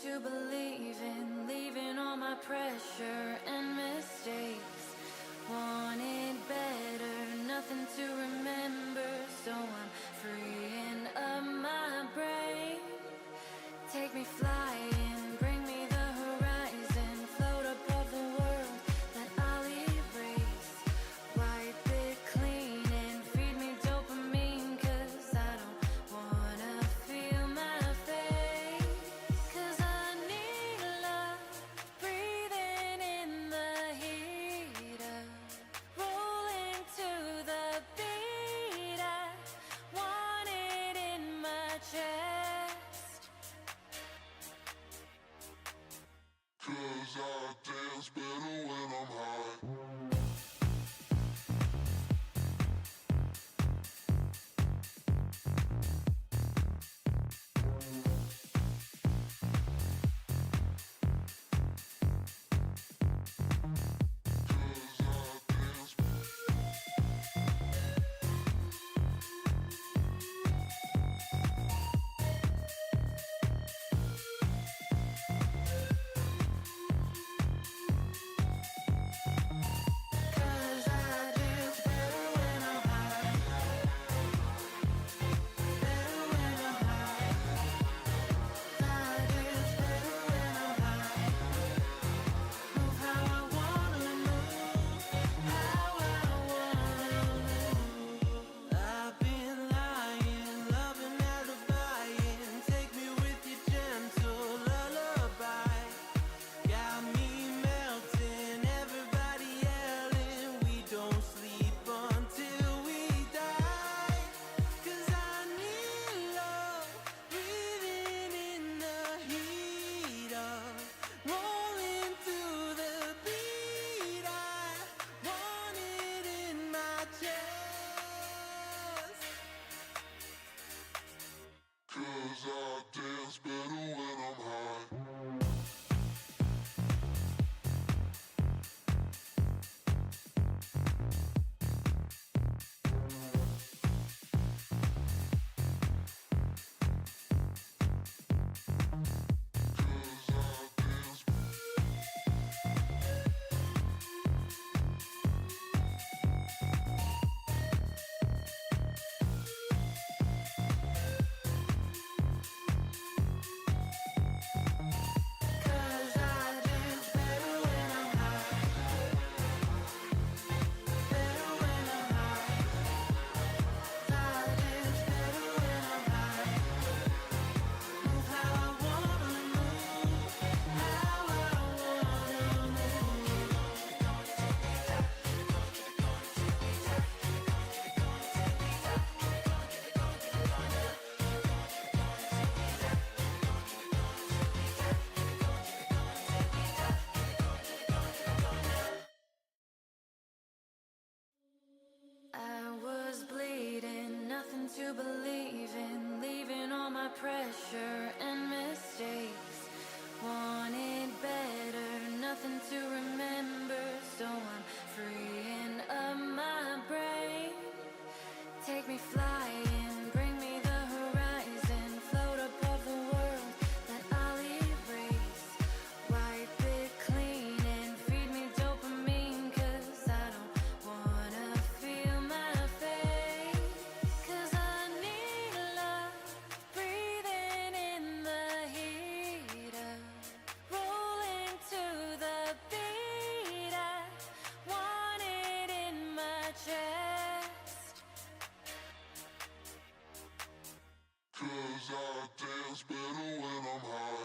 to believe in, leaving all my pressure and mistakes. Wanted better, nothing to remember, so I'm freeing up my brain. Take me flying, bring me the horizon, float above the world that I'll erase. Wipe it clean and feed me dopamine, 'cause I don't wanna feel my face. 'Cause I need love, breathing in the heat of rolling to the beat. I want it in my chest. 'Cause I dance better when I'm high. Cause I dance better when I'm high. I was bleeding, nothing to believe in, leaving all my pressure and mistakes. Wanted better, nothing to remember, so I'm freeing up my brain. Take me flying, bring me the horizon, float above the world that I'll erase. Wipe it clean and feed me dopamine, 'cause I don't wanna feel my face. 'Cause I need love, breathing in the heat of rolling to the beat. I want it in my chest. 'Cause I dance better when I'm high.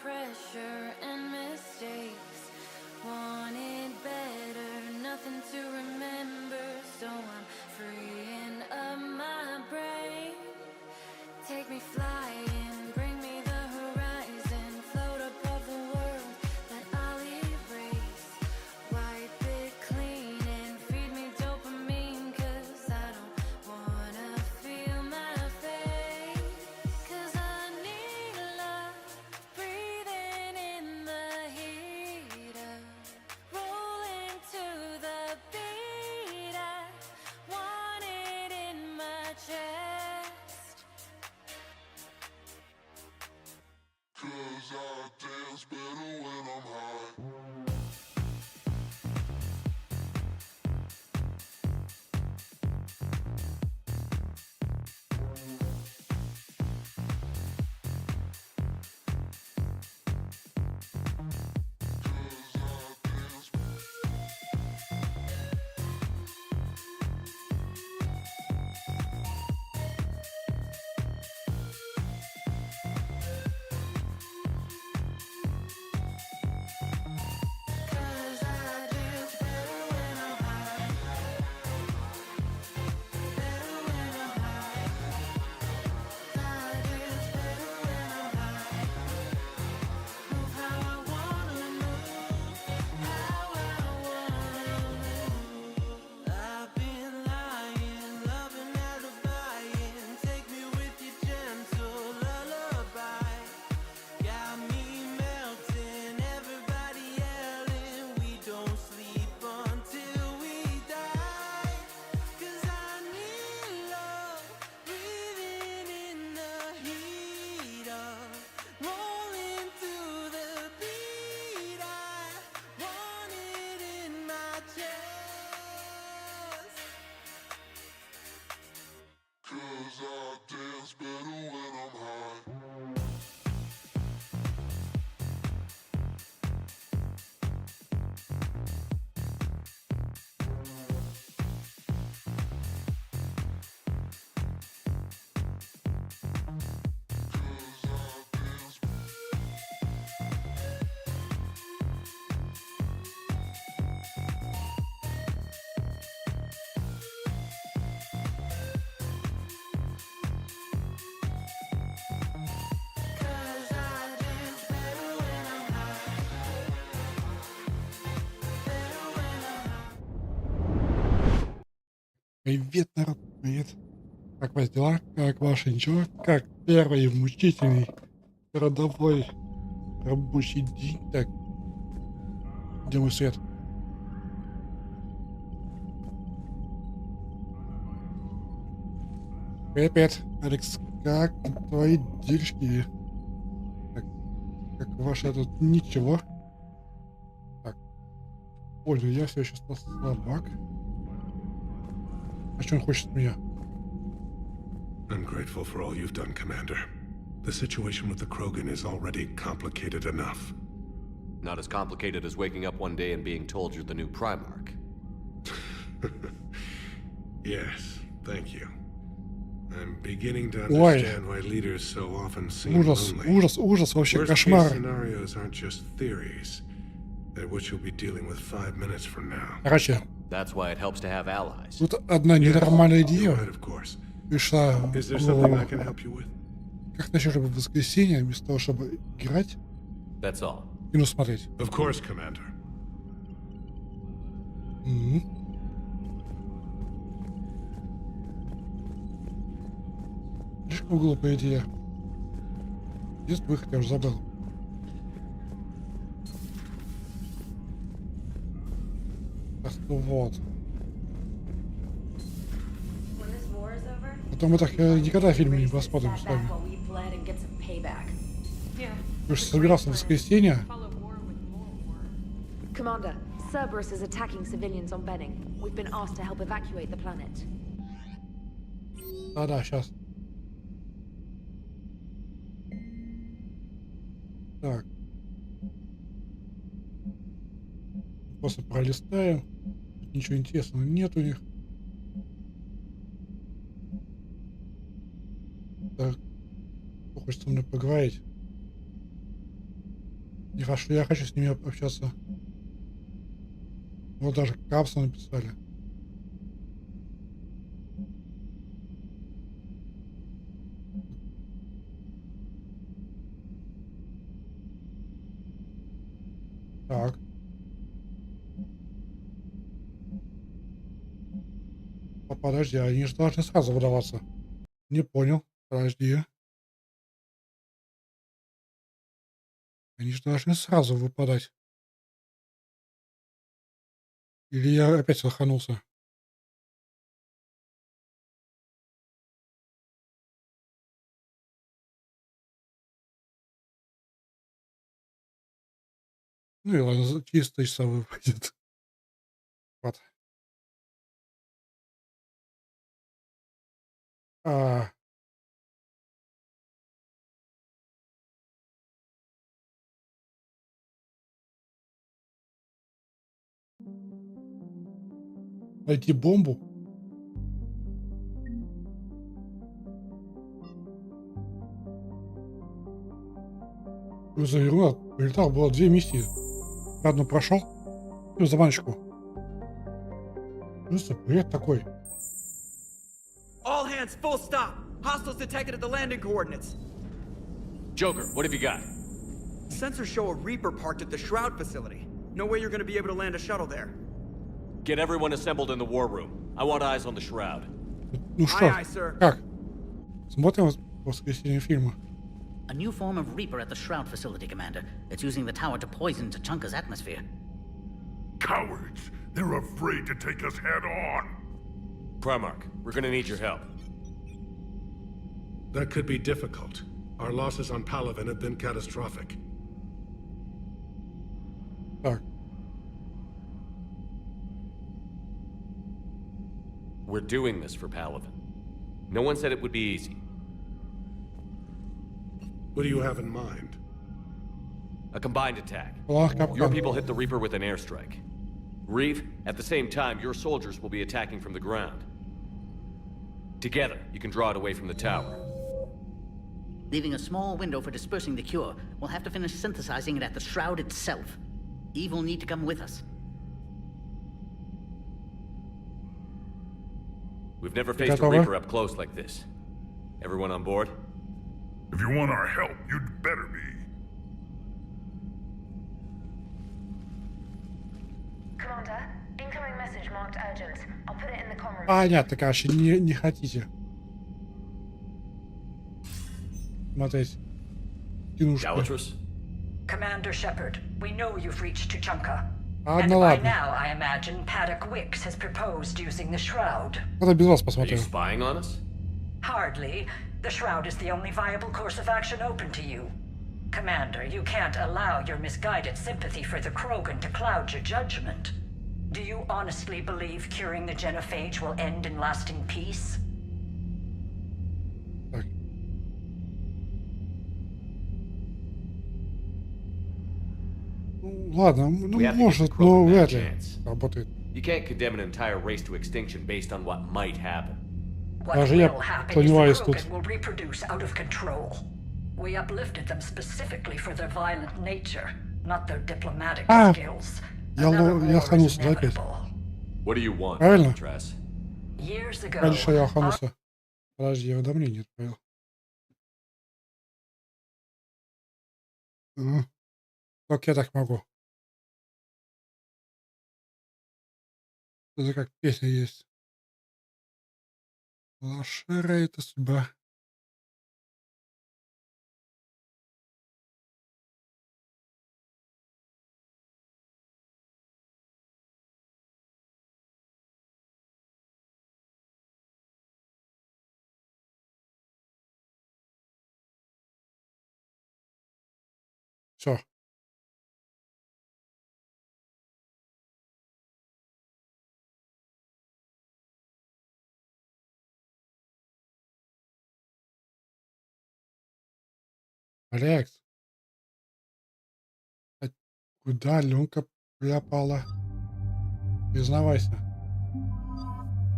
pressure and mistakes. Wanted better, nothing to remember, so I'm freeing up my brain. Take me flying, bring me the horizon, float above the world that I'll erase. Wipe it clean and feed me dopamine, 'cause I don't wanna feel my face. 'Cause I need love, breathing in the heat of rolling to the beat. I want it in my chest. 'Cause I dance better when I'm high. Привет, народ, привет. Как у вас дела? Как ваши? Ничего? Как первый мучительный родовой рабочий день? Так, где мой свет? Привет, Алекс, как твои дельшки? Так, как ваша тут? Ничего. Так, Оля, я все еще стал слабак. А что он хочет от меня? I'm grateful for all you've done, Commander. The situation with the Krogan is already complicated enough. Not as complicated as waking up one day and being told you're the new Primarch. Yes, thank you. I'm beginning to understand why leaders so often seem Ужас, lonely. ужас, ужас, вообще Worst case кошмар. scenarios aren't just theories. They're what you'll be dealing with 5 minutes from now. Короче, That's why it helps to have allies. тут одна ненормальная You're идея right, of course. пришла в Is there something I голову. can help you with? Как насчет в воскресенье, вместо того, чтобы играть, That's all. кино смотреть? Of course, Commander. Слишком глупая идея. Есть выход, я уже забыл. Так, ну вот. When this war is over, Потом мы так никогда фильм не посмотрим с вами. what we bled and get some payback. Ты же собирался в воскресенье. Commander, Cerberus is attacking civilians on Benning. We've been asked to help evacuate the planet. Да-да, сейчас. Так. Просто пролистаем. Тут ничего интересного нет у них. Так. Кто хочет со мной поговорить? Я хочу с ними общаться. Вот даже капсулу написали. Так. Подожди, они же должны сразу выдаваться. Не понял. Подожди. Они же должны сразу выпадать. Или я опять лоханулся? Ну и ладно, через 3 часа выпадет. Вот. А, найти бомбу? Что за ерунда? Прилетал, было 2 миссии. Одну прошел. Ну, за баночку. Что за бред такой? All hands, full stop. Hostiles detected at the landing coordinates. Joker, what have you got? Sensors show a Reaper parked at the Shroud facility. No way you're gonna be able to land a shuttle there. Get everyone assembled in the war room. I want eyes on the Shroud. Ну что, Aye, aye, sir. как? Смотрим в воскресенье фильма. A new form of Reaper at the Shroud facility, Commander. It's using the tower to poison Tachanka's atmosphere. Cowards! They're afraid to take us head on! Primarch, we're gonna need your help. That could be difficult. Our losses on Palaven have been catastrophic. Так, We're doing this for Palaven. No one said it would be easy. What do you have in mind? A combined attack. плах, Your капкан. people hit the Reaper with an airstrike. Reeve, at the same time, your soldiers will be attacking from the ground. Together, you can draw it away from the tower. Leaving a small window for dispersing the cure. We'll have to finish synthesizing it at the Shroud itself. Eve will need to come with us. We've never faced a Готово. Reaper up close like this. Everyone on board? If you want our help, you'd better be. Commander, incoming message marked urgent. I'll put it in the comm room. Понятно, короче, не хотите. Смотреть. Кинушка. Galatrus? Commander Shepard, we know you've reached Tuchanka. Ладно, And by ладно. now, I imagine Paddock Wicks has proposed using the Shroud. Надо без вас Are you посмотрю. spying on us? Hardly. The Shroud is the only viable course of action open to you. Commander, you can't allow your misguided sympathy for the Krogan to cloud your judgment. Do you honestly believe curing the genophage will end in lasting peace? Так. Ну, ладно, ну We have to get может, the но Krogan that вряд ли chance. работает. You can't condemn an entire race to extinction based on what might happen. What Даже я will happen is сомневаюсь the тут. Krogan will reproduce out of control. We uplifted them specifically for their violent nature, not their diplomatic Ah, skills. я Another ло- war я is ханулся, да, опять? inevitable. What do you want, Правильно? Tress? Years ago, Конечно, я оханулся. Подожди, я уведомление отправил. Ага. Как я так могу? Это как песня есть. Лошара — это судьба. Все. Алекс. А куда Аленка пропала? Признавайся.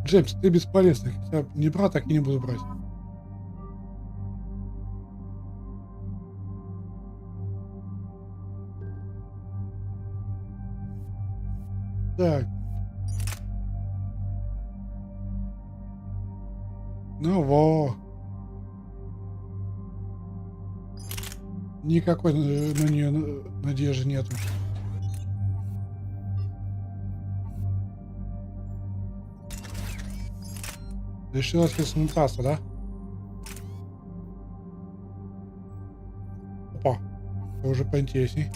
Джеймс, ты бесполезный. Хотя не брал, так и не буду брать. Так. Ну во. Никакой на нее надежды нету. Решилась ли смутаться, да? Опа. Это уже поинтересней.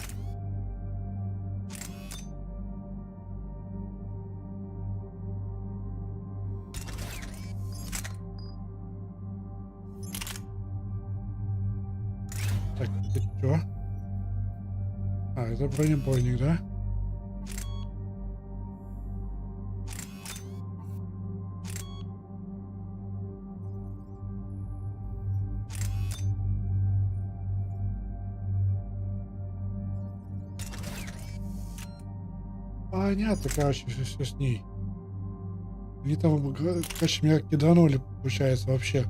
Так, это что? А, это бронебойник, да? Понятно, короче, все с ней. Они там, короче, меня киданули, получается, вообще.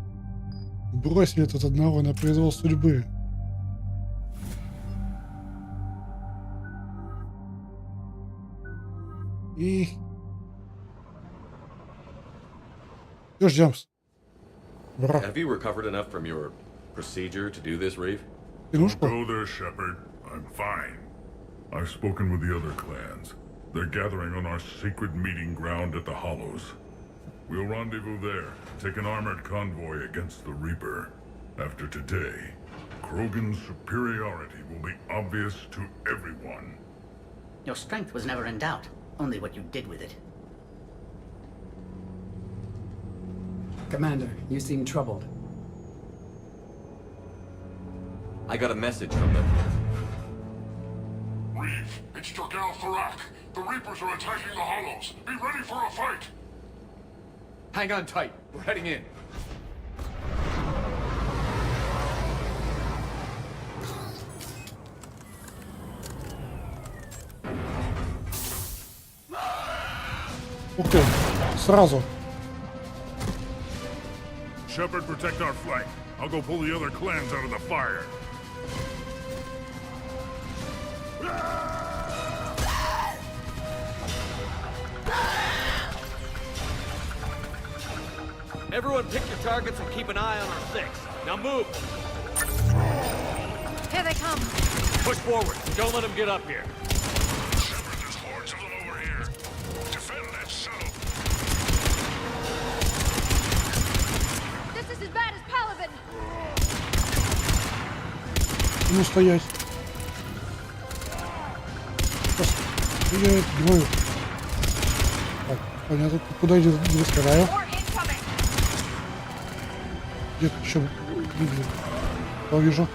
Бросили тут одного на произвол судьбы. И... Что ждем? Бра. Have you recovered enough from your procedure to do this, Reeve? Кинушку? Go there, Shepard. I'm fine. I've spoken with the other clans. They're gathering on our secret meeting ground at the Hollows. We'll rendezvous there, take an armored convoy against the Reaper. After today, Krogan's superiority will be obvious to everyone. Your strength was never in doubt, only what you did with it. Commander, you seem troubled. I got a message from them. Reeve, it's Dragal Farak. The Reapers are attacking the Hollows. Be ready for a fight. Hang on tight. We're heading in. Ух ты, сразу. Shepard, protect our flank. I'll go pull the other clans out of the fire. Everyone pick your targets and keep an eye on our six. Now move! Here they come. Push forward. Don't let them get up here. Shepard, there's hordes of them over here. Defend that shuttle. This is as bad as Paladin. Ну стоять. Я говорю. Так, понятно, куда идет, не раскрываю. Где-то еще вижу.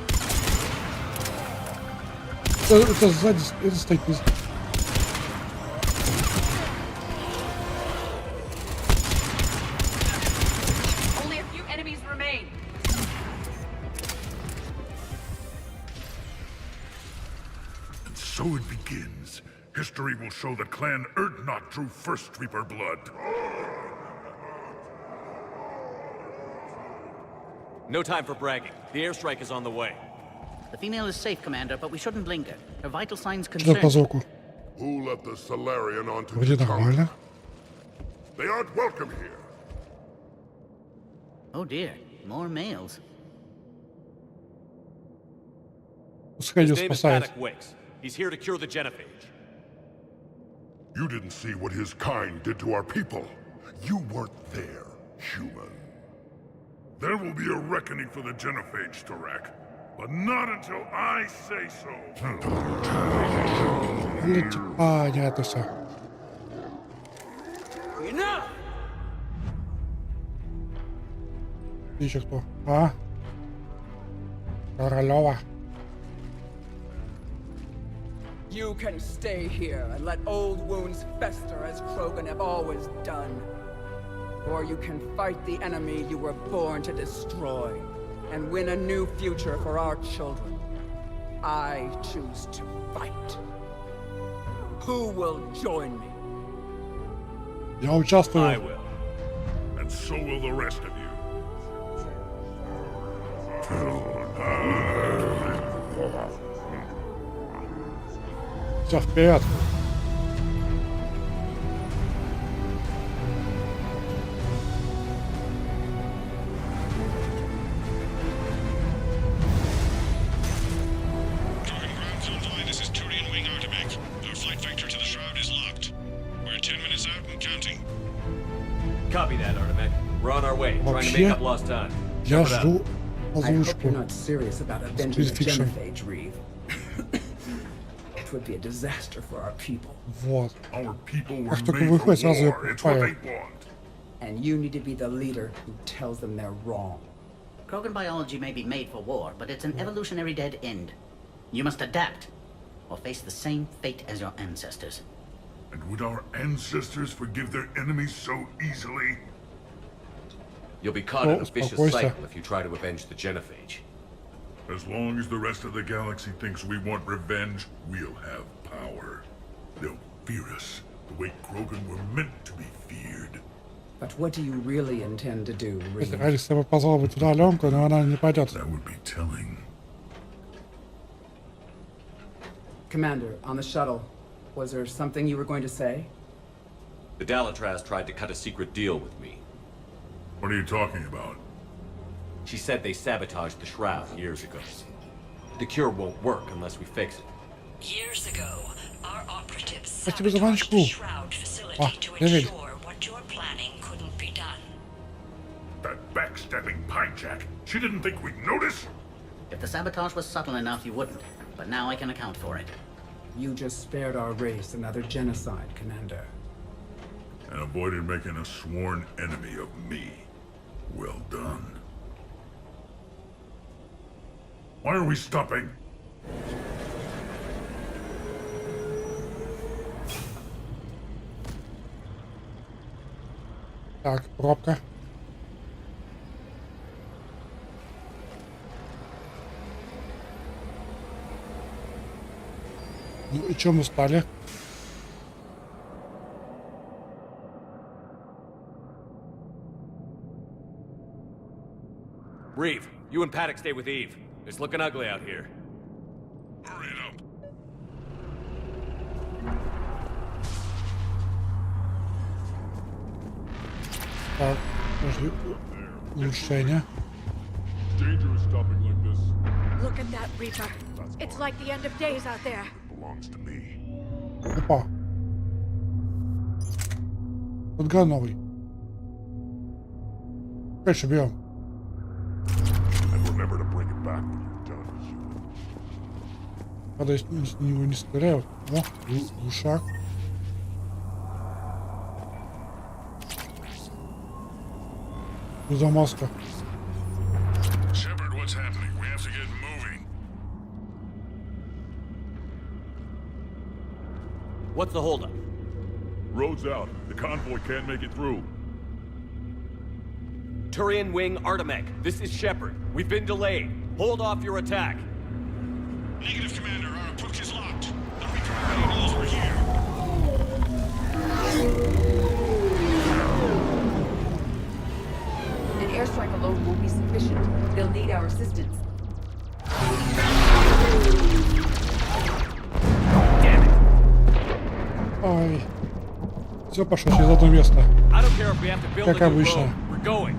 Это сзади, это стоит. Only a few enemies remain. And so it begins. History will show that Clan Erdnot drew first Reaper blood. No time for bragging. The airstrike is on the way. The female is safe, Commander, but we shouldn't linger. Her vital signs Что по concern. звуку? Who let the Solarian onto Вроде нормально. They aren't welcome here. Oh dear, more males. Пускай His ее name is спасает. Paddock Wicks. He's here to cure the genophage. You didn't see what his kind did to our people. You weren't there, human. There will be a reckoning for the genophage, Tarak. But not until I say so. Понятно все. Enough! Ты еще кто? А? Королева. You can stay here and let old wounds fester as Krogan have always done. Or you can fight the enemy you were born to destroy and win a new future for our children. I choose to fight. Who will join me? Я участвую. I will. And so will the rest of you. Все, вперед. Copy that, Artemek. We're on our way, trying to make up lost time. Я Shepard out. жду I hope you're озвучку. not serious about avenging the Fiction. genophage, Reeve. It would be a disaster for our people. Вот. Our people were Как только made for выходит, сразу я war. It's what they покупаю. want. And you need to be the leader who tells them they're wrong. Krogan biology may be made for war, but it's an evolutionary dead end. You must adapt, or face the same fate as your ancestors. And would our ancestors forgive their enemies so easily? You'll be caught in a vicious успокойся. cycle if you try to avenge the genophage. As long as the rest of the galaxy thinks we want revenge, we'll have power. They'll fear us the way Krogan were meant to be feared. But what do you really intend to do, Если Reeve? Алекс, я бы позвал бы туда Аленку, но она не пойдет. That would be telling. Commander, on the shuttle, was there something you were going to say? The Dalatraz tried to cut a secret deal with me. What are you talking about? She said they sabotaged the Shroud years ago. The cure won't work unless we fix it. Years ago, our operatives Спасибо за sabotaged манчку. the Shroud facility to David. ensure what you're planning couldn't be done. That backstabbing pinejack. She didn't think we'd notice? If the sabotage was subtle enough, you wouldn't. But now I can account for it. You just spared our race another genocide, Commander. And avoided making a sworn enemy of me. Well done. Why are we stopping? Так, пробка. Ну и чем мы стали? Reeve, you and Paddock stay with Eve. It's looking ugly out here. Hurry it up. Так, подожди. Улучшение. Dangerous stopping like this. Look at that, Reaper. It's like the end of days out there. Belongs to me. Опа. Подгон новый. Конечно, берем. And remember to bring it back when you're done. Правда, я с него не стреляю. О, глушак. Замазка. Shepard, what's happening? We have to get moving. What's the holdup? Road's out. The convoy can't make it through. Turian Wing Artemek, this is Shepard. We've been delayed. Hold off your attack. Negative, Commander. Our approach is locked. The Reaper already knows we're here. An airstrike alone won't be sufficient. They'll need our assistance. Ай. Все пошло через одно место. I don't care if we have to build Как a new обычно. road. We're going.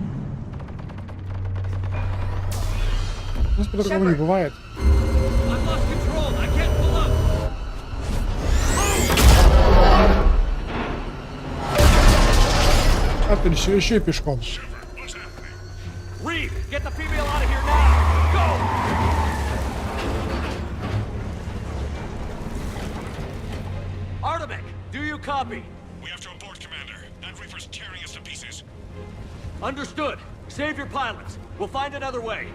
У нас по-другому не бывает. I've lost control. I can't pull up. Отлично, еще и пешком. Reeve, get the female out of here now. Go. Artemek, do you copy? We have to abort, Commander. That Reaper's tearing us to pieces. Understood. Save your pilots. We'll find another way.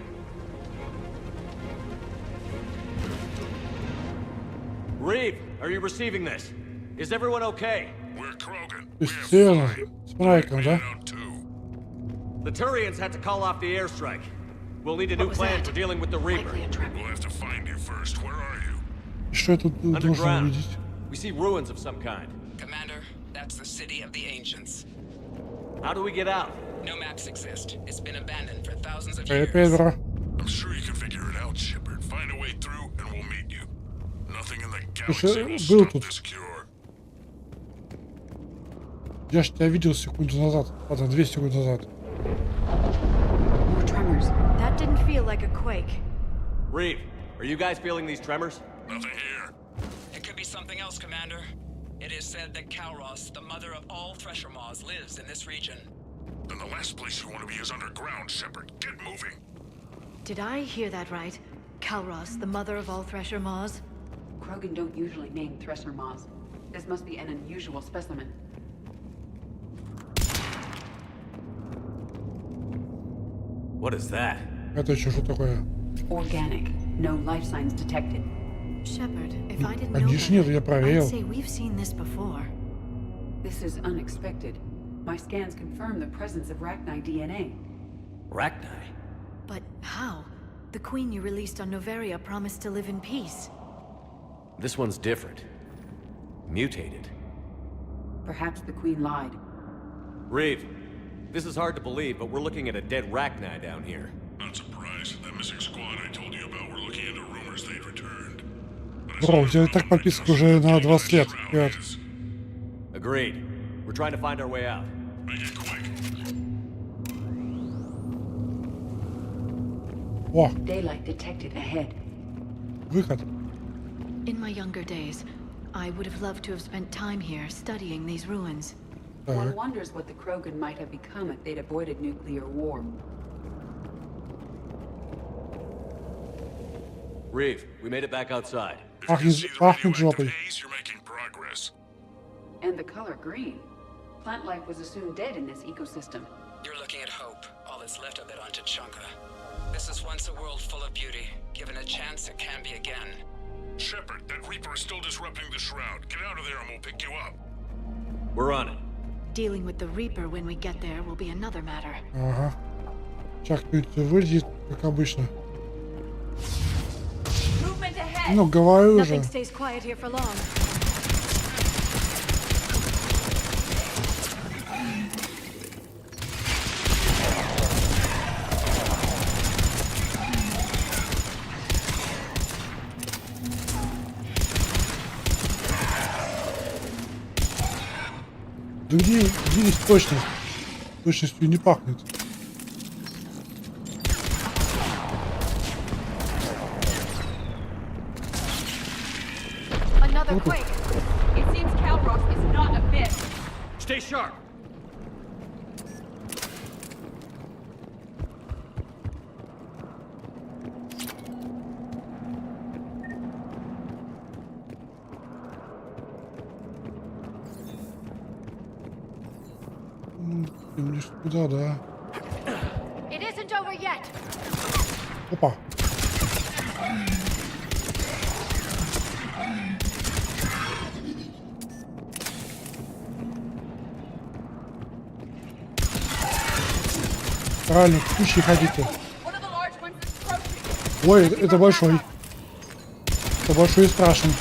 Reeve, are you receiving this? Is everyone okay? We're Krogan. То есть серьезно, с Майком, да? Out too. The Turians had to call off the airstrike. We'll need a new was plan that? for dealing with the Reaper. Likely a trap. We'll have to find you first. Where are you? И что я тут должен Underground. увидеть? We see ruins of some kind. Commander, that's the city of the ancients. How do we get out? No maps exist. It's been abandoned for thousands of Привет, years. Педро. I'm sure you can figure it out, Shepard. Find a way through, and we'll meet you. Nothing in the Слушай, galaxy will был stop тут. this cure. Я ж тебя видел секунду назад. Ладно, 2 секунды назад. More tremors. That didn't feel like a quake. Reeve, are you guys feeling these tremors? Nothing here. It could be something else, Commander. It is said that Kalros, the mother of all thresher maws, lives in this region. then the last place you want to be is underground, Shepard. Get moving. Did I hear that right? Calros, the mother of all Thresher Maws? Krogan don't usually name Thresher Maws. This must be an unusual specimen. What is that? Это еще что такое? Organic. No life signs detected. Shepard, if I didn't know Конечно, нет, я better, проверил. I'd say we've seen this before. This is unexpected. My scans confirm the presence of Rachni DNA. Rachni? But how? The queen you released on Noveria promised to live in peace. This one's different. Mutated. Perhaps the queen lied. Reeve, this is hard to believe, but we're looking at a dead Rachni down here. Not surprised. That missing squad I told you about were looking into rumors they'd returned. Бро, у тебя и так подписка уже на 20 лет. Вперед. Agreed. We're trying to find our way out. Make it quick. О, Daylight detected ahead. выход. In my younger days, I would have loved to have spent time here studying these ruins. One wonders what the Krogan might have become if they'd avoided nuclear war. Reeve, we made it back outside. Пахнет жопой. You're making progress. And the color green. Plant life was assumed dead in this ecosystem. You're looking at hope, all that's left of it on Tachanka. This is once a world full of beauty. Given a chance, it can be again. Shepard, that Reaper is still disrupting the Shroud. Get out of there and we'll pick you up. We're on it. Dealing with the Reaper when we get there will be another matter. Ага. Сейчас кто-нибудь вылезет, как обычно. Ну, говорю же. Nothing stays quiet here for long. Да где здесь точность? Точностью не пахнет. Another quake. It seems Calros is not a myth. Stay sharp. Мне ж туда, да. It isn't over yet. Опа. Правильно, кучи хотите. Ой, это большой. Это большой и страшный.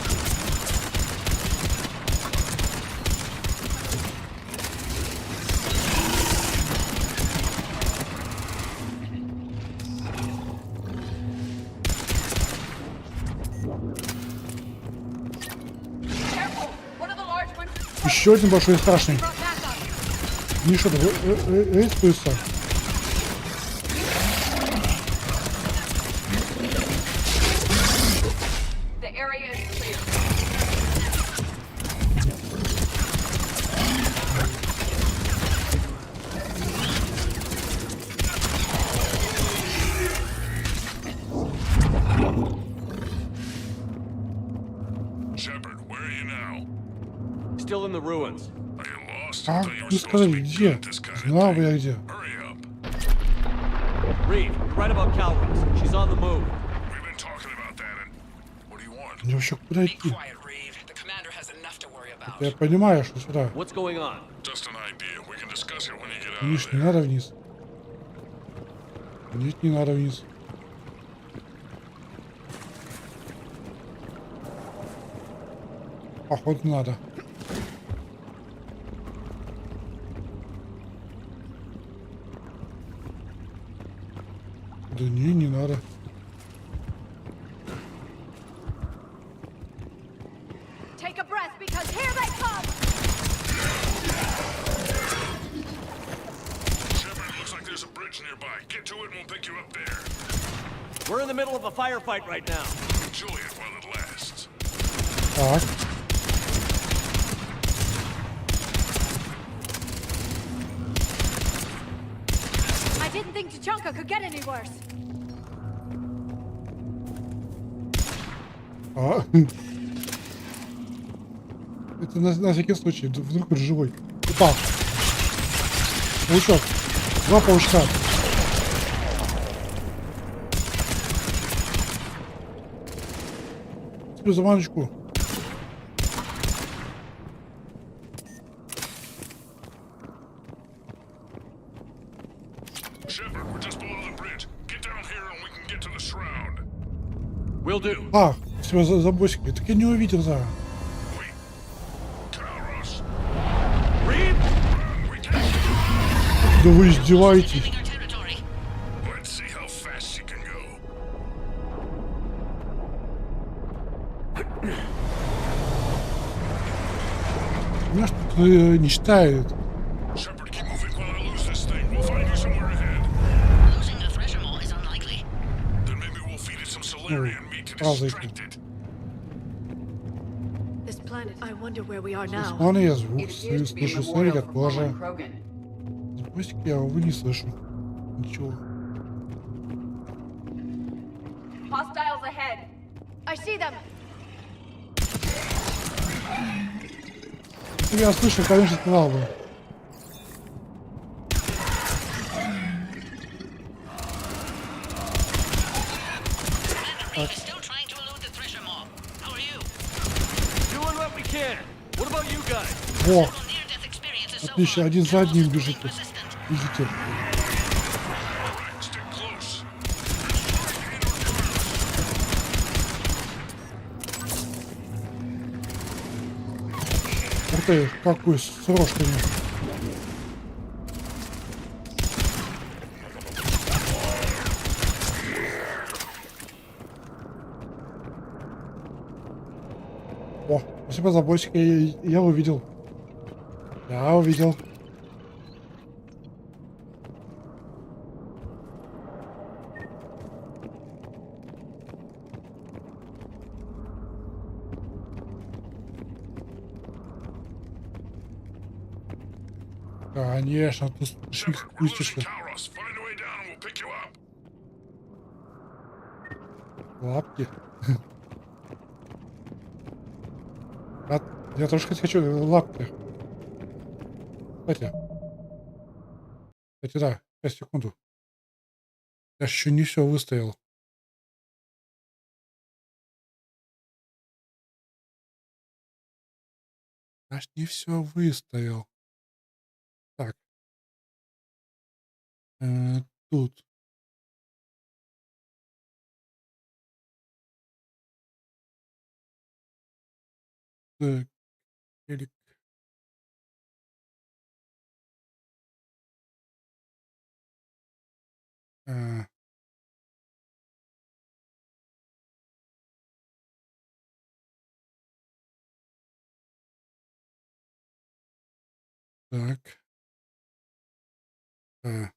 Еще один большой и страшный. Не что-то респуется. Shepard, where are you now? Still in the ruins. Are you lost? А, I thought you were не supposed to сказали be где. good at this kind of Знал бы thing. я где. Hurry up. Reeve, you're right about Calros. She's on the move. We've been talking about that and what do you want? Мне вообще куда Be идти? quiet, Reeve. The commander has enough to worry about. Я понимаю, что сюда. What's going on? Just an idea. We can discuss it when you get out Видишь, of не there. надо вниз. Нет, не надо вниз. Походу надо. Да не надо. Take a breath because here they come. Shepard, looks like there's a bridge nearby. Get to it and we'll pick you up there. We're in the middle of a firefight right now. Enjoy it while it lasts. Так. think Tachanka could get any worse. Это на всякий случай, вдруг он живой. Упал. Паучок. 2 паучка. Сплю за маночку. Shepard, we're just below the bridge. Get down here and we can get to the shroud. Will do. А, все за бочкой. Так я не увидел, да. Да вы издеваетесь. Let's see how fast she can go. Меня что-то не читает. Shepard, keep moving while I lose this thing. We'll find you somewhere ahead. Losing the thresher maw is unlikely. Then maybe we'll feed it some Solarian meat to Правда, distract it. This planet. I wonder where we are now. Смотри, я звук It appears to be a слышу, смотри, memorial как for тоже. fallen Krogan. С бочки я его не слышу. Ничего. Hostiles ahead. I see them. Если бы я слышал, конечно, сказал бы. Still trying to elude the thresher maw. How are you? Doing what we can. What about you guys? Во, Near-death experiences so отлично, один за одним бежите. Видите? Stick close. Ух ты, какой с рожками. О, спасибо за бочки, я увидел. Я увидел. Конечно, тут спустишься. Taurus, find a way down and we'll pick you up. Лапки. Я тоже хочу лапки. Кстати, да, сейчас, секунду. Я еще не все выставил. Аж не все выставил. Так. Тут. Так. Элик. А. Так. А.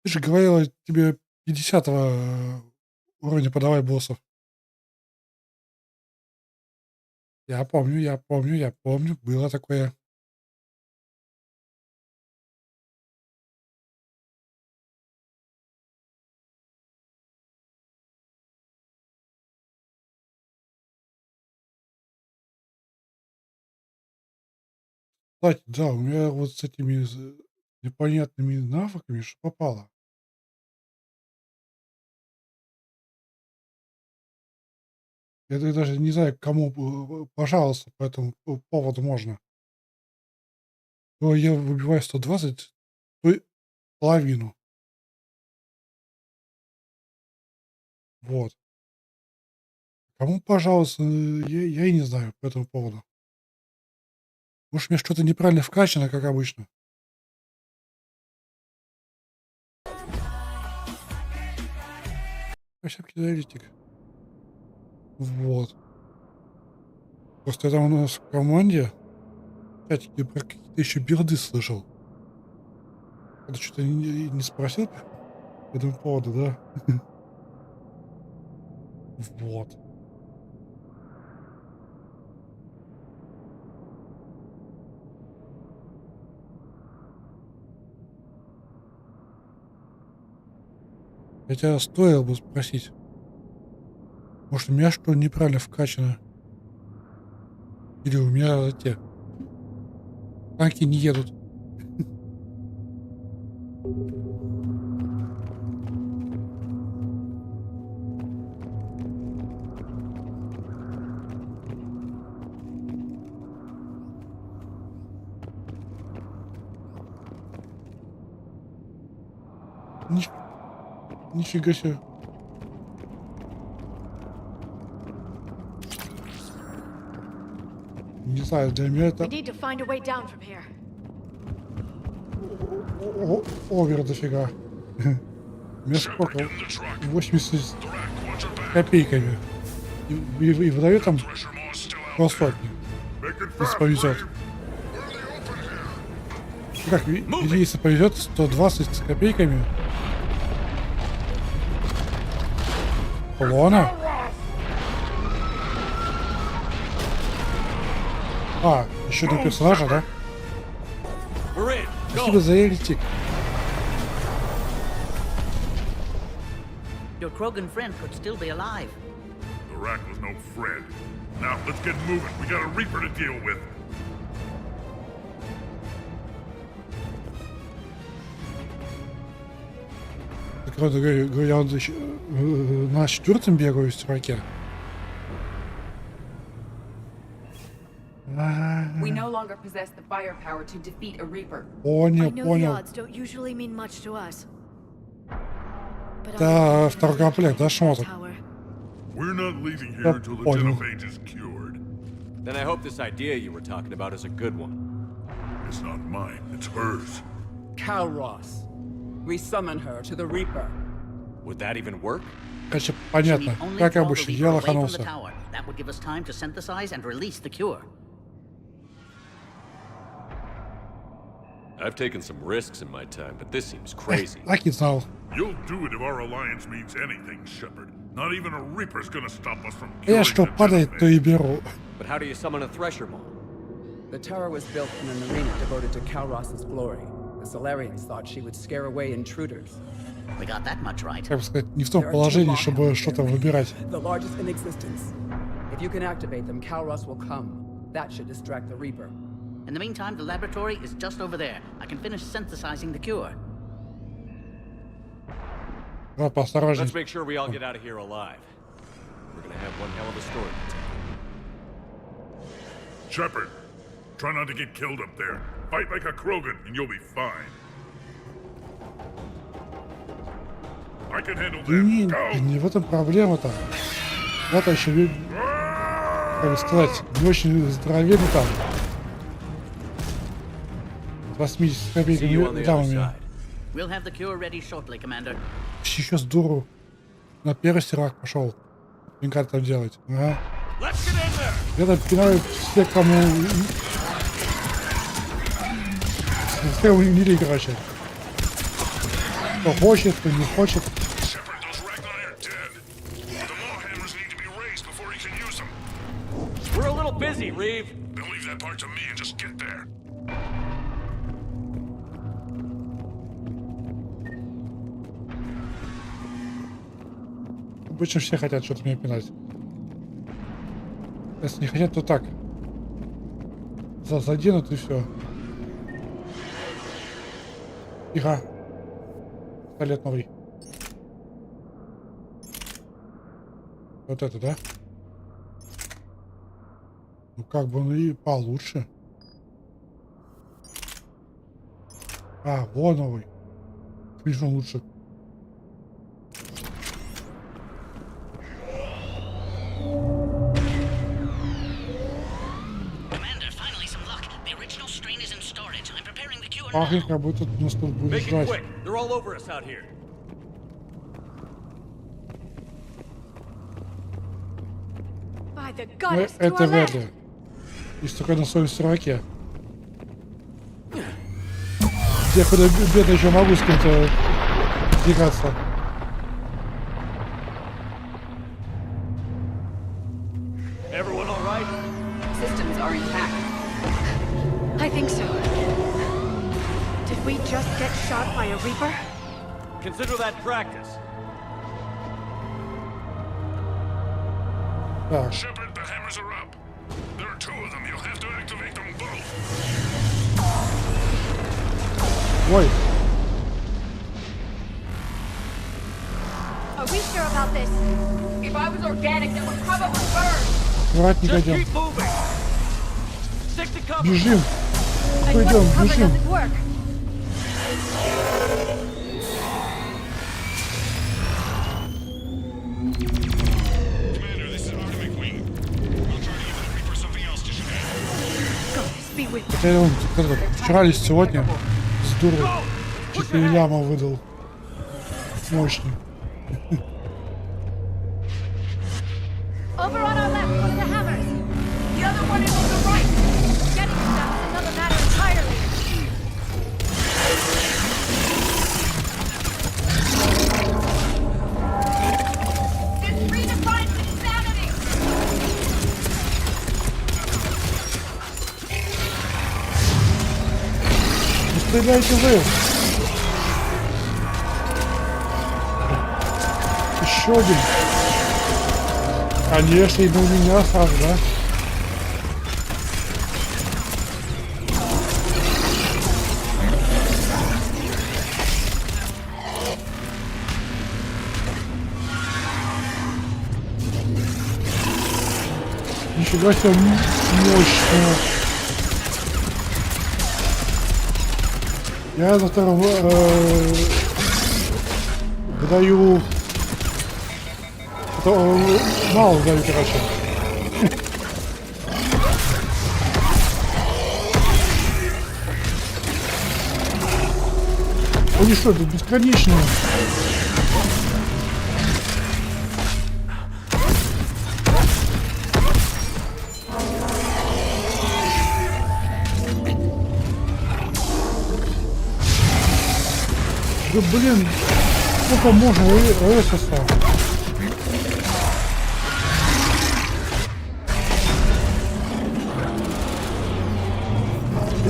Ты же говорила, тебе 50-го уровня подавай боссов. Я помню, было такое. Кстати, да, у меня вот с этими непонятными навыками что попало. Я даже не знаю, кому пожаловаться по этому поводу можно. То я выбиваю 120, то половину. Вот. Кому пожаловаться, я и не знаю по этому поводу. Может, у меня что-то неправильно вкачано, как обычно. Ошибки аналитик. Вот. Просто это у нас в команде. Кстати, я про какие-то еще билды слышал. Это что-то не спросил по этому поводу, да? Вот. Хотя стоило бы спросить. Может, у меня что неправильно вкачано? Или у меня те танки не едут? Нифига себе. Не знаю, для меня это... Овер дофига. У меня сколько? 80 с копейками. И выдаю там полсотни. Если повезет. Как, если повезет, 120 с копейками. Лона? А, еще два персонажа, да? Спасибо за элитик. Your Krogan friend could still be alive. The Rack was no friend. Now, let's get moving. We got a Reaper to deal with. Я вот на четвертом бегаю в строке. We no longer possess the firepower to defeat a Reaper. Понял. Да, второй комплект, да, шмоток. We're not leaving here until the Den of Age is cured. Then I hope this idea you were talking about is a good one. It's not mine, it's hers. Calros. We summon her to the Reaper. Would that even work? Короче, понятно. Как обычно, я лоханулся. That would give us time to synthesize and release the cure. I've taken some risks in my time, but this seems crazy. Так и знал. You'll do it if our alliance means anything, Shepard. Not even a Reaper's gonna stop us from Я curing что the падает, то и беру. But how do you summon a Thresher Maw? The tower was built in an arena devoted to Calros's glory. The Solarians thought she would scare away intruders. We got that much right. Как бы сказать, не в том положении, чтобы что-то выбирать. The largest in existence. If you can activate them, Calros will come. That should distract the Reaper. In the meantime, the laboratory is just over there. I can finish synthesizing the cure. Поосторожней. Let's make sure we all get out of here alive. We're gonna have one hell of a story to tell. Shepard, try not to get killed up there. Fight like a Krogan and you'll be fine. I can handle them. Go! Не в этом проблема-то. Я-то еще, как бы сказать, не очень здоровенный там. 80 копейками дамами. We'll have the cure ready shortly, Commander. Еще с дуру. На первый сервак пошел. И как там делать? Ага. Я там пинаю все, кому... Все унили, короче. Кто хочет, кто не хочет. We're a little busy, Reeve. Then leave that part to me and just get there. Обычно все хотят что-то меня пинать. Если не хотят, то так. Заденут и все. Тихо. Пистолет новый. Вот это, да? Ну как бы он и получше. А, вон новый. Слишком лучше. Пахнет, как будто нас тут будет ждать. Ну, это вряд ли. Есть только на своем серваке. Я худо-бедно еще могу с кем-то тягаться. civilians are intact. I think so. Did we just get shot by a Reaper? Consider that practice. Так, Shepard, the hammers are up. There are two of them. You'll have to activate them both. ой, Are we sure about this? If I was organic, that would probably burn. аккуратненько Just идем. keep moving. Stick to cover. Бежим. And what Пойдем, if cover бежим. doesn't work? Commander, this is Artemic Wing. We'll try to give the Reaper something else to shoot at. Goddess be with you. Хотя он вчера или сегодня здорово 4 ляма выдал. Мощный. Over on our left, one of the hammers. The other one is on the right. Getting to them is another matter entirely. This redefines insanity. Не стреляйте вы! Еще один. Конечно, и на меня сразу, да? Нифига себе мощно. Я за второго выдаю мало даю, короче. Они что, это бесконечно? Да блин, сколько можно РССа?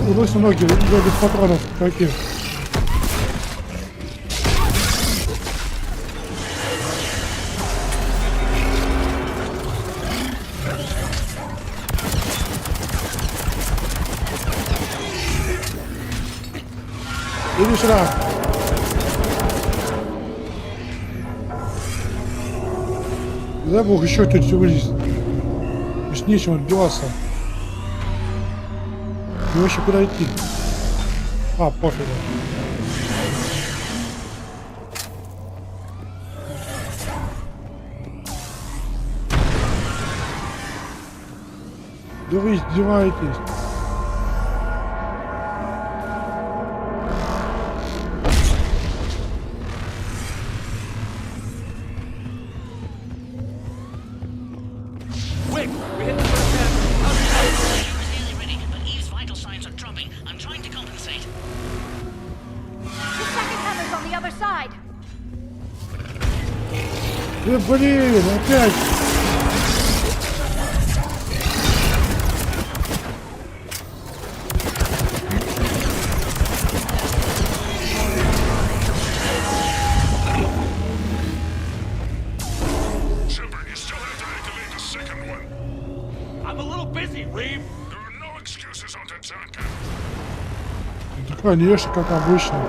Удалось ноги без патронов каких. Иди сюда. Дай бог еще чуть-чуть вылезет. С нечем отбиваться. И вообще куда идти? А, пофиг. Да вы издеваетесь. Да блин, опять! Shepard, you still have to activate the second one. I'm a little busy, Reeve. There are no excuses on Tatanka. Да, конечно, как обычно.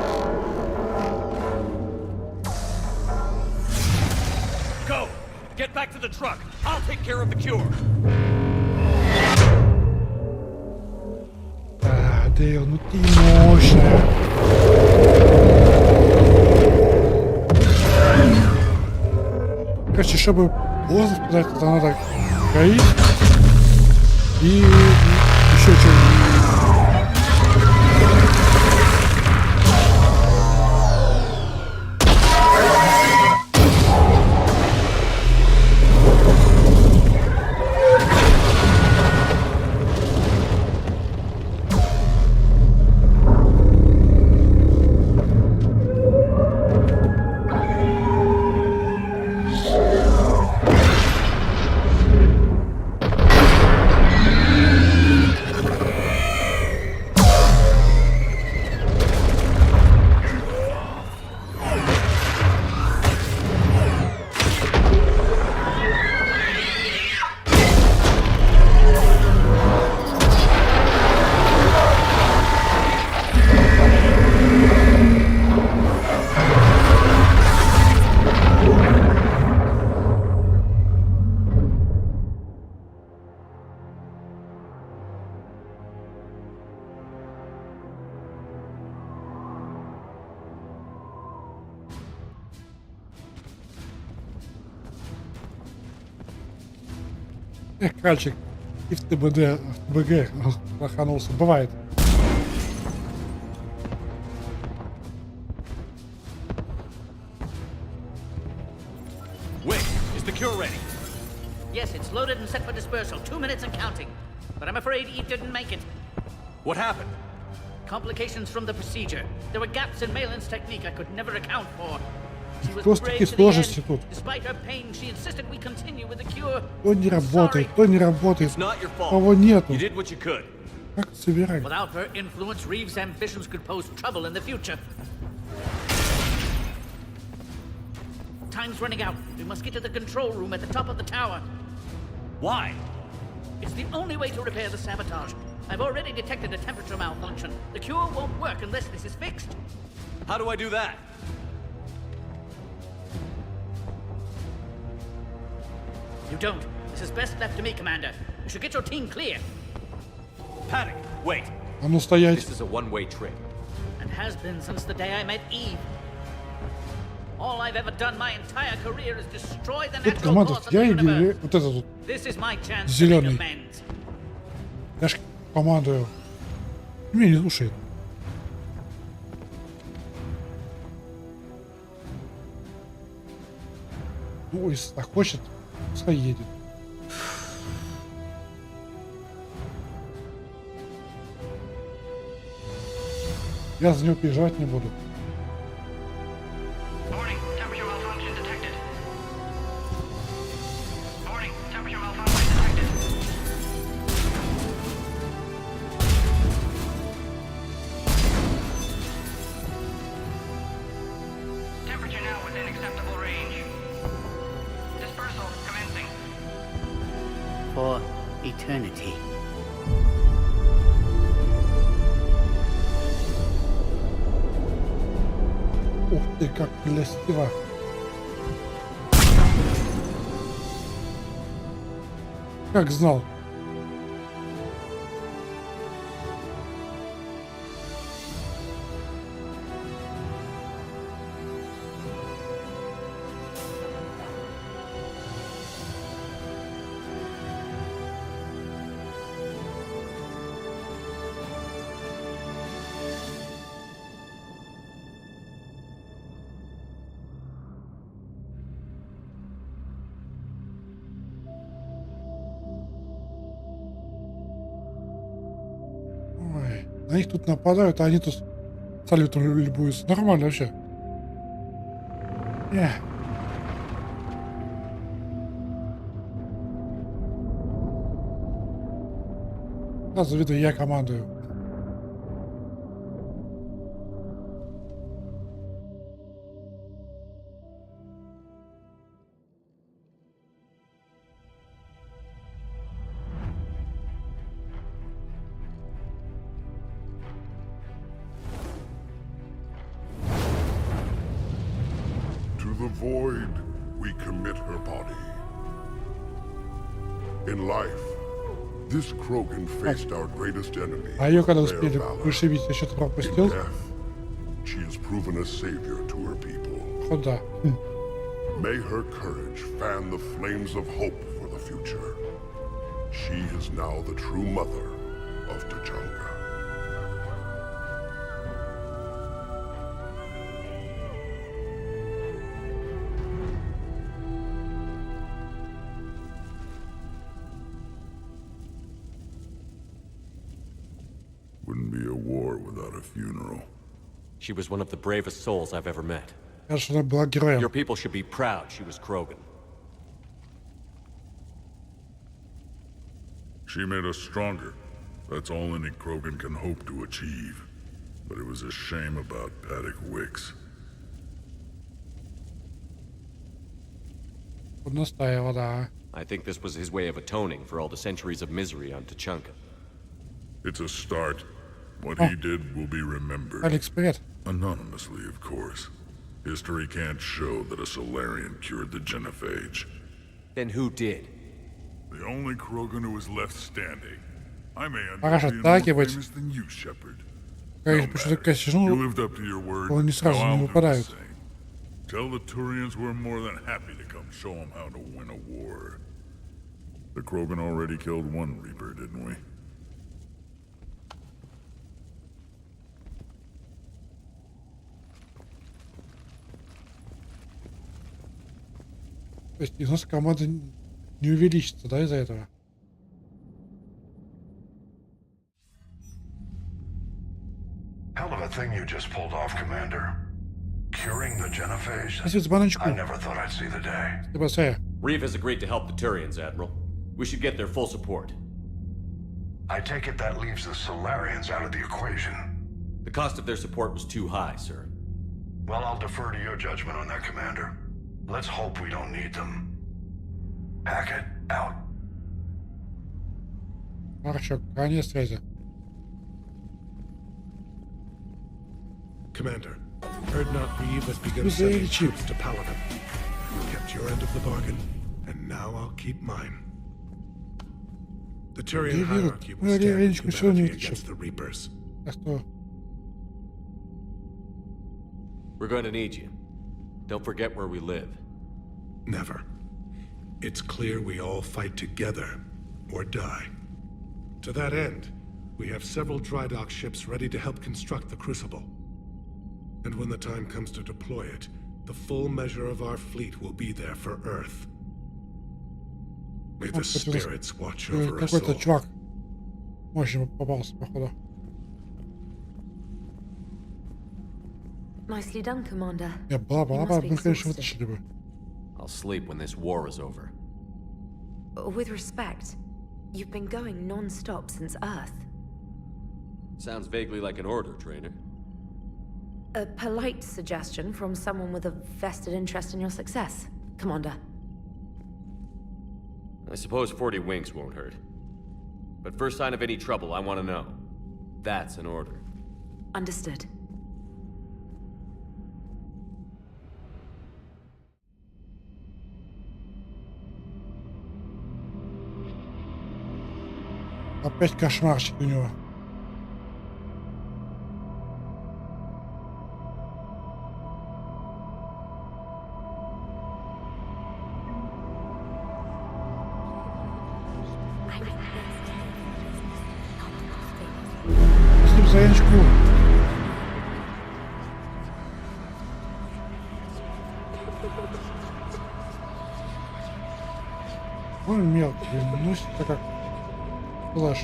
Go! Get back to the truck. I'll take care of the cure. А, Дейл, ну ты мощная. Короче, чтобы воздух подать, это надо горить и еще что-нибудь. Эх, Кальчик, и в ТБГ лоханулся. Бывает. Wait, is the cure ready? Yes, it's loaded and set for dispersal. 2 minutes and counting. But I'm afraid Eve didn't make it. What happened? Complications from the procedure. There were gaps in Malin's technique I could never account for. She was Просто brave такие to the сложности end. тут. Despite her pain, she insisted we continue with the cure. То не работает, то не работает. It's not your fault. Кого нету. You did what you could. Как собирать? Without her influence, Reeve's ambitions could pose trouble in the future. Time's running out. We must get to the control room at the top of the tower. Why? It's the only way to repair the sabotage. I've already detected a temperature malfunction. The cure won't work unless this is fixed. How do I do that? You don't. This is best left to me, Commander. You should get your team clear. Panic! Wait. А ну стоять. This is a one-way trip. And has been since the day I met Eve. All I've ever done my entire career is destroy the Тут natural команда, laws of я the или universe. вот этот вот This is my chance to make зеленый. amends. Я ж командую. Меня не слушает. Ну, если так хочет, пускай едет. Я за него переживать не буду. Warning, temperature malfunction detected. Warning, temperature malfunction detected. Temperature now within acceptable range. Dispersal commencing. For eternity. Ух ты, как красиво. Как знал. Ой, на них тут нападают, а они тут салютом любуются. Нормально вообще. Сразу видно, я командую. To the void, we commit her body. In life, this Krogan faced our greatest enemy. А ее когда their успели valor. вышибить, я что-то In пропустил? death, she has proven a savior to her people. О, да. May her courage fan the flames of hope for the future. She is now the true mother of Tachanka. Wouldn't be a war without a funeral. She was one of the bravest souls I've ever met. Кажется, она была героем. Your people should be proud she was Krogan. She made us stronger. That's all any Krogan can hope to achieve. But it was a shame about Paddock Wicks. Он настаивал, да. I think this was his way of atoning for all the centuries of misery on Tachanka. It's a start. What he did will be remembered. Алекс, привет. Anonymously, of course. History can't show that a Solarian cured the genophage. Then who did? The only Krogan who was left standing. I may end Пора up being more отталкивать. famous than you, Shepard. Когда я No почему-то matter. сижу, You lived up to your word. он не сразу Now не I'll do the выпадают. same. Tell the Turians we're more than happy to come show them how to win a war. The Krogan already killed one Reaper, didn't we? То есть износ команды не увеличится, да, из-за этого? Hell of a thing you just pulled off, Commander. Curing the genophage? Спасибо, баночку. I never thought I'd see the day. Спасибо. Reeve has agreed to help the Turians, Admiral. We should get their full support. I take it that leaves the Solarians out of the equation. The cost of their support was too high, sir. Well, I'll defer to your judgment on that, Commander. Let's hope we don't need them. Hackett, out. Хорошо, конец связи. Commander, heard not Reeve has begun sending troops to Paladin. You kept your end of the bargain, and now I'll keep mine. The Turian hierarchy will stand in humanity against the Reapers. We're going to need you. Don't forget where we live. Never. It's clear we all fight together, or die. To that end, we have several dry dock ships ready to help construct the Crucible. And when the time comes to deploy it, the full measure of our fleet will be there for Earth. May the spirits watch over us all. Какой-то чувак мощный попался, походу. Nicely done, Commander. Я бла-бла-бла, мы, конечно, вытащили бы. I'll sleep when this war is over. With respect, you've been going non-stop since Earth. Sounds vaguely like an order, Trainer. A polite suggestion from someone with a vested interest in your success, Commander. I suppose 40 winks won't hurt. But first sign of any trouble, I want to know. That's an order. Understood. Опять кошмарчик у него. Спасибо за яночку. Он мелкий, носится как флэш.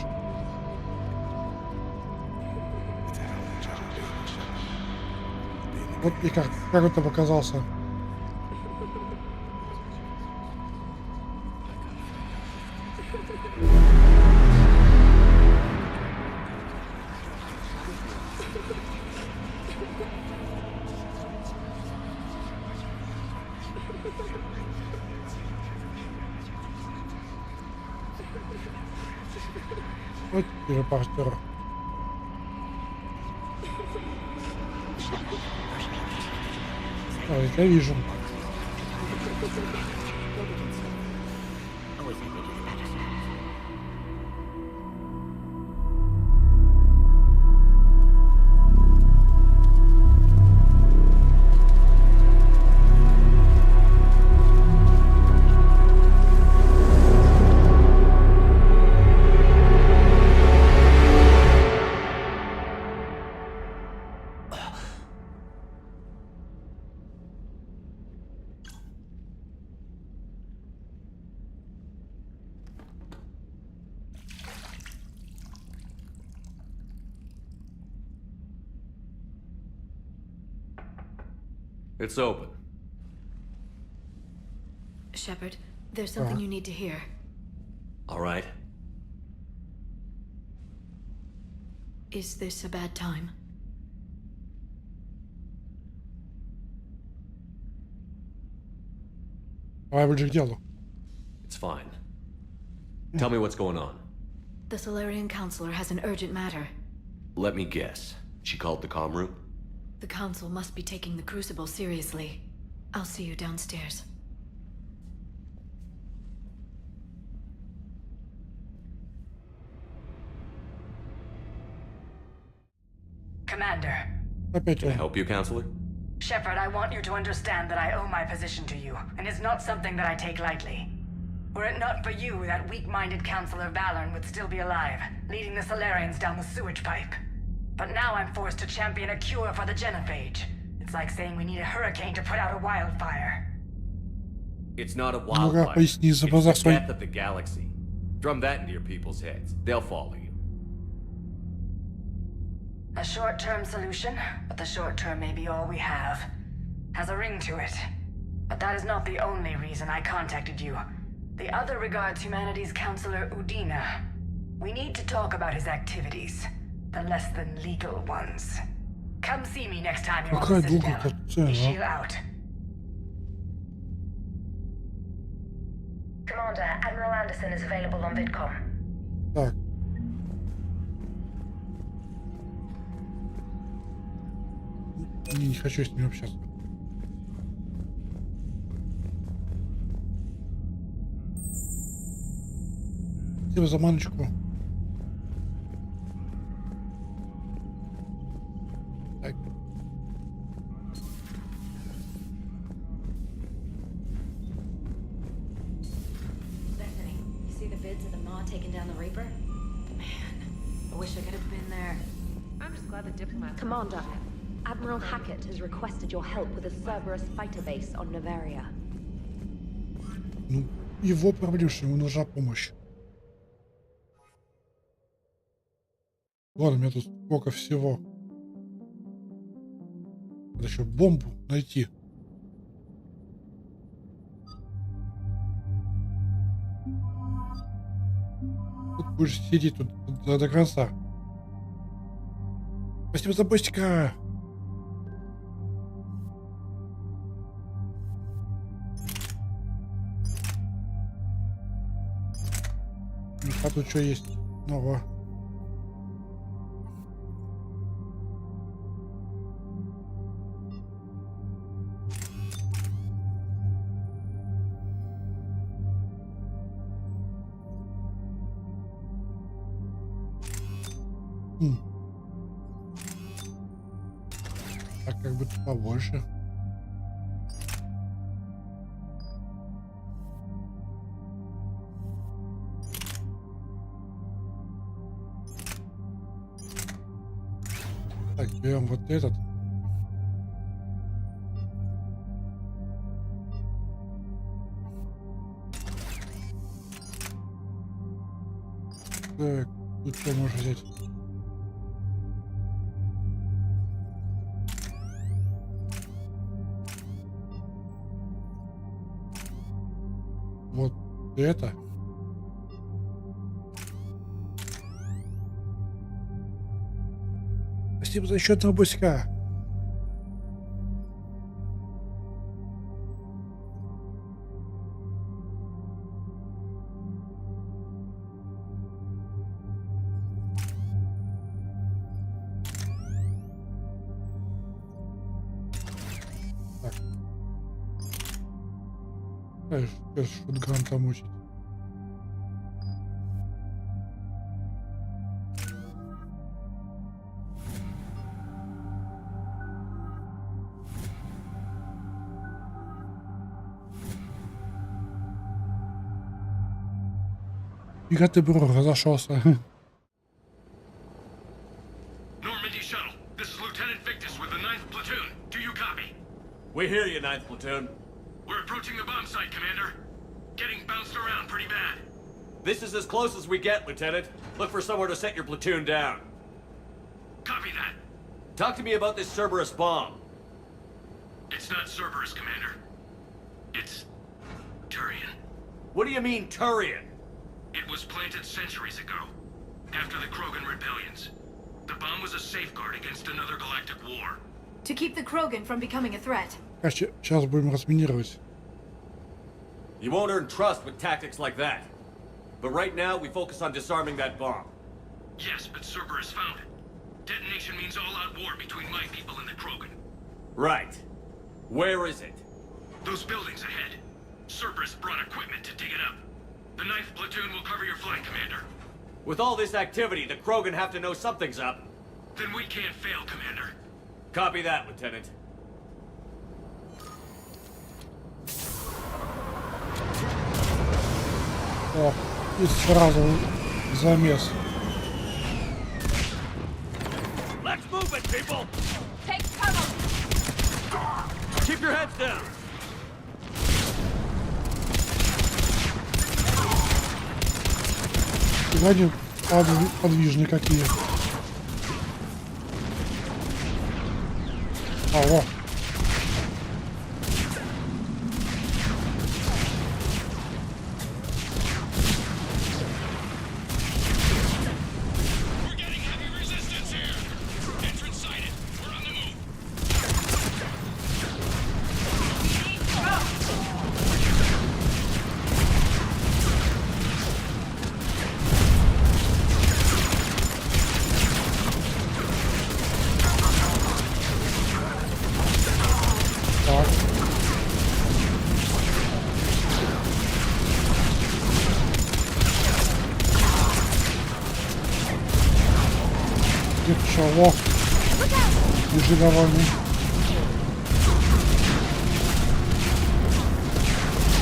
Вот и как это показался. Вот репортер. Я вижу. It's open. Shepard, there's something you need to hear. All right. Is this a bad time? Давай ближе к делу. It's fine. Tell me what's going on. The Solarian Counselor has an urgent matter. Let me guess. She called the comm room? The Council must be taking the Crucible seriously. I'll see you downstairs. Commander. Can I help you, Counselor? Shepard, I want you to understand that I owe my position to you, and it's not something that I take lightly. Were it not for you, that weak-minded Counselor Valorn would still be alive, leading the Solarians down the sewage pipe. But now I'm forced to champion a cure for the genophage. It's like saying we need a hurricane to put out a wildfire. It's not a Ну-ка, wildfire. поясни, It's the запозастой. death of the galaxy. Drum that into your people's heads. They'll follow you. A short-term solution, but the short term may be all we have. Has a ring to it. But that is not the only reason I contacted you. The other regards humanity's Counselor Udina. We need to talk about his activities. The less than legal ones. Come see me next time you're on Какая the долгая Citadel. катсцена, Issue а? out. Commander, Admiral Anderson is available on VidCom. Так. Не хочу с ним общаться. Спасибо за маночку. Так. Bethany, you see the vids of the Maw taking down the Reaper? Man, I wish I could have been there. I'm just glad the diplomats... Commander, Admiral Hackett has requested your help with a Cerberus fighter base on Novaria. Ну, его проблем, что ему нужна помощь. Ладно, у меня тут сколько всего. Надо еще бомбу найти. Тут будешь сидеть тут до конца. Спасибо за бустика. А тут что есть? Нового. Так, как бы тут побольше. Так, берем вот этот. Так, тут что можно взять? Вот это. Спасибо за еще одного бусика. Так. Шотган там учить. Фига ты, бро, разошелся. Normandy shuttle. This is Lieutenant Victus with the 9th Platoon. Do you copy? We hear you, 9th Platoon. We're approaching the bomb site, Commander. Getting bounced around pretty bad. This is as close as we get, Lieutenant. Look for somewhere to set your platoon down. Copy that. Talk to me about this Cerberus bomb. It's not Cerberus, Commander. It's Turian. What do you mean, Turian? It was planted centuries ago, after the Krogan rebellions. The bomb was a safeguard against another galactic war. To keep the Krogan from becoming a threat. Сейчас будем разминировать. You won't earn trust with tactics like that. But right now, we focus on disarming that bomb. Yes, but Cerberus found it. Detonation means all-out war between my people and the Krogan. Right. Where is it? Those buildings ahead. Cerberus brought equipment to dig it up. The 9th Platoon will cover your flank, Commander. With all this activity, the Krogan have to know something's up. Then we can't fail, Commander. Copy that, Lieutenant. О, и сразу замес. Let's move it, people! Take cover! Keep your heads down! Они подвижные какие. Алло. Так. Где чего? Бежи довольный.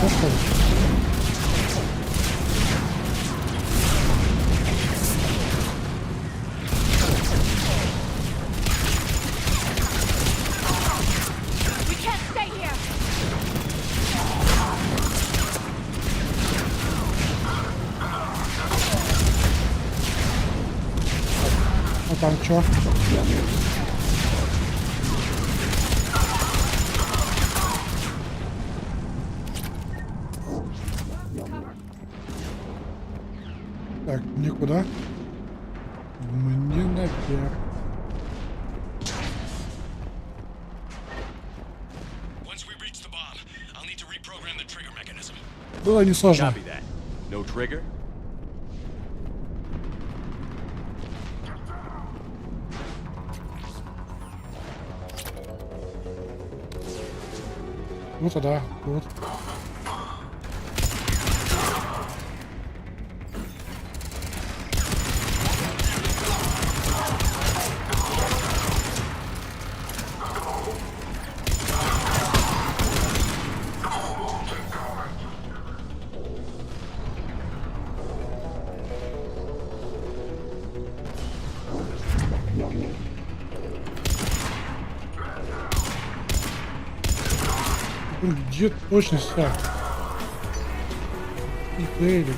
Ну что ли? We can't stay here! А там что? Так, никуда. Мне наверх. Once we reach the bomb, I'll need to reprogram the trigger mechanism. Было не сложно. Copy that. No trigger? Вот, да, вот. Где точность так? И Фейли.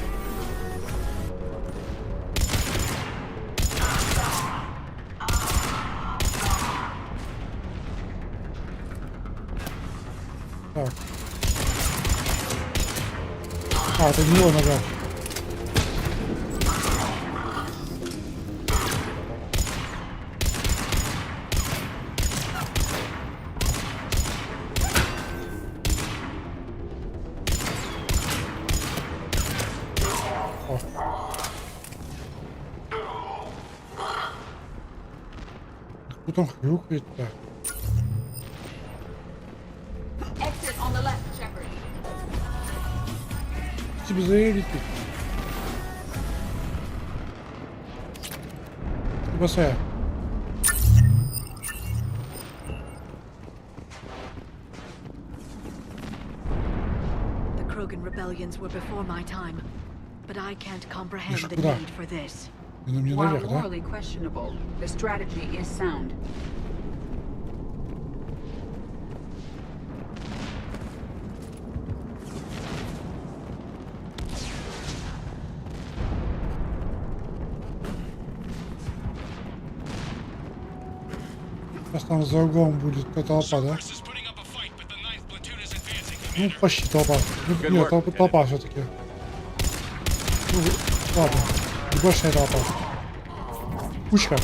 Так. А, это не его нога. Кто там хрюкает-то? Exit on the left, Shepard. Тебе заедете? Спасай. The Krogan rebellions were before my time, but I can't comprehend the куда? need for this. И на мне While наверх, да? morally questionable, the strategy is sound. Сейчас там за углом будет толпа, да? Ну, почти толпа. Ну, нет, толпа все-таки. Ну, ладно. Небольшая толпа. Кучка.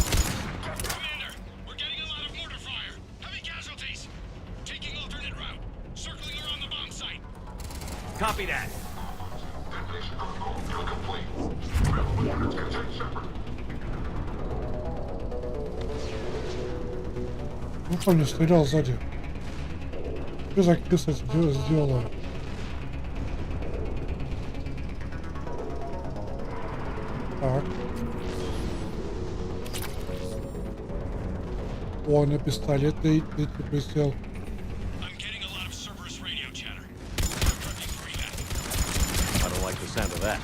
Copy that. Ну, помню, стрелял сзади. Что за крыса сделала? Так. О, на пистолет ты присел. I don't like the sound of that.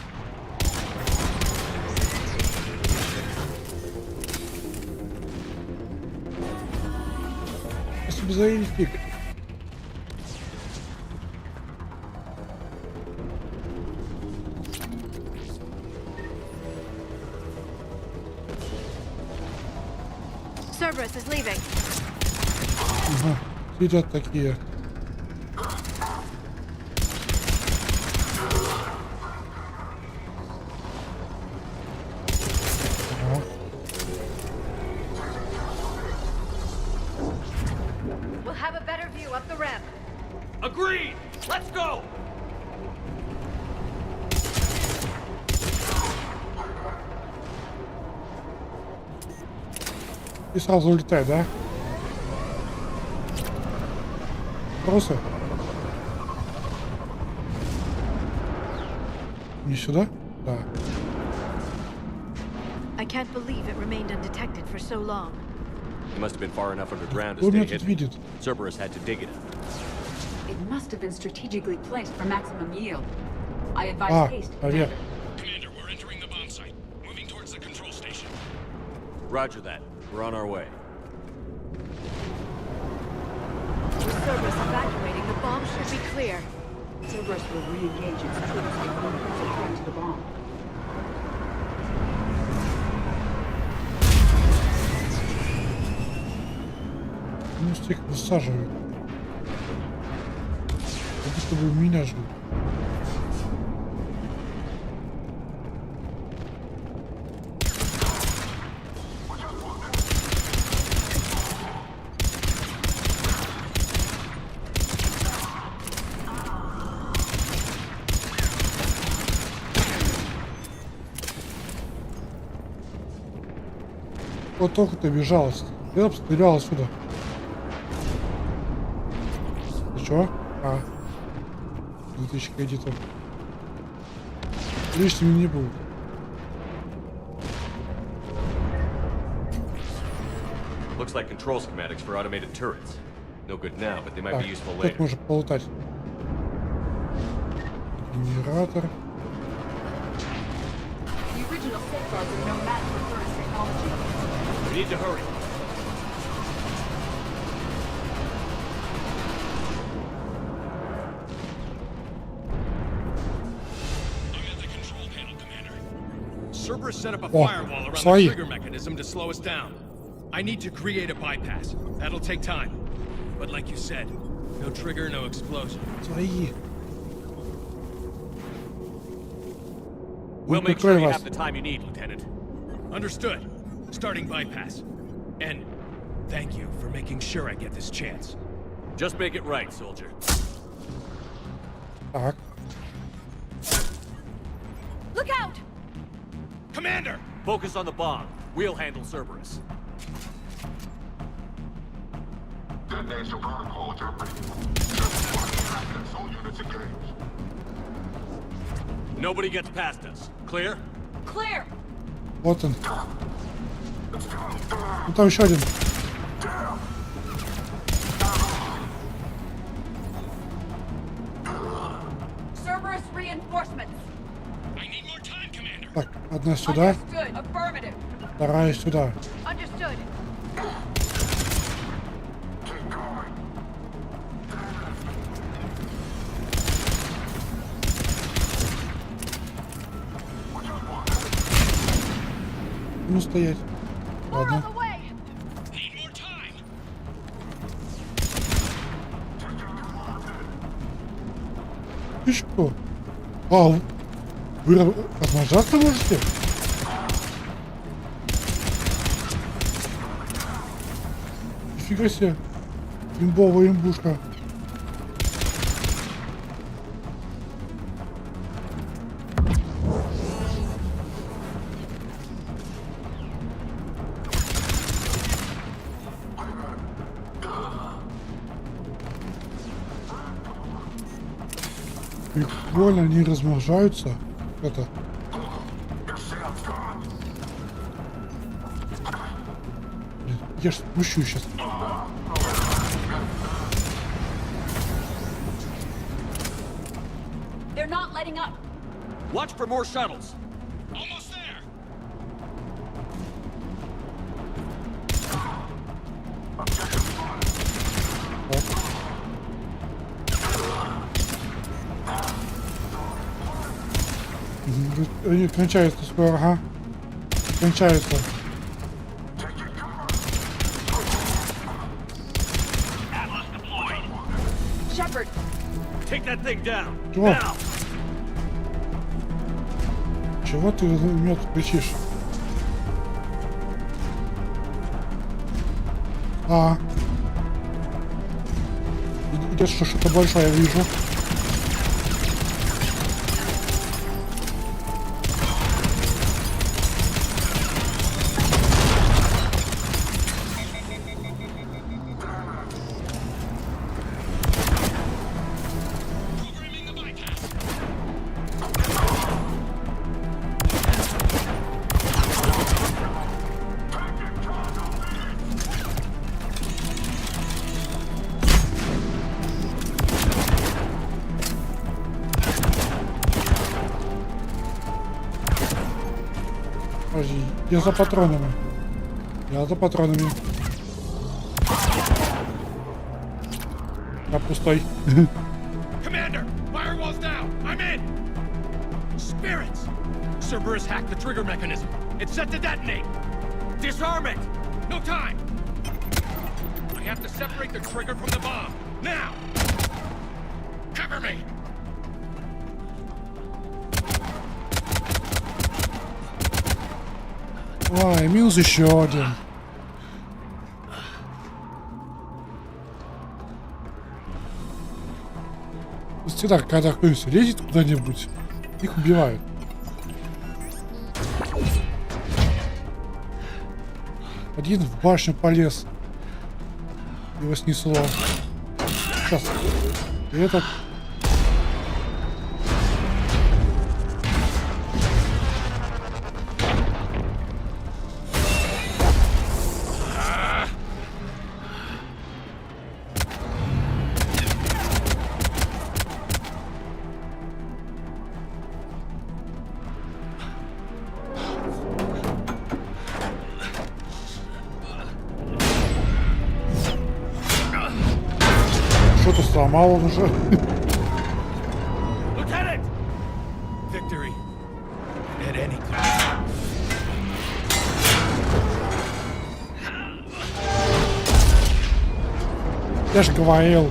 Спасибо за эльфик. Cerberus is leaving. Ага, сидят такие. Ага. We'll have a better view up the ramp. Agreed! Let's go! И сразу улетай, да? Вопросы? Не сюда? Да. I can't believe it remained undetected for so long. It must have been far enough underground to Кто stay меня тут hidden. видит? Cerberus had to dig it up. It must have been strategically placed for maximum yield. I advise А, haste. наверх. Commander, we're entering the bomb site. Moving towards the control station. Roger that. We're on our way. With Cerberus evacuating, the bomb should be clear. Cerberus will re-engage its troops if one puts a threat to the bomb. Ну, всех высаживают. Как будто бы меня ждут. Вот только ты бежалась. Я бы стрелял отсюда. Ты чё? А. 2000 кредитов. Лишними не будет. Looks like control schematics for automated turrets. No good now, but they might Так, be useful тут later. можно полутать. Генератор. The original safeguards are no match for current technology. We need to hurry. Cerberus set up a О, firewall around the свои. trigger mechanism to slow us down. I need to create a bypass. That'll take time. But like you said, no trigger, no explosion. Свои. We'll make какой sure you вас? have the time you need, Lieutenant. Understood. Starting bypass. And thank you for making sure I get this chance. Just make it right, soldier. Так. Look out! Commander! Focus on the bomb. We'll handle Cerberus. Detonation protocol interpreted. All units engaged. Nobody gets past us. Clear? Clear! Вот он. Ну там еще один. Cerberus reinforcements. I need more time, Commander. Так, одна сюда, Understood. Affirmative. вторая сюда. Understood. Ну стоять. More on Ладно. the way. Need more time. И что? А, вы размножаться можете? Нифига себе. Имбовая имбушка. Прикольно, они размножаются. Это. Блин, я ж спущу сейчас. They're not letting up. Watch for more shuttles. Almost there. Кончается скоро, ага. Кончается. Shepard, Take that thing down. Чего? Now. Чего ты меня тут кричишь? А. Идет что-то большое, я вижу. Подожди, я за патронами. Я за патронами. Я пустой. Commander, firewall's down. I'm in. Spirits. Cerberus hacked the trigger mechanism. It's set to detonate. Disarm it. No time. I have to separate the trigger from the bomb. Now. Cover me. Ой, минус еще один. Всегда, когда кто-нибудь лезет куда-нибудь, их убивают. Один в башню полез. Его снесло. Сейчас. И этот... Что-то сломал он уже. Lieutenant! Victory. At any cost. Я же говорил.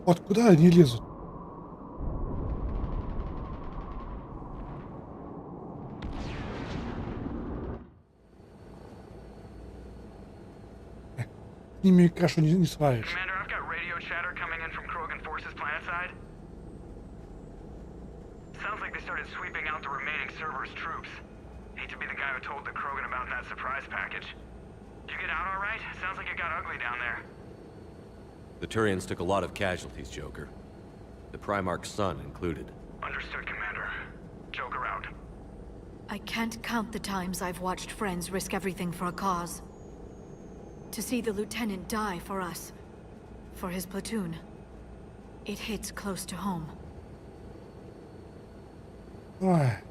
Вот куда они лезут? С ними кашу не сваришь. Commander, I've got radio chatter coming in from Krogan forces planetside. Sounds like they started sweeping out the remaining Cerberus troops. Hate to be the guy who told the Krogan about that surprise package. Did you get out all right? Sounds like it got ugly down there. The Turians took a lot of casualties, Joker. The Primarch's son included. Understood, Commander. Joker out. I can't count the times I've watched friends risk everything for a cause. To see the lieutenant die for us, for his platoon, it hits close to home. Ой.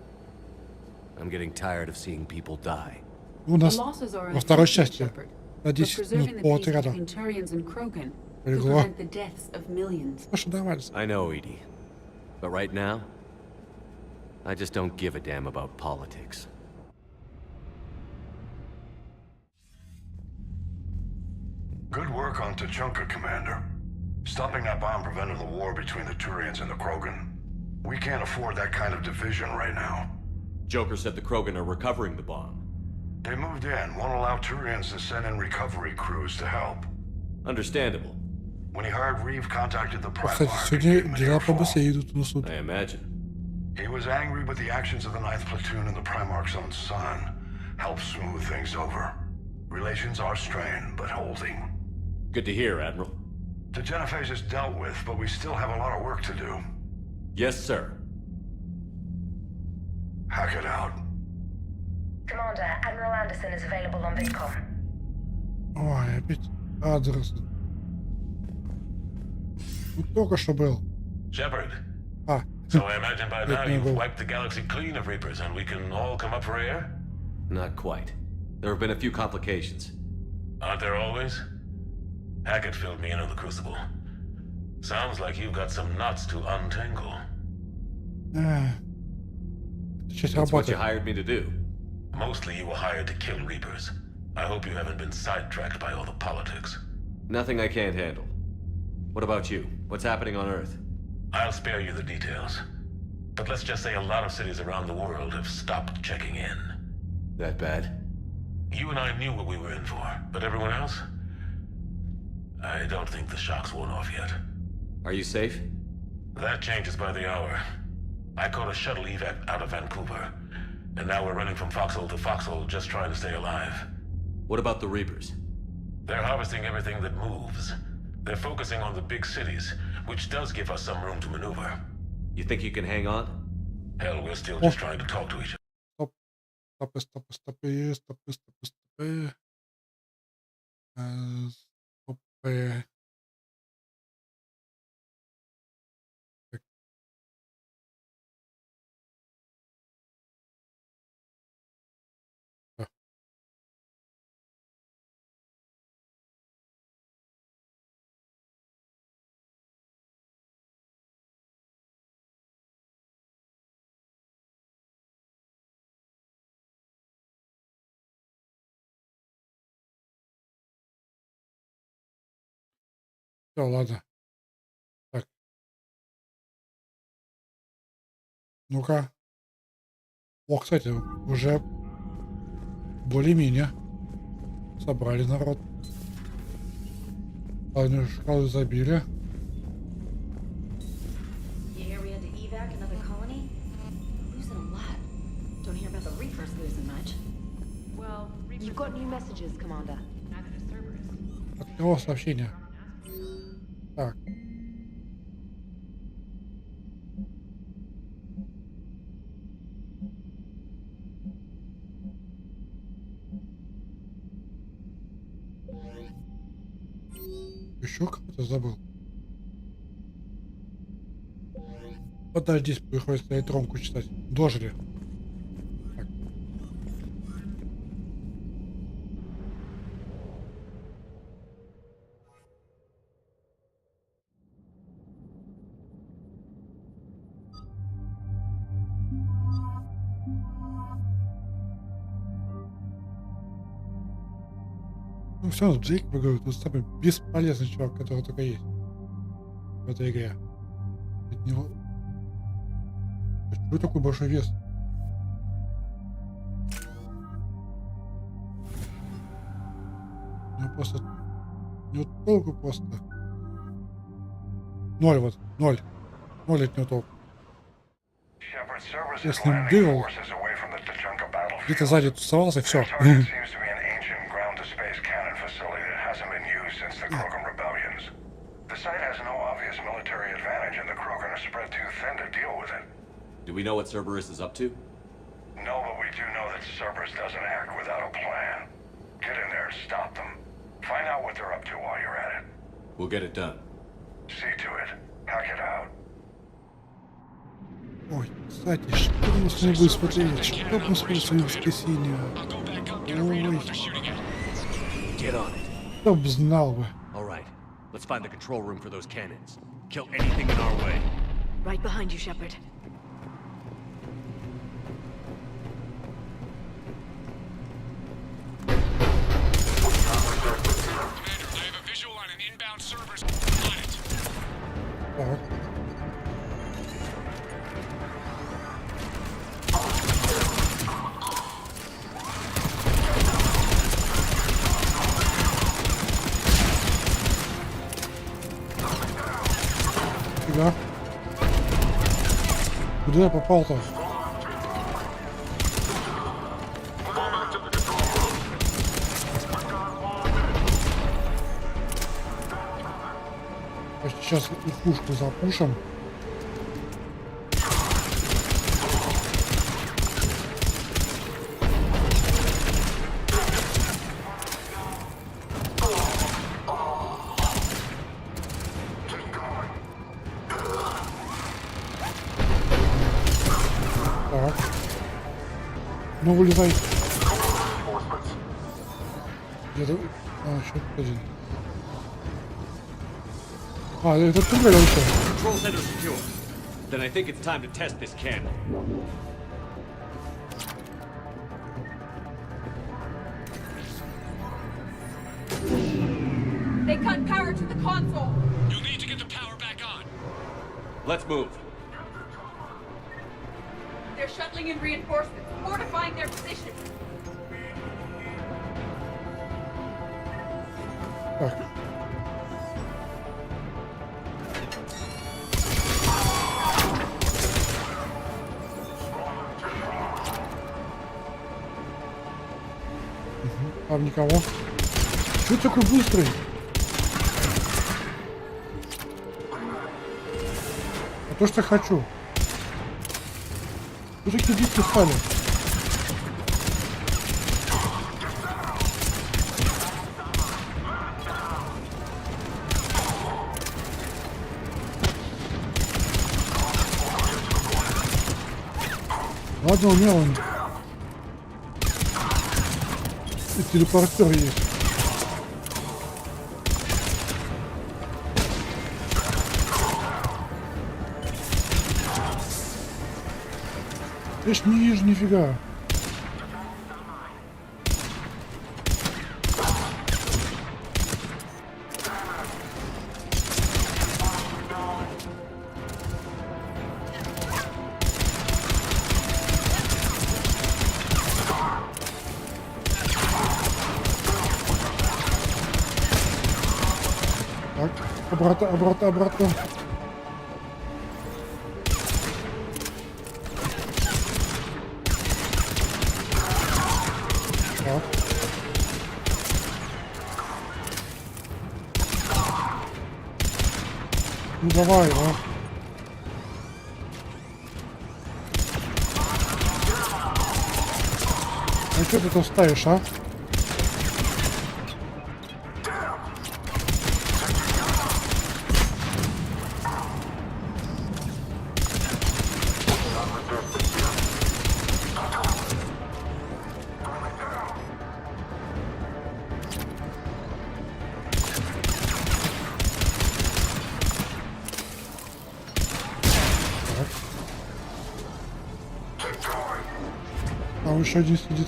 I'm getting tired of seeing people die. У нас во второй части на 10 минут по отряду. Легло. Слушай, давай. I know, Edie. But right now, I just don't give a damn about politics. Good work on Tuchanka, Commander. Stopping that bomb prevented the war between the Turians and the Krogan. We can't afford that kind of division right now. Joker said the Krogan are recovering the bomb. They moved in, won't allow Turians to send in recovery crews to help. Understandable. When he heard Reeve contacted the Кстати, Primarch, сегодня дела побыстрее идут у нас тут. I imagine. he was angry with the actions of the 9th Platoon and the Primarch's own son. Helped smooth things over. Relations are strained, but holding. Good to hear, Admiral. The Genophage is dealt with, but we still have a lot of work to do. Yes, sir. Hack it out. Commander, Admiral Anderson is available on VidCom. Ой, опять адрес. Тут только что был. Shepard. А, So I imagine by now you've wiped the galaxy clean of Reapers and we can all come up for air? Not quite. There have been a few complications. Aren't there always? Hackett filled me in on the Crucible. Sounds like you've got some knots to untangle. That's what you hired me to do. Mostly you were hired to kill Reapers. I hope you haven't been sidetracked by all the politics. Nothing I can't handle. What about you? What's happening on Earth? I'll spare you the details. But let's just say a lot of cities around the world have stopped checking in. That bad? You and I knew what we were in for, but everyone else? I don't think the shock's worn off yet. Are you safe? That changes by the hour. I caught a shuttle evac out of Vancouver, and now we're running from foxhole to foxhole just trying to stay alive. What about the Reapers? They're harvesting everything that moves. They're focusing on the big cities, which does give us some room to maneuver. You think you can hang on? Hell, we're still just trying to talk to each other. Стоп. Все, ладно. Так. Ну-ка. О, кстати, уже более-менее собрали народ. Полную шкалу забили. You hear we had to evac another colony? Losing a lot. Don't hear about the Reapers losing much. Well, You've got new messages, Commander. neither does Cerberus. От кого сообщение? Так. Еще кого-то забыл. Подожди, приходится электронку читать. Дожили. Так. Ну все, Джейк, вы говорите, тут самый бесполезный чувак, который только есть в этой игре. От него... Почему такой большой вес? У него просто... У него толку просто... Ноль вот, ноль. Ноль от него толку. Я с ним бегал, где-то сзади тусовался, все. Do we know what Cerberus is up to? No, but we do know that Cerberus doesn't act without a plan. Get in there and stop them. Find out what they're up to while you're at it. We'll get it done. See to it. Hack it out. Ой, кстати, что мы с ним смотрели? Что мы смотрели в воскресенье? Ой, чтоб знал бы. All right, let's find the control room for those cannons. Kill anything in our way. Right behind you, Shepard. Так. Куда? Куда я попал-то? Сейчас и пушку запушим. Ну, вылезай. Где-то... А, еще один. А, это турель еще. Control center secure. Then I think it's time to test this cannon. They cut power to the console. You'll need to get the power back on. Let's move. They're shuttling in reinforcements, fortifying their position. Так. Там никого. Чё ты такой быстрый? А то, что я хочу. Вы такие быстрые стали. Ладно, умел он. И телепортер есть. Я ж не вижу нифига. Так, обратно, обратно, обратно. Так. Ну давай, а. Ну что ты там ставишь, а? Там еще один сидит.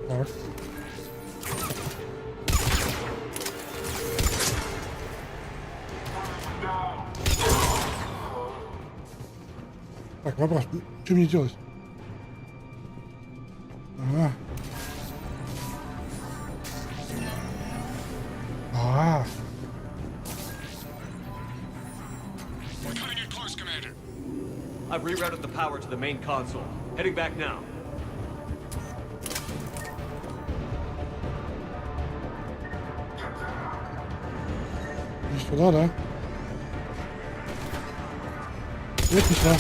Так. Так, вопрос, что мне делать? Ага. We're coming in close, Commander. I've rerouted the power to the main console. Heading back now. Иди сюда, да? Нет, не сюда.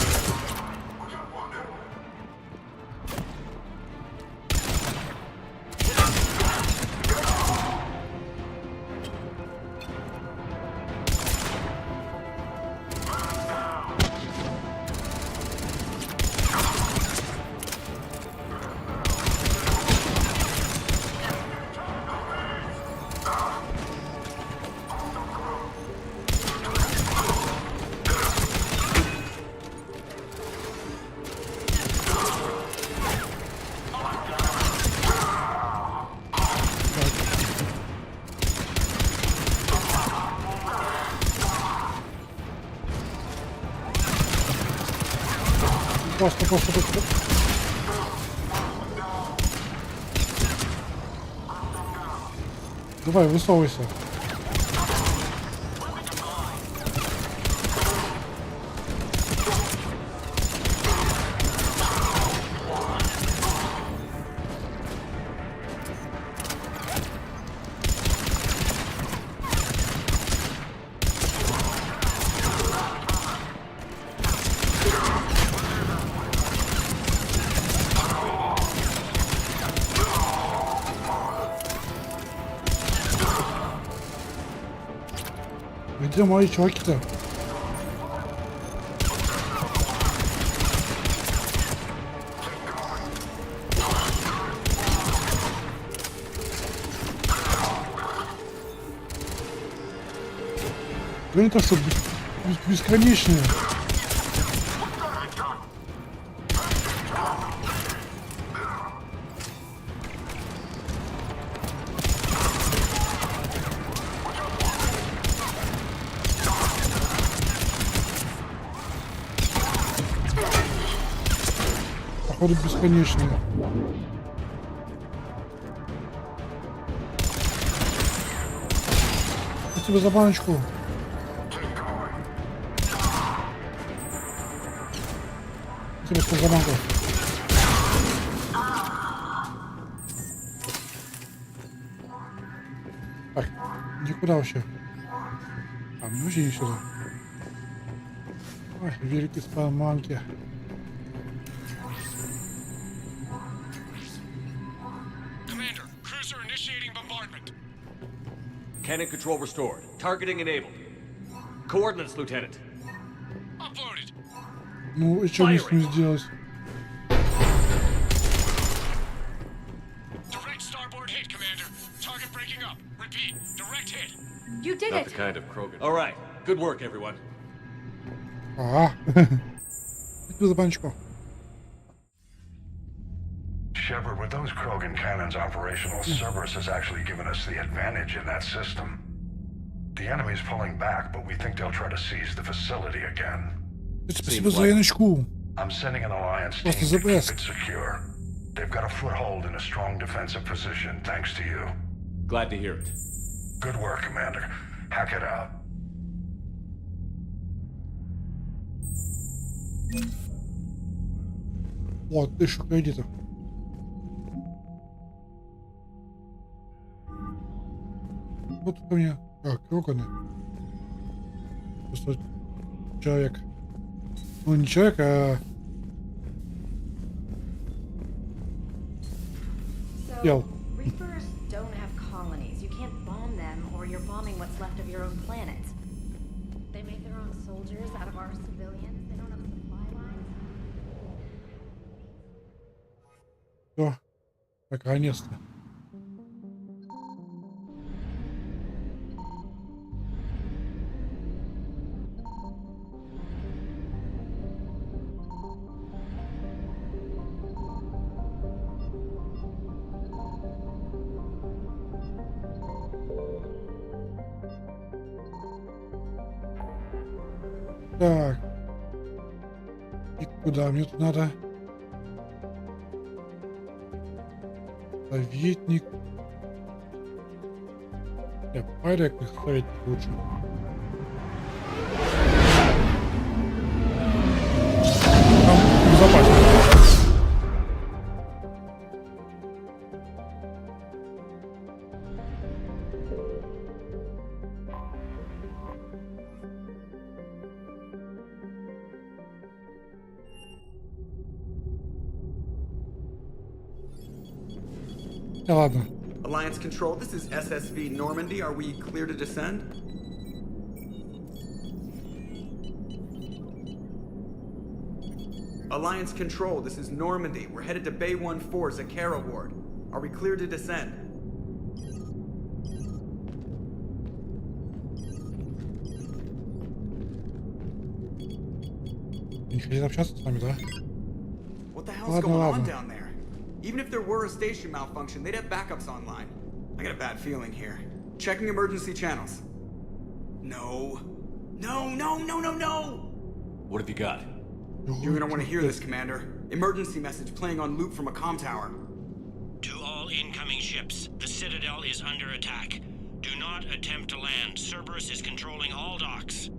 Просто. Давай, высовывайся. Где мои чуваки-то? Это что, бесконечные? Походу бесконечные. Спасибо за баночку. Спасибо за банку. Так, никуда вообще. А мне вообще не сюда. Ой, великие спаманки. Cannon control restored. Targeting enabled. Coordinates, Lieutenant. Uploaded. Ну, и что мне с ним сделать? Direct starboard hit, Commander. Target breaking up. Repeat. Direct hit. You did Not it. the kind of Krogan. All right. Good work, everyone. Ага. Спасибо за баночку. Shepard, with those Krogan cannons operational, Cerberus has actually given us the advantage in that system. The enemy's pulling back, but we think they'll try to seize the facility again. Спасибо за яночку. I'm sending an alliance team to keep it secure. They've got a foothold in a strong defensive position, thanks to you. Glad to hear it. Good work, Commander. Hack it out. Вот, 1000 кредитов. Вот ко мне. А, Кроганы. Просто человек. Ну, не человек, а... Тел. Reapers don't have colonies. You can't bomb them, or you're bombing what's left of your own planet. They make their own soldiers out of our civilians. They don't have supply lines. Все. Наконец-то. Так. И куда мне тут надо? Советник. Я порядок их советник лучше. Там безопасно. Да ладно. Alliance Control, this is SSV Normandy. Are we clear to descend? Alliance Control, this is Normandy. We're headed to Bay 1-4, Zakara Ward. Are we clear to descend? Не хотят общаться с нами, да? What the hell's going on down there? Even if there were a station malfunction, they'd have backups online. I got a bad feeling here. Checking emergency channels. No. No, no, no, no, no! What have you got? You're gonna want to hear this, Commander. Emergency message playing on loop from a comm tower. To all incoming ships, the Citadel is under attack. Do not attempt to land. Cerberus is controlling all docks.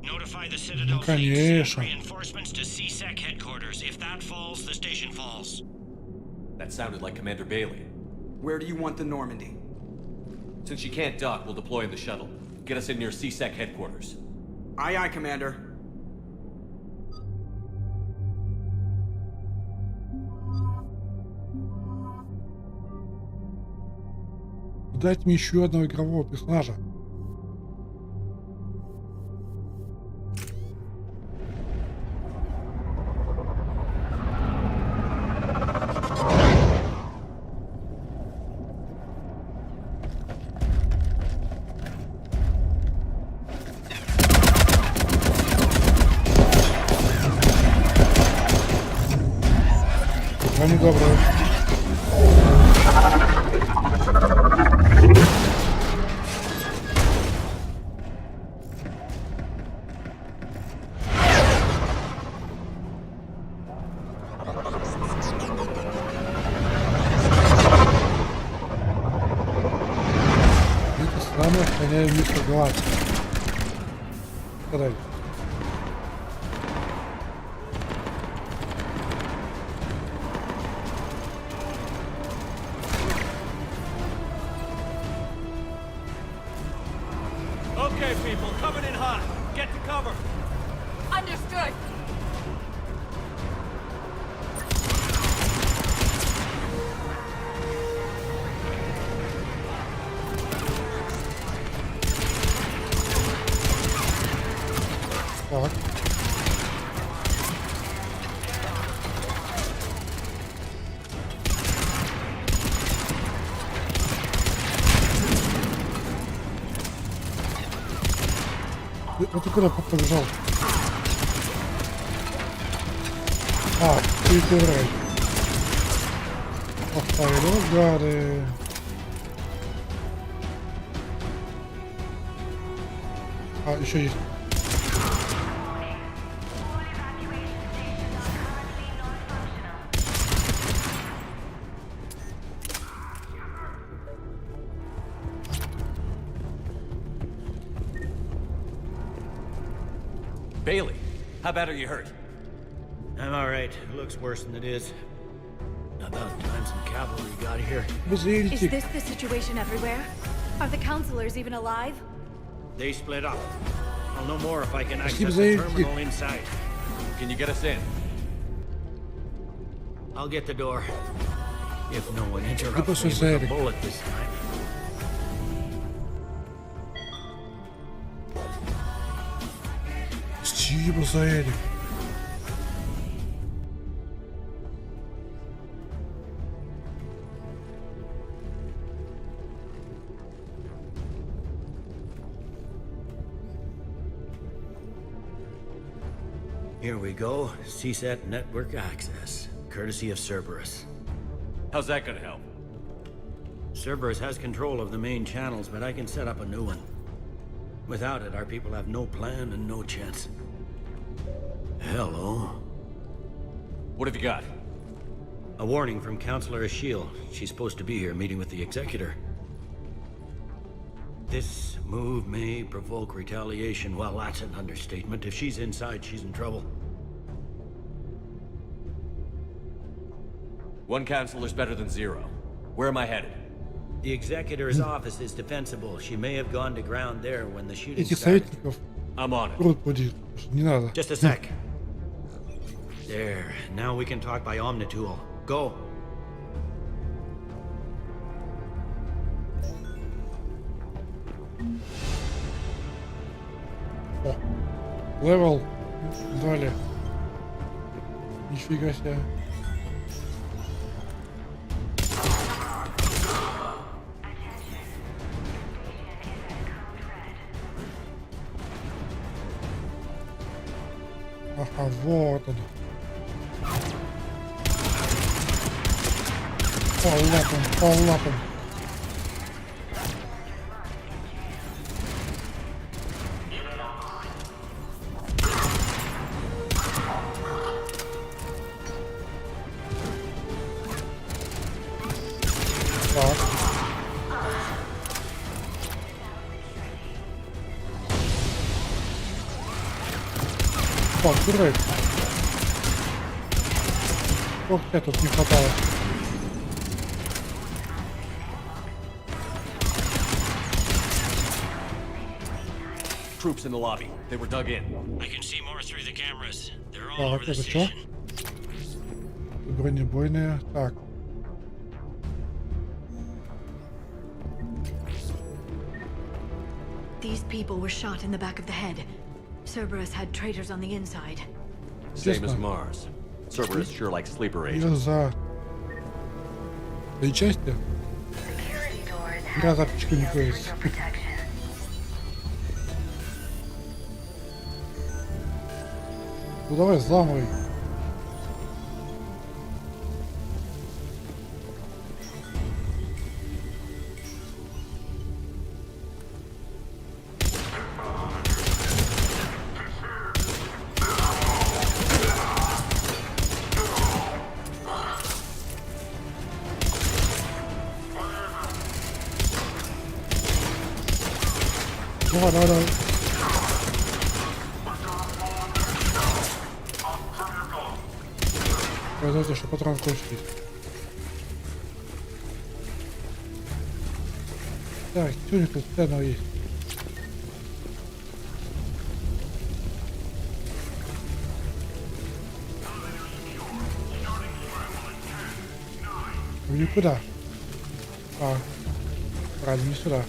Notify the Citadel fleet to send reinforcements to CSEC headquarters. If that falls, the station falls. That sounded like Commander Bailey. Where do you want the Normandy? Since she can't dock, we'll deploy in the shuttle. Get us in near CSEC headquarters. Aye, aye, Commander. Дайте мне еще одного игрового персонажа. Они добрые. Это самое охраняем мистер Глаз. Подай. Okay, people, coming in hot. Get to cover. Understood. Так. Вот ты куда побежал? А, перебирай. Оставили гады. А, еще есть. Bailey, how bad are you hurt? I'm alright. It looks worse than it is. About time some cavalry got here. Is this the situation everywhere? Are the counselors even alive? They split up. I'll know more if I can access Спасибо the за terminal inside. Can you get us in? I'll get the door. If no one interrupts me with a bullet this time. Спасибо за Эрик. Here we go. CSAT network access, courtesy of Cerberus. How's that gonna help? Cerberus has control of the main channels, but I can set up a new one. Without it, our people have no plan and no chance. Hello. What have you got? A warning from Counselor Ashiel. She's supposed to be here meeting with the Executor. This move may provoke retaliation. Well, that's an understatement. If she's inside, she's in trouble. One counselor's better than zero. Where am I headed? The Executor's office is defensible. She may have gone to ground there when the shooting Этих started. советников I'm on it. рот будет. Не надо. Just a sec. There. Now we can talk by Omnitool. Go. О, левел дали. Нифига себе. Ага, вот он. По лапам. Так. Так, дурак. Ох, я тут не хватало. Troops in the lobby. They were dug in. I can see more through the cameras. They're all Так, over the это что? station. Бронебойные. Так. These people were shot in the back of the head. Cerberus had traitors on the inside. Same as Mars. Cerberus sure likes sleeper Я agents. за... Этой части? Я запечку не появится. Ну давай, взламывай. Давай, давай, давай. Подожди, что патрон кончились. Так, что у них тут ценного есть? Никуда. А, правильно, не сюда.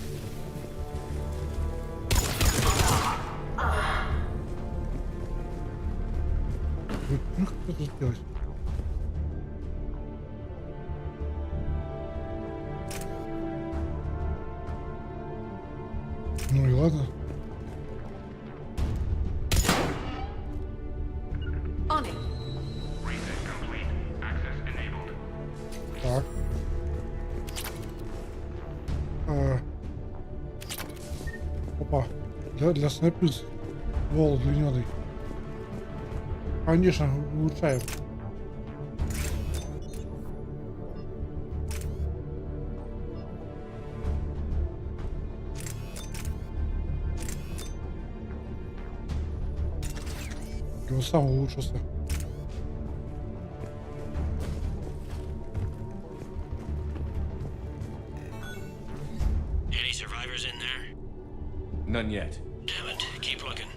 Ну, что тут сделать? Ну и ладно. Так. Опа. Для снайпы ствол длинный. Конечно, улучшаем. Он сам улучшился. Any survivors in there? None yet. Damn it. Keep looking.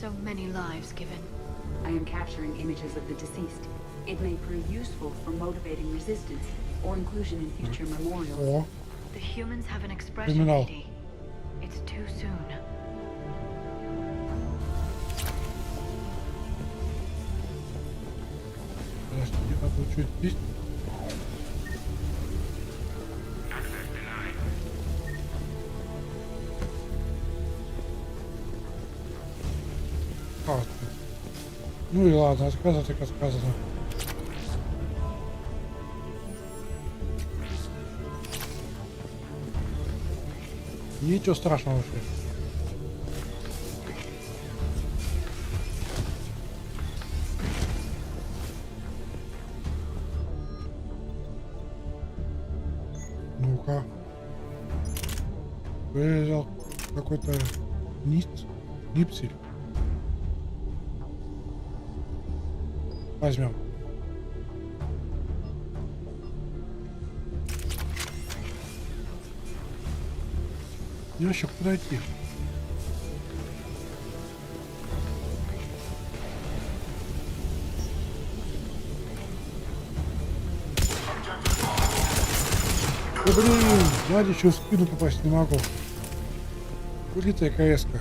So many lives given. I am capturing images of the deceased. It may prove useful for motivating resistance or inclusion in future memorials. О, The humans have an expression, криминал. lady. It's too soon. Подожди, а тут что здесь? А, ну и ладно, отказано так отказано. Ничего страшного вообще. Ну-ка. Вырезал какой-то нипсель. Возьмем. Ящик, куда идти? Да блин, я еще в спину попасть не могу. Вылитая КС-ка.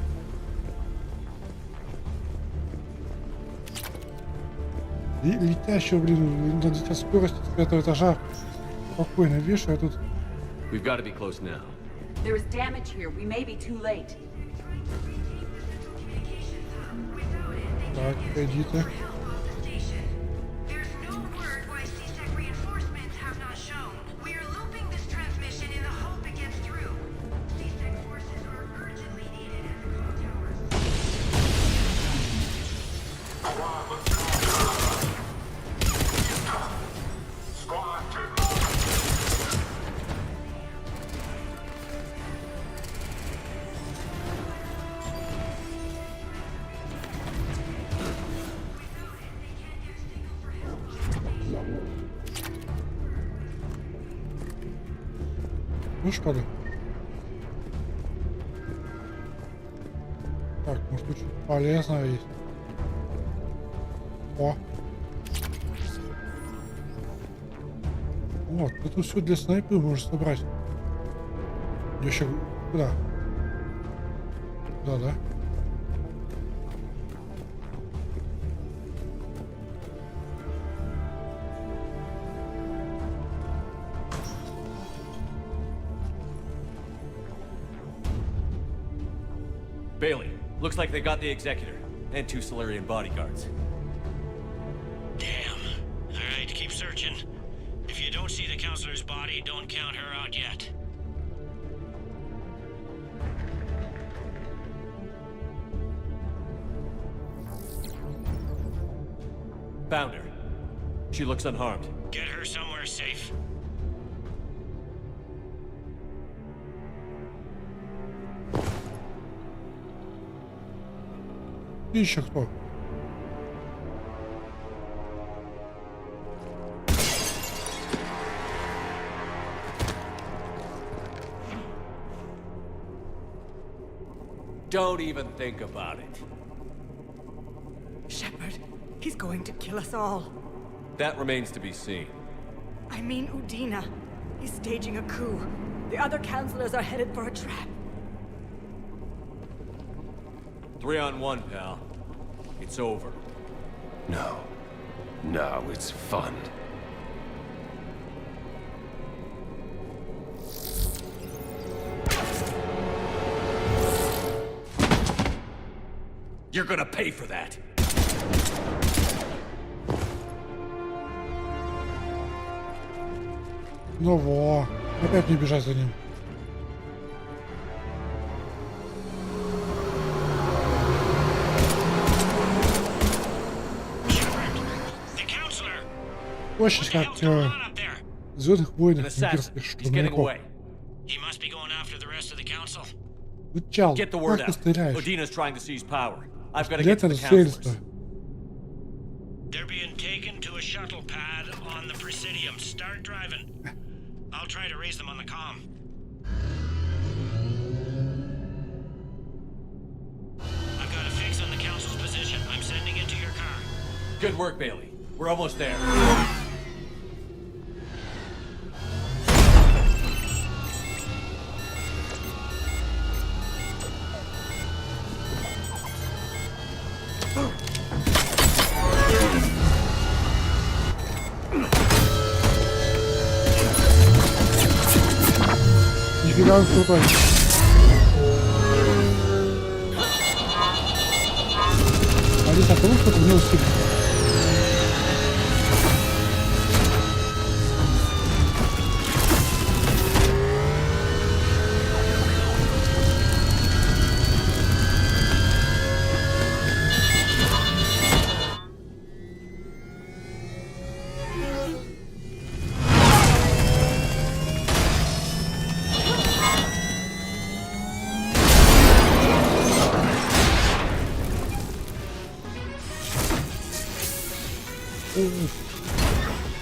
Летящего, блин, на скорости с 5-го этажа спокойно вешаю, а тут... We've got to be close now. There is damage here. We may be too late. Так, иди ты. Ну что ли? Так, может тут что-то полезное есть. О! Вот, это все для снайпы можно собрать. Еще куда? Да. Bailey, looks like they got the Executor and 2 Solarian bodyguards. Damn. Alright, keep searching. If you don't see the counselor's body, don't count her out yet. Found her. She looks unharmed. Get her somewhere safe. И еще кто? Don't even think about it. Shepard, he's going to kill us all. That remains to be seen. I mean Udina. He's staging a coup. The other counselors are headed for a trap. 3-on-1, pal. It's over. No. No, it's fun. You're gonna pay for that. Ну во, опять не бежать за ним. Очень как Звездных войн имперских штурмовиков. Учал, как ты стреляешь? Udina's trying to seize power. I've got to Для get to этого the counselors. средства. They're being taken to a shuttle pad on the Presidium. Start driving. I'll try to raise them on the comm. I've got a fix on the council's position. I'm sending it to your car. Good work, Bailey. We're almost there. Нифига он крутой. Алиса, ты лучше в него стикнуть.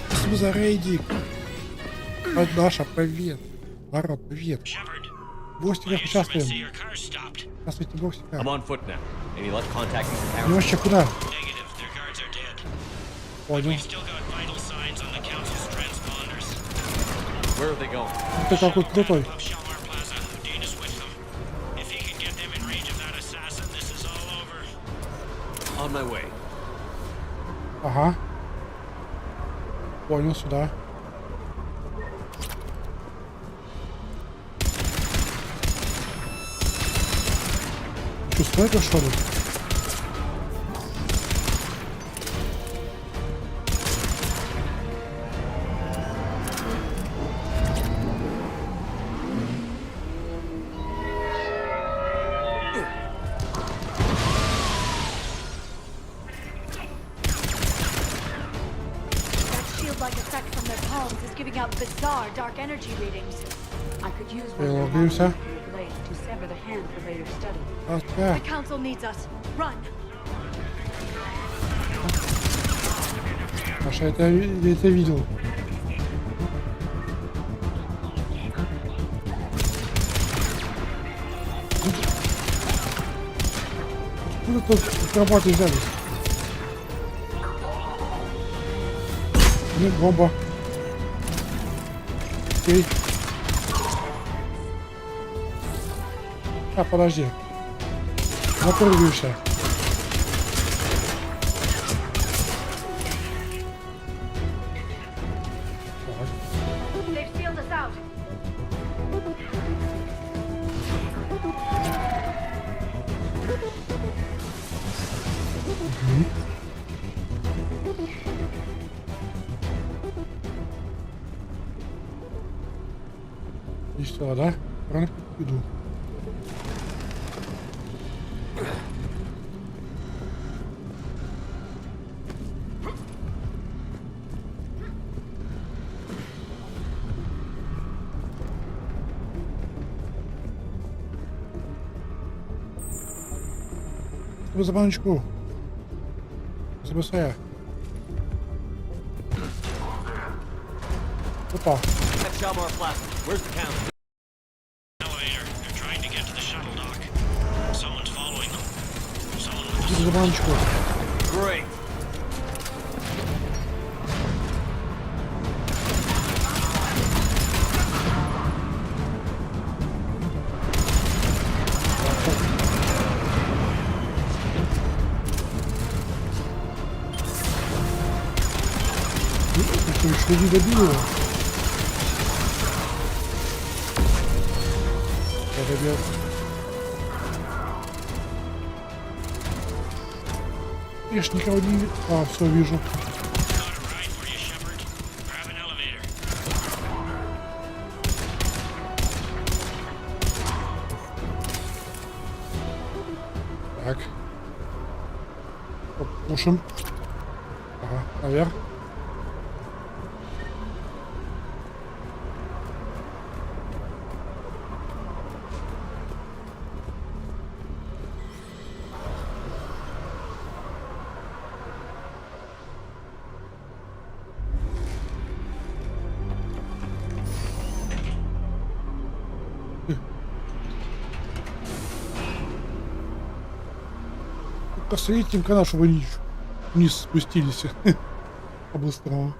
Спасибо за рейдик. Даша, привет. Народ, привет. В гостях участвуем. Здравствуйте, гости. I'm on foot now. Any luck contacting the Ну council? вообще куда? Понял. Where are they going? Ты какой крутой. On my way. Ага. Понял, сюда. Чувствуешь это, что ли? Bizarre dark energy readings. I could use Hey, one of Lord, your sir. blades to sever the hand for later study. The council needs us. Run. Маша, я это видел. Откуда тут акробаты взялись? Нет, бомба. Окей. А, подожди. Напрыгаешься. They've sealed us out. И все, да? Правильно иду. Спасибо за баночку. Спасибо, Сая. Опа. Where's the counter? Elevator. They're trying to get to the shuttle dock. Someone's following them. Someone with Спасибо за баночку. Great. Что не добило? Ребят. Я ж никого не вижу. А, все вижу. Так. Пушим. Ага, наверх. Посмотрите им канал, чтобы они вниз спустились по-быстрому.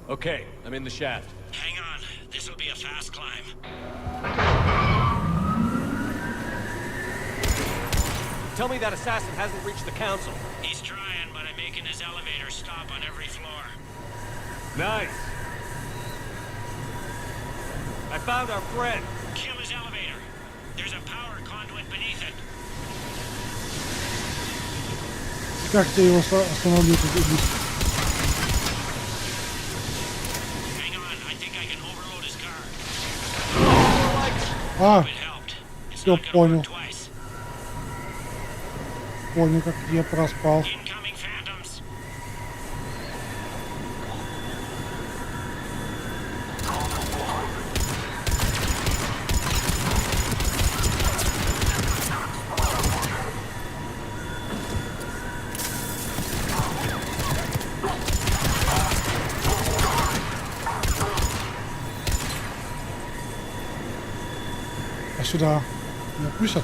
Okay, I'm in the shaft. Hang on. This'll be a fast climb. Tell me that assassin hasn't reached the council. He's trying, but I'm making his elevator stop on every floor. Nice. I found our friend. Kill his elevator. There's a power conduit beneath it. Как я его остановлю? Hang on, I think I can overload his car. А, все понял. Понял, как я проспал. А сюда не пустят?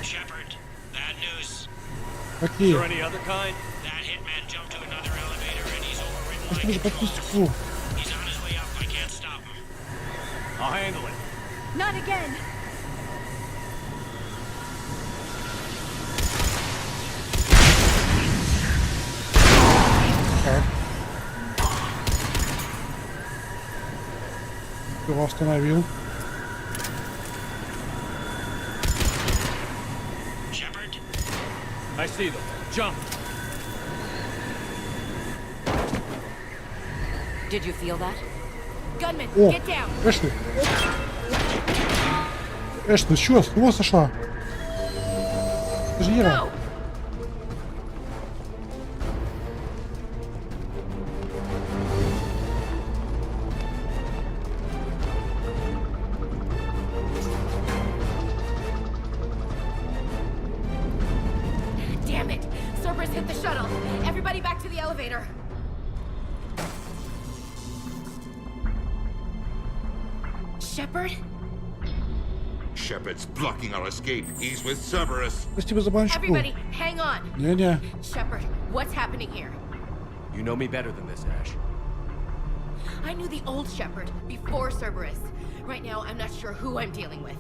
Shepard, bad news. Какие? Is there any other kind? That hitman jumped to another elevator and he's overridden Может, my даже по controls. стеклу. He's on his way up. I can't stop him. I'll handle it. Not again! Так. Его остановил. Shepard? I see them. Jump. Did you feel that? Gunman, О, get down! Эшли. Эшли, чё? С него сошла? Ты же Ира. Damn it! Cerberus hit the shuttle. Everybody back to the elevator. Shepard? Shepard's blocking our escape. He's with Cerberus. Спасибо за баночку. Everybody, hang on. Не-не. Shepard, what's happening here? You know me better than this, Ash. I knew the old Shepard before Cerberus. Right now, I'm not sure who I'm dealing with.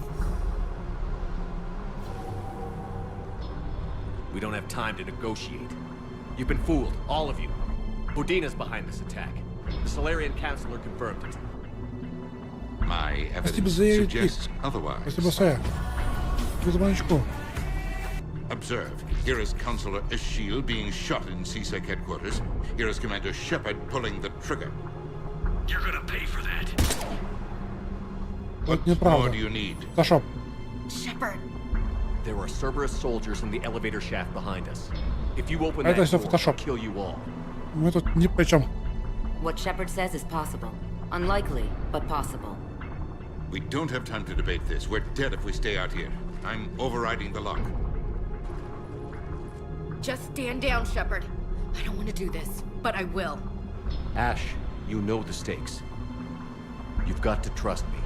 We don't have time to negotiate. You've been fooled, all of you. Udina's behind this attack. The Solarian Councilor confirmed it. My Спасибо evidence за suggests otherwise. Спасибо, Сая. Спасибо за баночку. Observe. Here is Councillor Ashiel being shot in CSEC headquarters. Here is Commander Shepard pulling the trigger. You're gonna pay for that. Вот What more неправда. do you need? Фотошоп. Shepard. There are Cerberus soldiers in the elevator shaft behind us. If you open Это that всё door, I'll фотошоп. kill you all. Мы тут ни при чем. What Shepard says is possible. Unlikely, but possible. We don't have time to debate this. We're dead if we stay out here. I'm overriding the lock. Just stand down, Shepard. I don't want to do this, but I will. Ash, you know the stakes. You've got to trust me.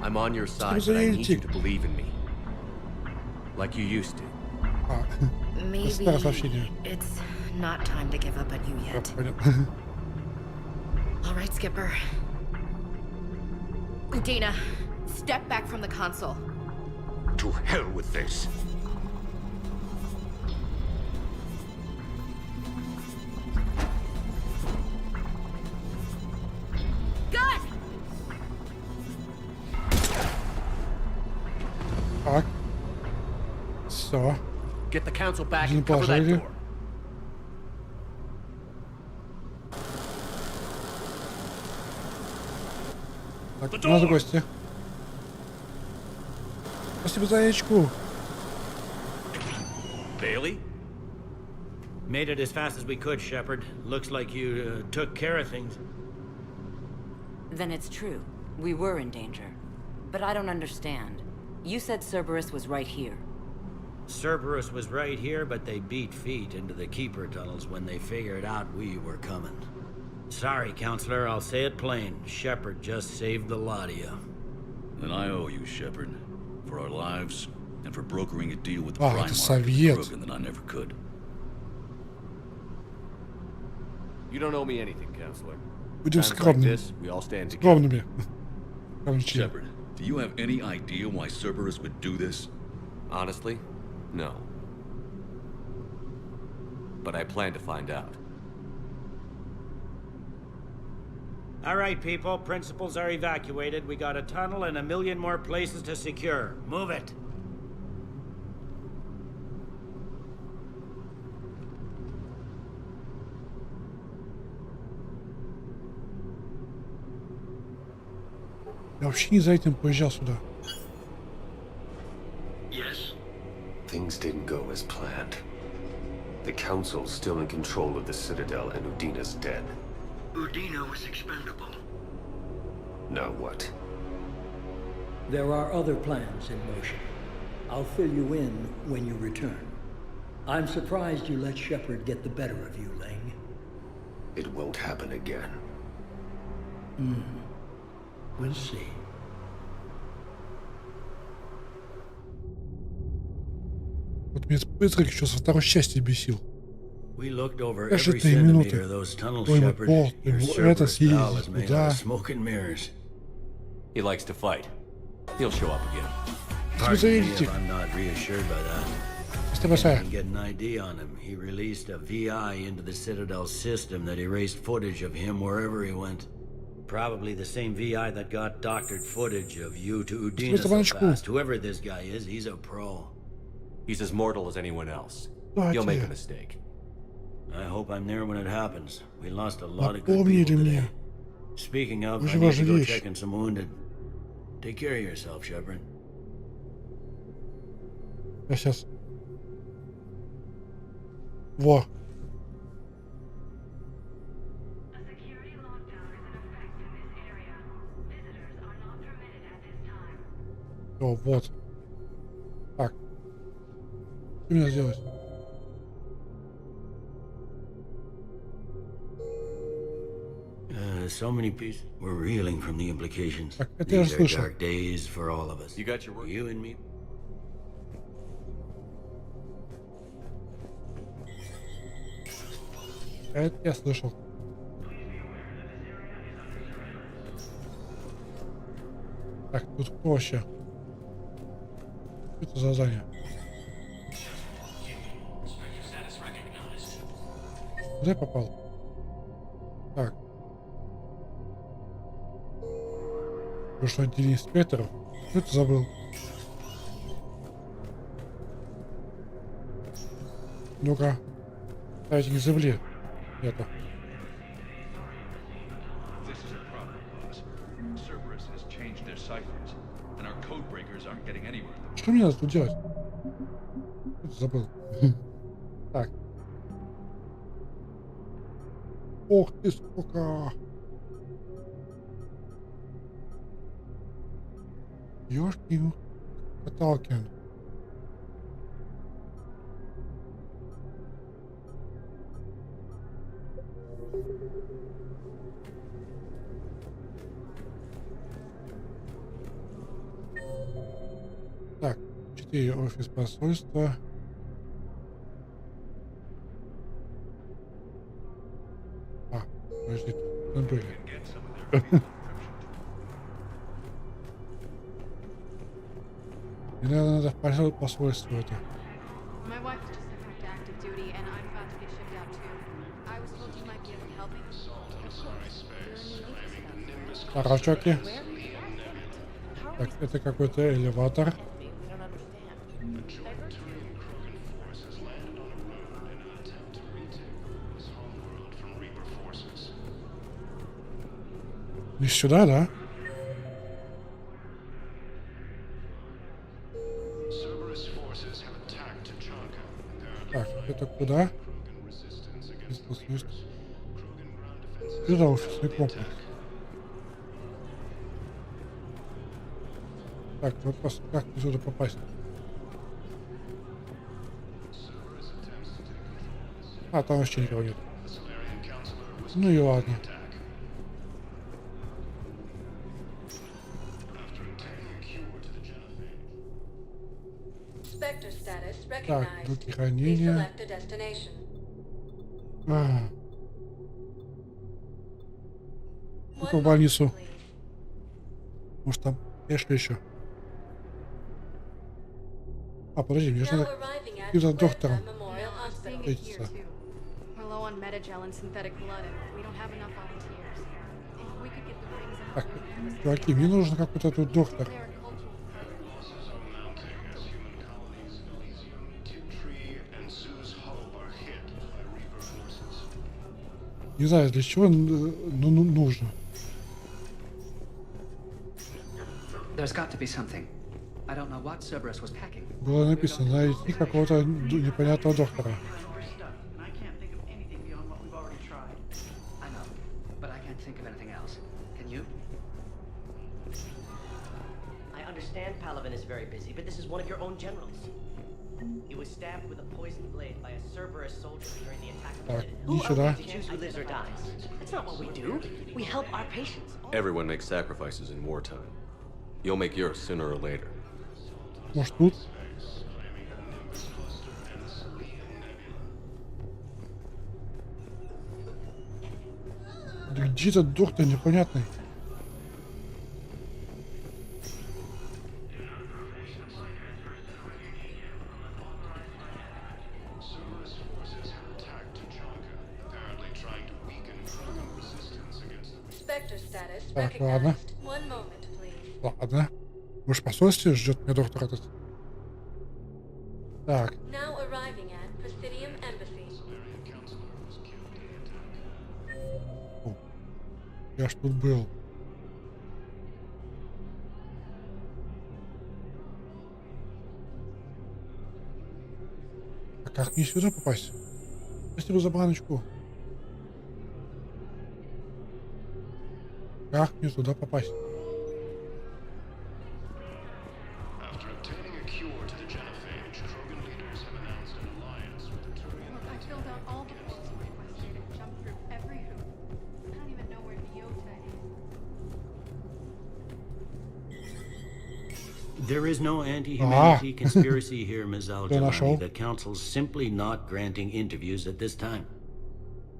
I'm on your side, but I need you to believe in me. Like you used to. Maybe it's not time to give up on you yet. All right, Skipper. Udina, step back from the console. To hell with this. Gun! Так. Все. Get the council back and cover that door. Так, у нас гости. Спасибо за яичку. Bailey? Made it as fast as we could, Shepard. Looks like you took care of things. Then it's true. We were in danger. But I don't understand. You said Cerberus was right here. Cerberus was right here, but they beat feet into the Keeper tunnels when they figured out we were coming. Sorry, Counselor, I'll say it plain. Shepard just saved the lot of you. Then I owe you, Shepard. For our lives, and for brokering a deal with the Ах, это совет. Krogan that I never could. You don't owe me anything, Counselor. Будем Times like скромными. this, we all stand together. Скромными. Shepard, do you have any idea why Cerberus would do this? Honestly, no. But I plan to find out. All right, people. Principals are evacuated. We got a tunnel and 1 million more places to secure. Move it. Я вообще не за этим поезжал сюда. Yes. Things didn't go as planned. The Council's still in control of the Citadel and Udina's dead. Udina was expendable. Now what? There are other plans in motion. I'll fill you in when you return. I'm surprised you let Shepard get the better of you, Ling. It won't happen again. We'll see. Вот меня призрак еще со второй части бесил. We looked over Каждые every 3 минуты. centimeter of those tunnels, Ой, Shepard. пол, Your это Cerberus pal is съездить, made да. out of smoke and mirrors. He likes to fight. He'll show up again. Pardon me if I'm not reassured by that. Спасибо I большое. can get an ID on him. He released a VI into the Citadel system that erased footage of him wherever he went. Probably the same VI that got doctored footage of you to Udina so fast. Whoever this guy is, he's a pro. He's as mortal as anyone else. He'll make a mistake. I hope I'm there when it happens. We lost a lot of good people today. Speaking of, I need to go check on some wounded. Take care of yourself, Shepard. Я сейчас. Во. О, вот. Так. Что мне сделать? So many pieces. We're reeling from the implications. это я These are слышал. dark days for all of us. You got your work? You and me. Это я слышал. Так, тут проще. Что это за задание? Куда я попал? Так. Вы что, отделение инспекторов? Что это забыл? Ну-ка. Давайте не забыли. Это. This is a problem, boss. Cerberus has changed their ciphers, and our code breakers aren't getting anywhere. Что мне надо тут делать? Это забыл. Так. Ох ты сколько. Ёшкин Каталкин. Так, 4 офис посольства. Подожди, мы были. Мне надо в посольство это. Тарачоки. Так, это какой-то элеватор. И сюда, да? Так, это куда? Сюда офисный комплекс. Так, вопрос, как сюда попасть? А, там вообще никого нет. Ну и ладно. Так, руки хранения. Ну-ка в больницу. Может там Эшли еще? А, подожди, мне же надо идти за доктором. Встретиться. Так, чуваки, мне нужен какой-то тут доктор. Не знаю, для чего нужно. Было написано найти какого-то непонятного доктора. He was stabbed with a poisoned blade by a Cerberus soldier during the attack of the Так, city. иди сюда. Choose who lives or dies. That's not what we do. We help our patients. Everyone makes sacrifices in wartime. You'll make yours sooner or later. Может тут? Да где этот доктор непонятный? Так, ладно. Ладно. Может, в посольстве ждет меня доктор этот? Так. О, я ж тут был. А как мне сюда попасть? Спасибо за баночку. Как мне туда попасть? There is no anti-humanity conspiracy here, Ms. Al-Jalani. The Council's simply not granting interviews at this time.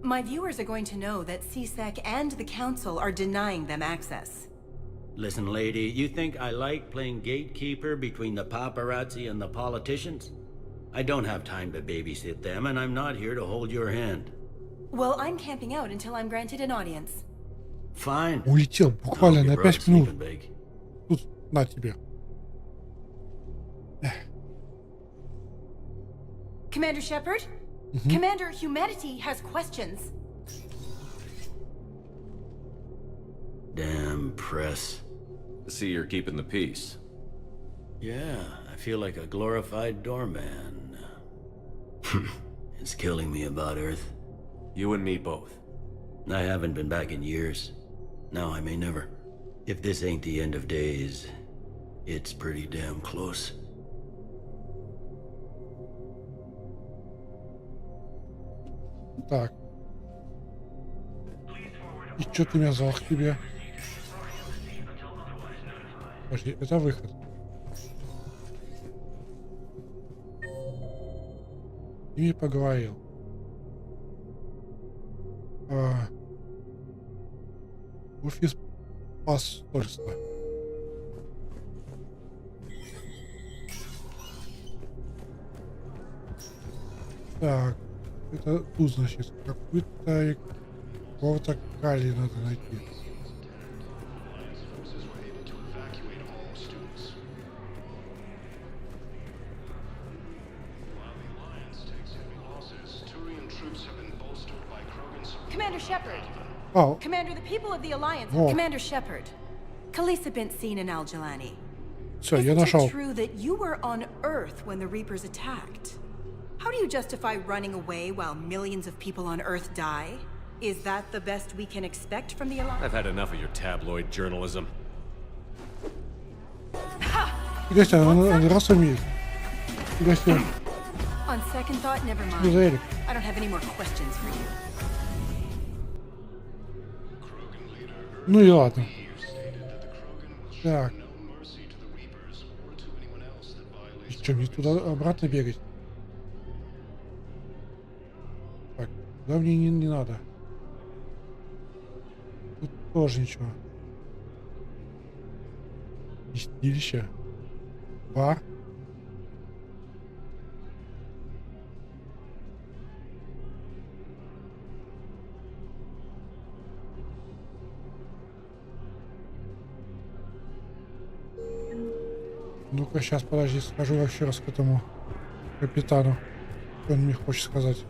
My viewers are going to know that CSEC and the Council are denying them access. Listen, lady, you think I like playing gatekeeper between the paparazzi and the politicians? I don't have time to babysit them, and I'm not here to hold your hand. Well, I'm camping out until I'm granted an audience. Fine. Улетел буквально на 5 минут. Тут, на тебе. Commander Shepard? Commander, humanity has questions. Damn press. See, you're keeping the peace. Yeah, I feel like a glorified doorman. It's killing me about Earth. You and me both. I haven't been back in years. Now I may never. If this ain't the end of days, It's pretty damn close. Так. И что ты меня звал к тебе? Подожди, это выход. Ты мне поговорил. Офис посольства. Так, это тут, значит, какого-то калия надо найти. Commander Shepard. Oh. Commander, the people of the Alliance. Oh. Commander Shepard. Kalisa bint Seen and Al-Jalani. So, я Isn't нашел. it true that you were on Earth when the Reapers attacked? How do you justify running away while millions of people on Earth die? Is that the best we can expect from the Alliance? I've had enough of your tabloid journalism. Гостя, он раз умеет. Гостя. On second thought, never Что за mind. Эрик? I don't have any more questions for you. Ну и ладно. Так. И что, мне туда обратно бегать? Так, да мне не надо. Тут тоже ничего. Чистилище. Бар. Ну-ка, сейчас, подожди, скажу еще раз к этому капитану, что он мне хочет сказать.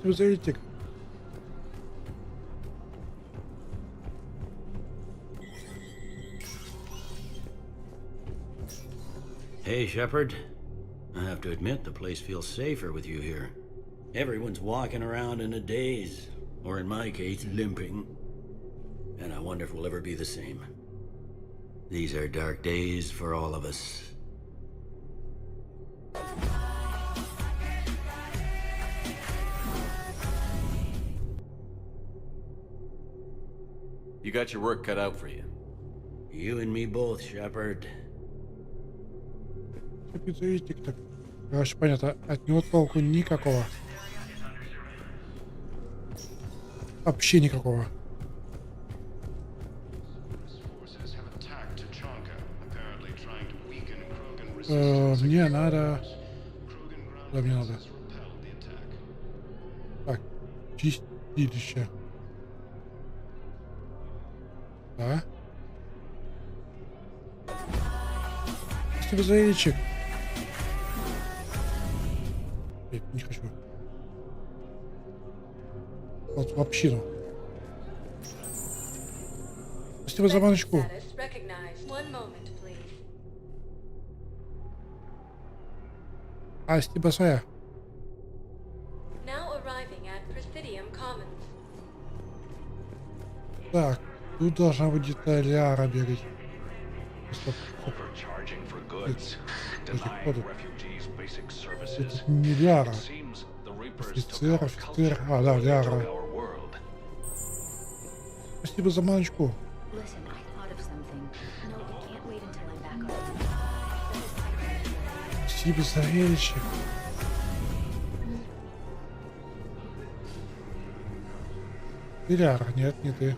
Смотрите. Hey, Shepard. I have to admit, the place feels safer with you here. Everyone's walking around in a daze, or in my case, limping. And I wonder if we'll ever be the same. These are dark days for all of us. You got your work cut out for you. You and me both, Shepard. Видите, так. Короче, понятно, от него толку никакого. Вообще никакого. Мне надо... Да, мне надо. Так, чистилище. Да. Спасибо за яичек. Нет, не хочу. Вот в общину. Спасибо за баночку. Спасибо, своя. Так, тут должна быть деталяра бегать. Это не Ляра. Офицер. А, да, Ляра. Спасибо за маночку. Спасибо за речи. Ты Ляра, нет, не ты.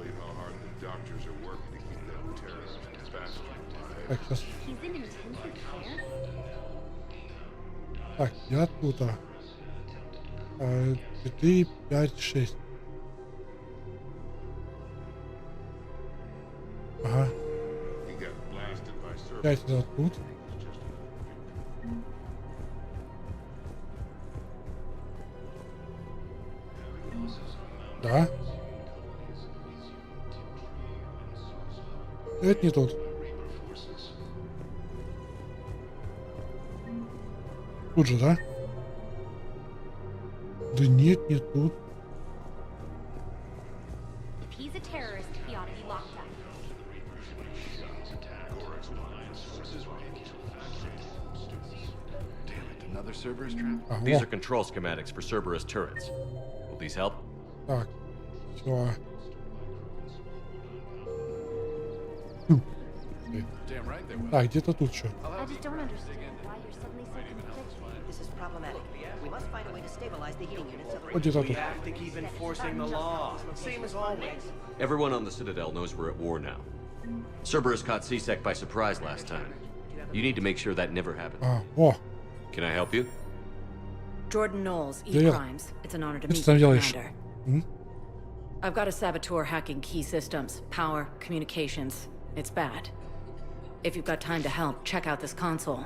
Так, сейчас. Так, я тут. 4, 5, 6. Ага. 5 это тут. Да. Это не тут. Тут же, да? Да нет, не тут. These are control schematics for Cerberus turrets. Will these help? Так, все. Так, где-то тут что? Вот где-то тут. Everyone on the Citadel knows we're at war now. Cerberus caught C-Sec by surprise last time. You need to make sure that never happens. О! Can I help you? Jordan Knowles, Yeah. E-Crimes. It's an honor to meet Что you, там делаешь? Commander. I've got a saboteur hacking key systems, power, communications. It's bad. If you've got time to help, check out this console.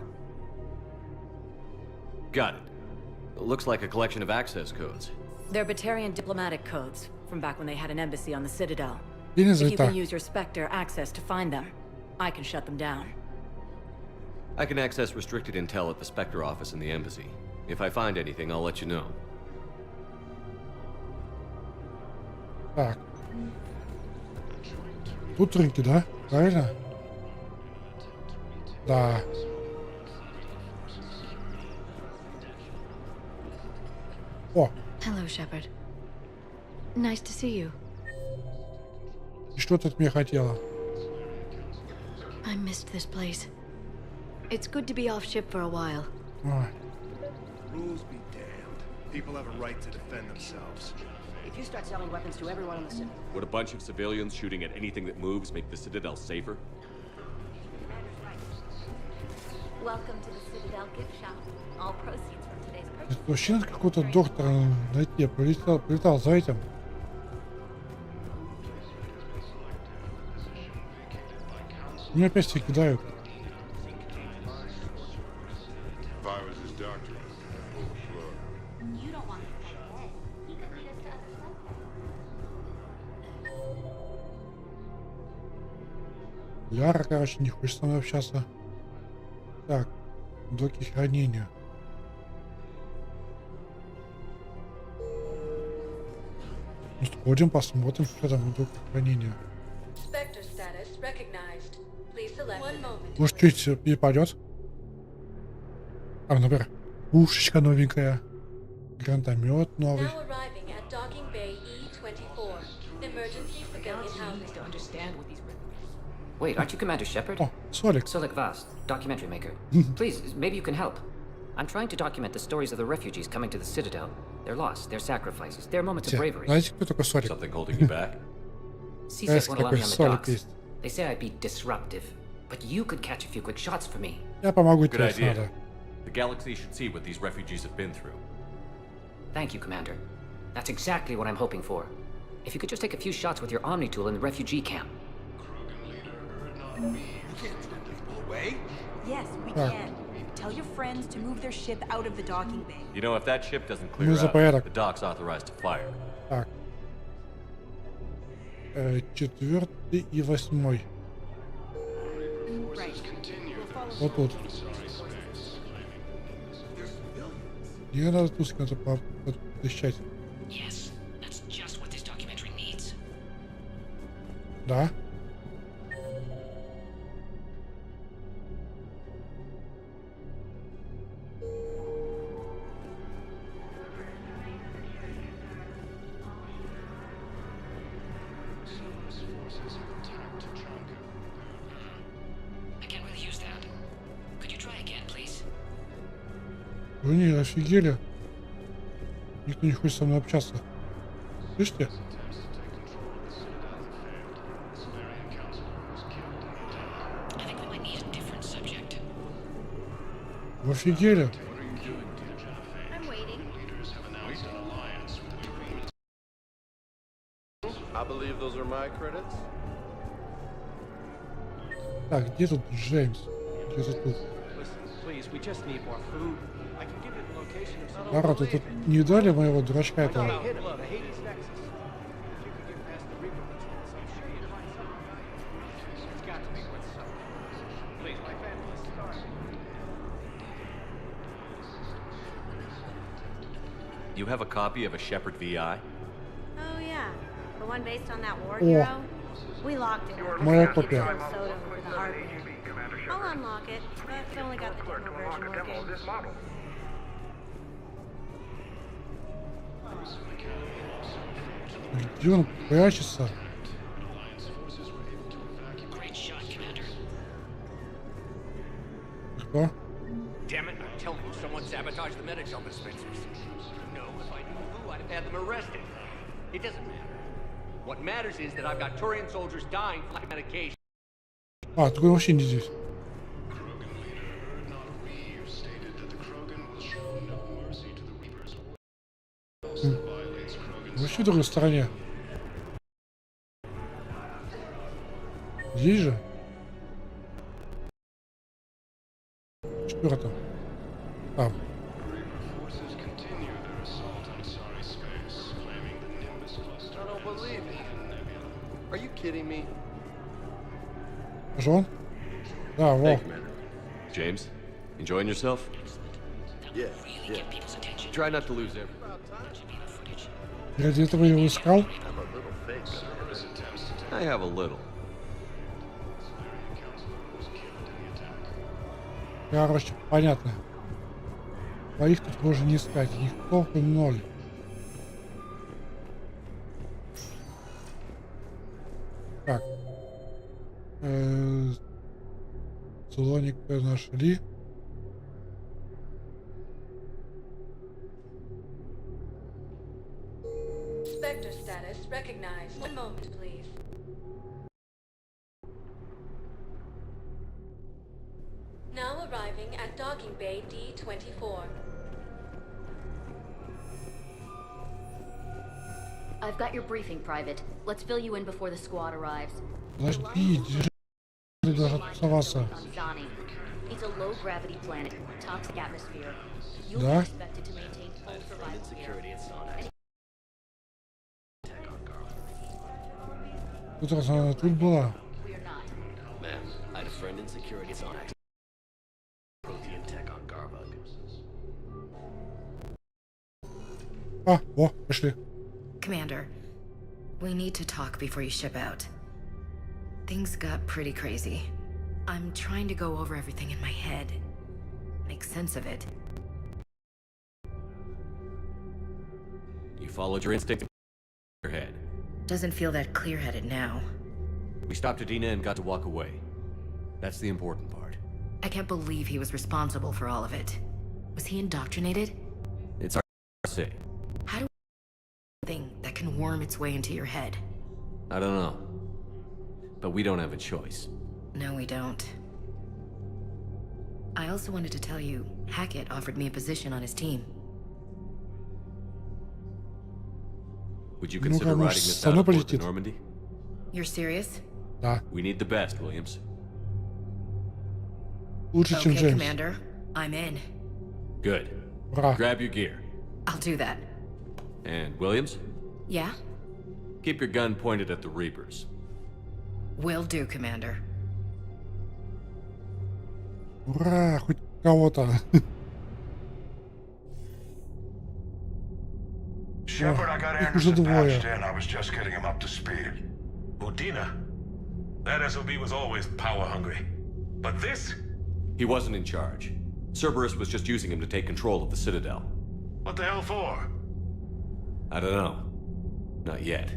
Got it. Looks like a collection of access codes. They're Batarian diplomatic codes from back when they had an embassy on the Citadel. И не If you так. can use your Spectre access to find them, I can shut them down. I can access restricted intel at the Spectre office in the embassy. If I find anything, I'll let you know. Так. Тут рынки, да? Правильно? Да. О, Hello, Shepard. Nice to see you. и что ты от меня хотела? I missed this place. It's good to be off ship for a while. А, Rules be damned. People have a right to defend themselves. If you start selling weapons to everyone on the Citadel, Would a bunch of civilians shooting at anything that moves make the Citadel safer? Welcome to the Citadel gift shop. All proceeds from today's purchase. это вообще надо какого-то доктора найти. Прилетал за этим. Меня опять все кидают. If I was his doctor, I'd pull the plug. You don't want to cut ahead. He could lead us to other stuff. Ляра, короче, не хочет со мной общаться. Так, блоки хранения. Ну, сходим, посмотрим, что там в блоках хранения. Spectre status recognized. Please select one moment. Может, чуть перепадет? Там, например, пушечка новенькая. Гранатомет новый. Now arriving at docking bay E24. Emergency civilian housing. To understand what these. Wait, aren't you Commander Shepard? Oh, Solik. Solik Vast, documentary maker. Please, maybe you can help. I'm trying to document the stories of the refugees coming to the Citadel. Their loss, their sacrifices, their moments of bravery. Знаете, кто такой Солик? Something holding you back? C-Sec won't allow какой me on the Солик docks. есть. They say I'd be disruptive, but you could catch a few quick shots for me. Я помогу Good тебе, если idea. надо. The galaxy should see what these refugees have been through. Thank you, Commander. That's exactly what I'm hoping for. If you could just take a few shots with your Omni tool in the refugee camp. You can't turn people away. Yes, we can. Tell your friends to move their ship out of the docking bay. You know, if that ship doesn't clear Ну, за out, порядок. the dock's authorized to fire. Так. 4 и 8. Вот тут. Мне надо тут с кем-то подыщать. Yes, that's just what this documentary needs. Да? I can't really use that. Could you try again, please? Вы не офигели? Никто не хочет со мной общаться. Слышите? I think we might need a different subject. Вы офигели? I'm waiting. I believe those are my credits. Так, где тут Джеймс? Где-то тут. Please, we just need more food. I can give you the location of some. Народ, вы тут не дали моего дурачка этого? Hit the Hades Nexus. If you could get past the Reaper patrols, I'm sure you'd find something. It's got to be worth something. Please, my family is starving. You have a copy of a Shepard VI? Oh yeah, the one based on that war О. hero. We locked it. Моя копия. Soda for the hardware. I'll unlock it, but I've only got the demo version working. Где он прячется? Что? Damn it, I'm telling you, someone sabotaged the medical dispensers. No, if I knew who, I'd have had them arrested. It doesn't matter. What matters is that I've got Turian soldiers dying from lack of medication. А, ты вообще не здесь. Вообще в другой стороне. Здесь же? Четвертом. Там. Are you kidding me? Жон? Да, во. James, enjoying yourself? Yeah. Try not to lose everything. Ради этого его искал? I have a little. Короче, понятно. Своих тут можно не искать. Никто ноль. Так. Слоника нашли. Spectre status recognized. One moment, please. Now arriving at docking bay D-24. I've got your briefing, Private. Let's fill you in before the squad arrives. Подожди, держи даже тусоваться. It's a low-gravity planet, toxic atmosphere. You'll Да? be expected to maintain full survival here. Тут раз она тут была. Man, I had a friend in security. It's on protein tech on Garvug. А, о, пошли. Commander, we need to talk before you ship out. Things got pretty crazy. I'm trying to go over everything in my head. Make sense of it. You followed your instinct in your head. Doesn't feel that clear-headed now. We stopped Adina and got to walk away. That's the important part. I can't believe he was responsible for all of it. Was he indoctrinated? It's our say. How do thing that can worm its way into your head? I don't know. But we don't have a choice. No, we don't. I also wanted to tell you, Hackett offered me a position on his team. Would you consider riding this out aboard the Normandy? You're serious? Да. We need the best, Williams. Лучше, чем Okay, Джеймс. Commander. I'm in. Good. Ура. Grab your gear. I'll do that. And Williams? Yeah? Keep your gun pointed at the Reapers. Will do, Commander. Ура, хоть кого-то. Shepard, I got Anderson patched in. I was just getting him up to speed. Udina? That SOB was always power-hungry. But this? He wasn't in charge. Cerberus was just using him to take control of the Citadel. What the hell for? I don't know. Not yet.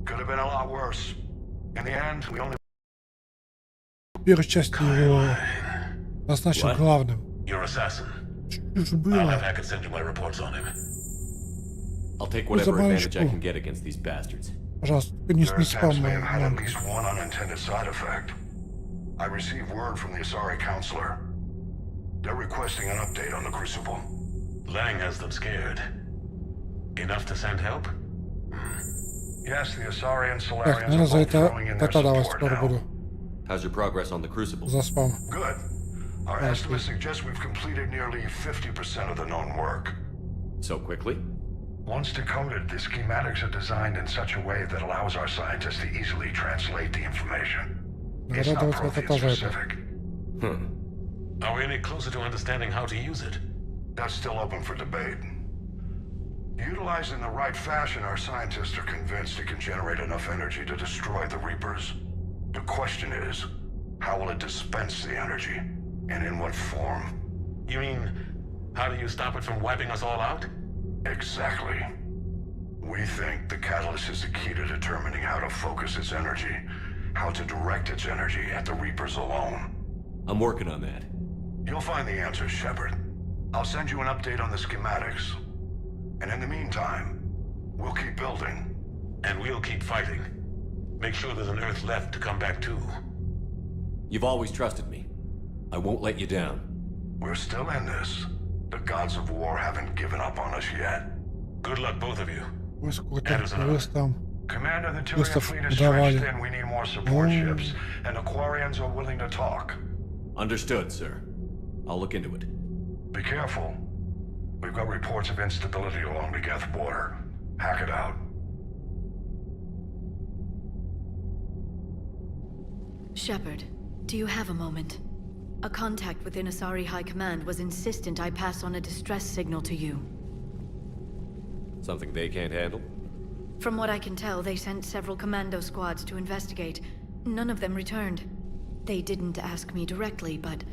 Could have been a lot worse. In the end, we only... В первой части его назначил главным. Your assassin. Что же I'll было? have Hackett send you my reports on him. I'll take whatever advantage I can get against these bastards. Пожалуйста, не спам. may have had at least one unintended side effect. I received word from the Asari counselor. They're requesting an update on the Crucible. Lang has them scared. Enough to send help? Yes, the Asari and Так, Solarians наверное, are за both это throwing in their катадалось support скоро now. буду. How's your progress on the Crucible? За спам. Good. Our estimates suggest we've completed nearly 50% of the known work. So quickly? Once decoded, the schematics are designed in such a way that allows our scientists to easily translate the information. It's not Prothean specific. Are we any closer to understanding how to use it? That's still open for debate. Utilized in the right fashion, our scientists are convinced it can generate enough energy to destroy the Reapers. The question is, how will it dispense the energy? And in what form? You mean, how do you stop it from wiping us all out? Exactly. We think the catalyst is the key to determining how to focus its energy, how to direct its energy at the Reapers alone. I'm working on that. You'll find the answers, Shepard. I'll send you an update on the schematics. And in the meantime, we'll keep building. And we'll keep fighting. Make sure there's an Earth left to come back to. You've always trusted me. I won't let you down. We're still in this. The gods of war haven't given up on us yet. Good luck, both of you. Ой, сколько там Commander, the Turian квестов fleet is stretched давали. thin. We need more support ships, and Aquarians are willing to talk. Understood, sir. I'll look into it. Be careful. We've got reports of instability along the Geth border. Hack it out. Shepard, do you have a moment? A contact within Asari High Command was insistent I pass on a distress signal to you. Something they can't handle? From what I can tell, they sent several commando squads to investigate. None of them returned. They didn't ask me directly, but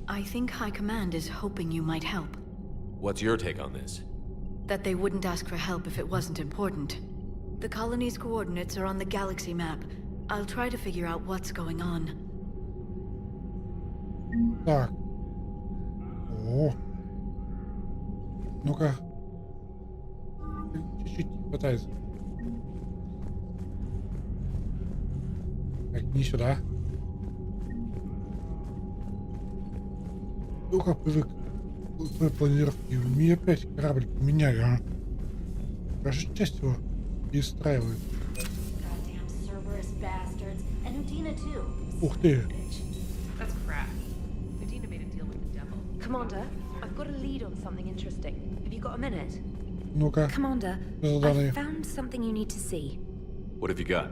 I think High Command is hoping you might help. What's your take on this? That they wouldn't ask for help if it wasn't important. The colony's coordinates are on the galaxy map. I'll try to figure out what's going on. Так. О. Ну-ка. Чуть-чуть хватает. Так, не сюда. Ну как привык к твоей планировке. Мне опять корабль поменяли, а? Кажется, часть его перестраивает. Ух ты. That's crap. Udina made a deal with the devil. Commander, I've got a lead on something interesting. Have you got a minute? Ну-ка. Commander, I found something you need to see. What have you got?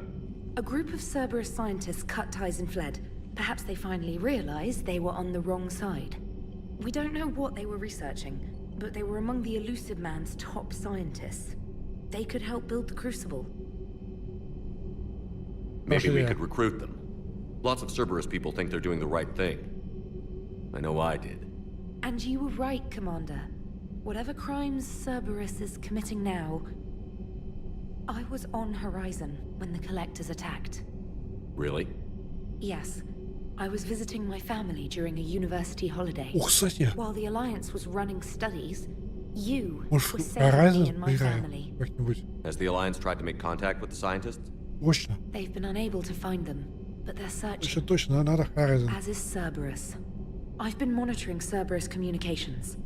A group of Cerberus scientists cut ties and fled. Perhaps they finally realized they were on the wrong side. We don't know what they were researching, but they were among the Elusive Man's top scientists. They could help build the Crucible. Maybe we could recruit them. Lots of Cerberus people think they're doing the right thing. I know I did. And you were right, Commander. Whatever crimes Cerberus is committing now, I was on Horizon when the Collectors attacked. Really? Yes. I was visiting my family during a university holiday. Ух, кстати. While the Alliance was running studies, you Может, were saving me Horizon and my family. поиграем как-нибудь? Has the Alliance tried to make contact with the scientists? Точно. They've been unable to find them, but they're searching. Точно, надо Horizon. As is Cerberus. I've been monitoring Cerberus communications.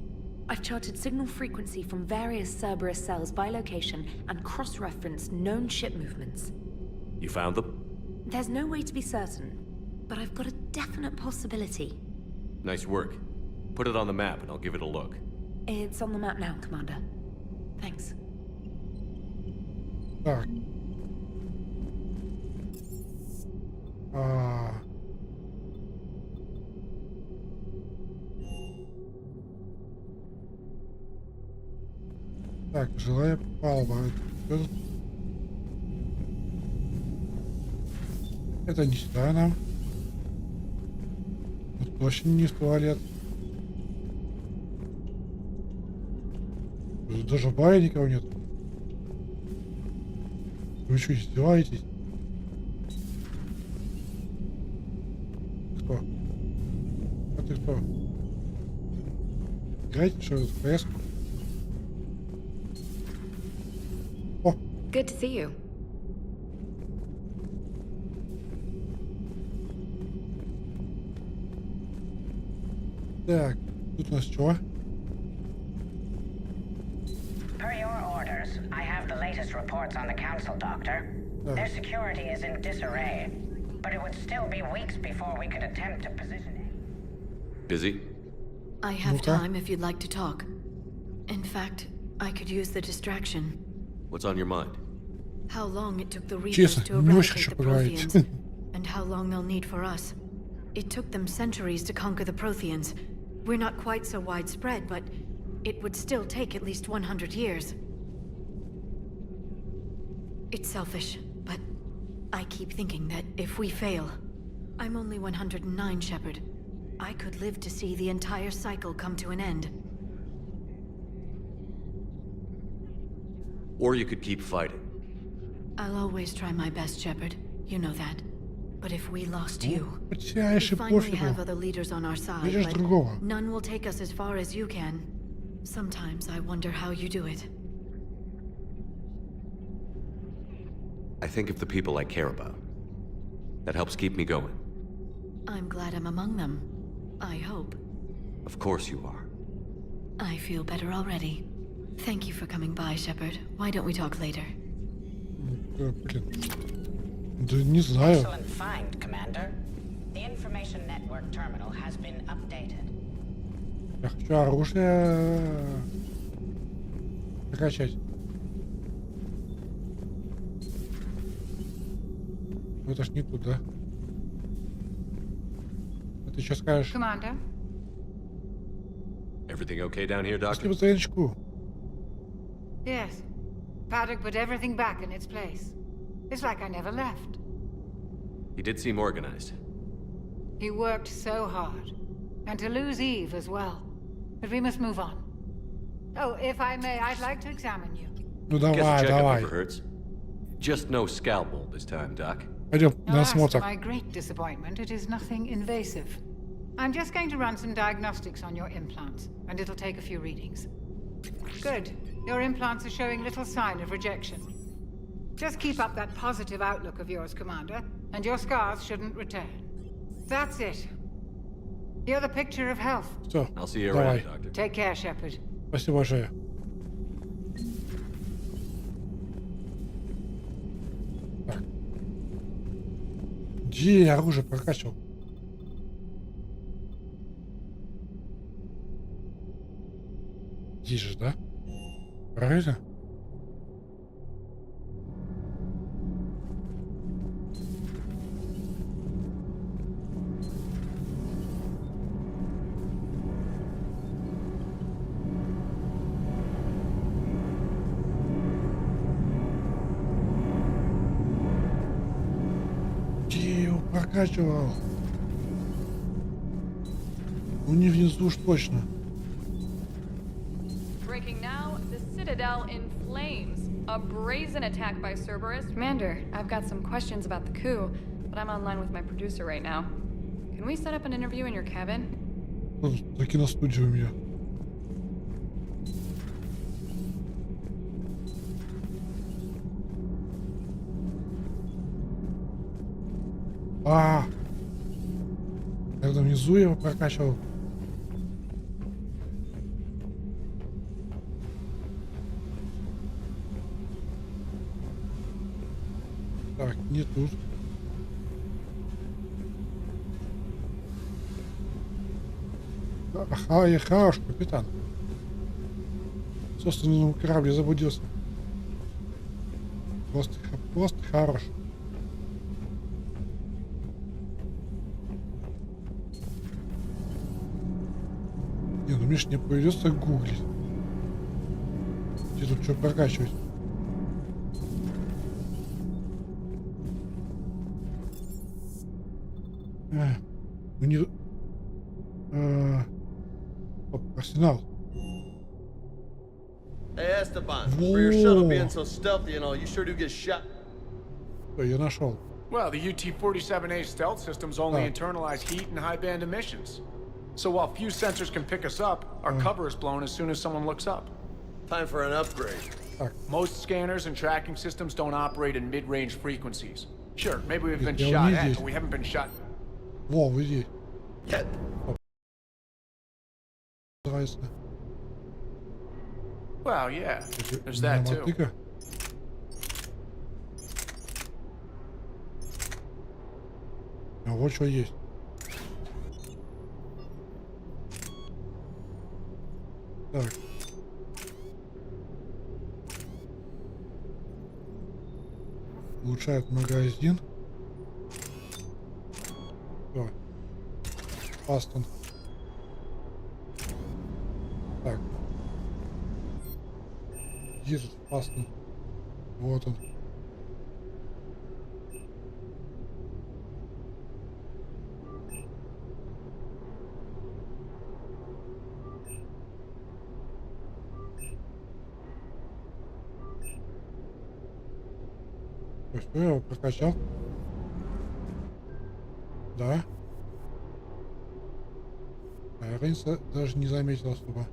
I've charted signal frequency from various Cerberus cells by location and cross-referenced known ship movements. You found them? There's no way to be certain, but I've got a definite possibility. Nice work. Put it on the map and I'll give it a look. It's on the map now, Commander. Thanks. Так. Так, желаю палва. Это не сюда нам. Это точно не в туалет. Даже в баре никого нет. Вы что, издеваетесь? Кто? А ты кто? Играете, что ли, в ПС? О! Good to see you. Так, тут у нас что? Per your orders, I have the latest reports on the Council, Doctor. Their security is in disarray, but it would still be weeks before we could attempt to position it. Busy? I have time if you'd like to talk. In fact, I could use the distraction. What's on your mind? How long it took the Reapers to eradicate the Protheans, and how long they'll need for us. It took them centuries to conquer the Protheans. We're not quite so widespread, but it would still take at least 100 years. It's selfish, but I keep thinking that if we fail... I'm only 109, Shepard. I could live to see the entire cycle come to an end. Or you could keep fighting. I'll always try my best, Shepard. You know that. But if we lost you, we Потеряешь и finally пофигу. have other leaders on our side, Видишь but другого. none will take us as far as you can. Sometimes I wonder how you do it. I think of the people I care about. That helps keep me going. I'm glad I'm among them. I hope. Of course you are. I feel better already. Thank you for coming by, Shepard. Why don't we talk later? Блин. Да не знаю. Excellent find, Commander. The information network terminal has been updated. Я хочу оружие прокачать. Ну это ж не туда. А ты что скажешь? Commander? Everything okay down here, Doctor? Спасибо за ячку. Yes. Paddock put everything back in its place. It's like I never left. He did seem organized. He worked so hard. And to lose Eve as well. But we must move on. Oh, if I may, I'd like to examine you. Ну Guess a давай, checkup давай. never hurts. Just no scalpel this time, Doc. Пойдем на Alas, to осмотр. my great disappointment, it is nothing invasive. I'm just going to run some diagnostics on your implants, and it'll take a few readings. Good. Your implants are showing little sign of rejection. Just keep up that positive outlook of yours, Commander, and your scars shouldn't return. That's it. You're the picture of health. Все, I'll see you давай. around, Doctor. Take care, Shepard. Спасибо большое. Так. Где я оружие прокачивал? Здесь же, да? Правильно? Где я его прокачивал? Ну не внизу уж точно. Breaking now, the Citadel in flames. A brazen attack by Cerberus. Commander, I've got some questions about the coup, but I'm online with my producer right now. Can we set up an interview in your cabin? За киностудию у меня. Когда внизу я его прокачивал. Так, не тут. Ага, я хорош, капитан. Собственному корабле заблудился. Просто хорош. Не, ну Миш, мне придется гуглить. Где тут что прокачивать? Ну не... Арсенал. Hey Esteban, for your shuttle being so stealthy and all, you sure do get shot. Я нашел. Well, the UT-47A stealth systems only internalize heat and high-band emissions. So while few sensors can pick us up, our cover is blown as soon as someone looks up. Time for an upgrade. Most scanners and tracking systems don't operate in mid-range frequencies. Sure, maybe we've been shot at, but we haven't been shot. Во, иди. Yet. Well, yeah, there's that too. А вот что есть. Так. Улучшает магазин. Все. Астон. Так. Где тут Астон? Вот он. Все, я его прокачал. Да. А я раньше даже не заметил особо.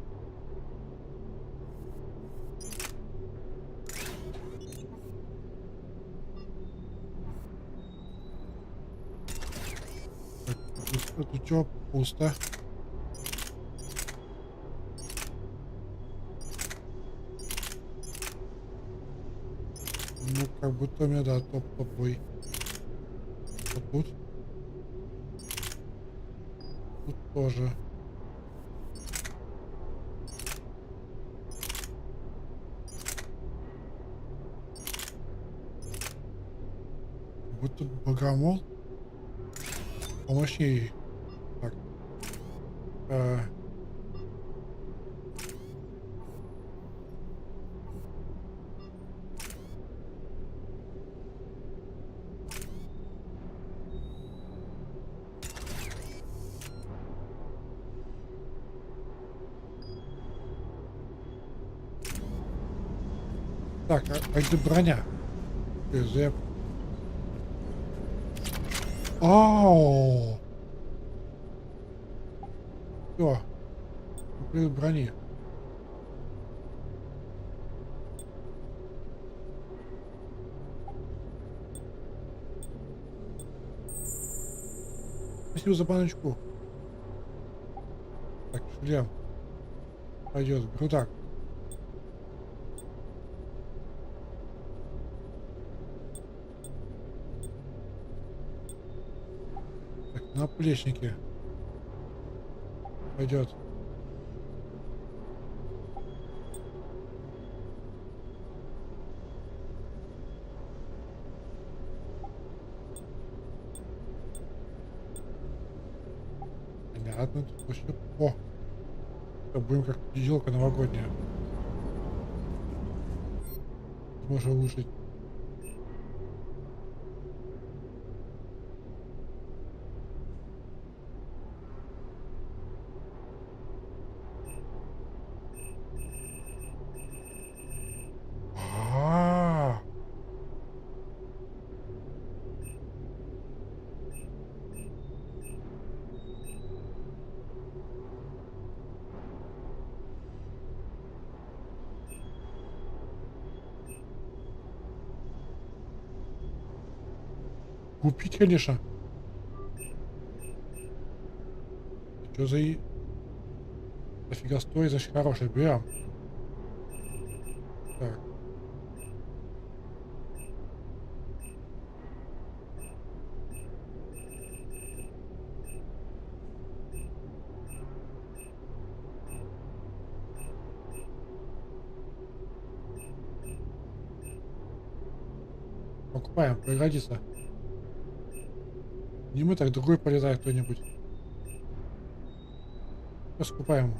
Тут что? Пусто. Ну, как будто у меня, да, топ-топой. Вот тут. Тут тоже. Вот тут богомол. Помощнее. Так. Так, а где броня? ЗЭП. Ау! Все. Купил брони. Спасибо за баночку. Так, шлем. Пойдет, грудак. Так, наплечники. Пойдет. Понятно, тут вообще... О! Будем как елка новогодняя. Можно улучшить. Купить, конечно. Что за дофига стоит, значит хороший, берем. Так. Покупаем, пригодится. Не мы, так другой полезает кто-нибудь. Раскупаем.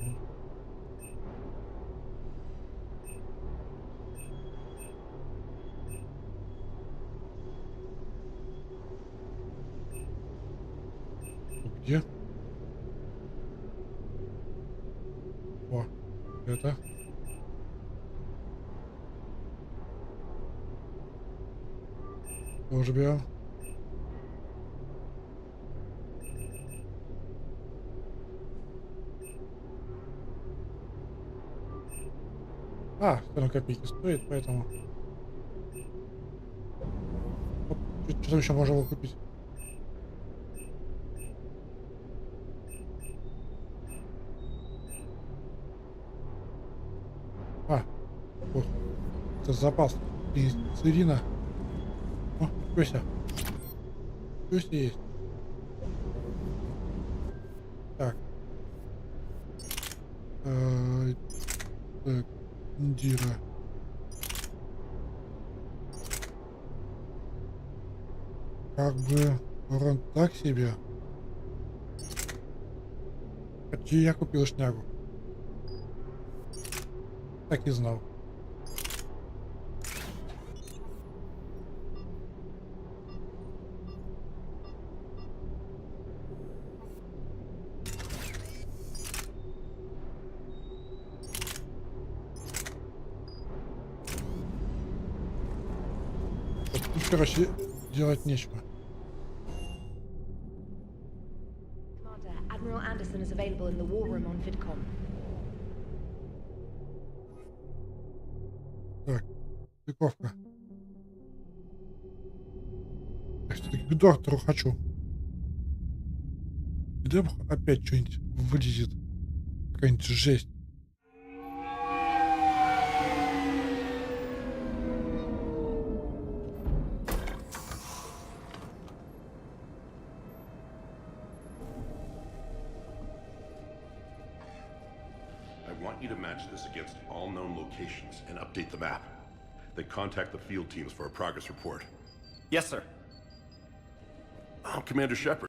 Где? О, это. Тоже берем. А, 40 копейки стоит, поэтому... Что там еще можно было купить? А, вот. Это запас пенициллина. О, Кёся. Кёся есть. Так. Так. Индира. Как бы урон так себе. Почти я купил шнягу. Так и знал. Тут, короче, делать нечего. Commander, Admiral Anderson is available in the war room on VidCom. Так, стыковка. Я все-таки к доктору хочу. Где опять что-нибудь вылезет? Какая-нибудь жесть. I want you to match this against all known locations and update the map. Then contact the field teams for a progress report. Yes, sir. I'm Commander Shepard.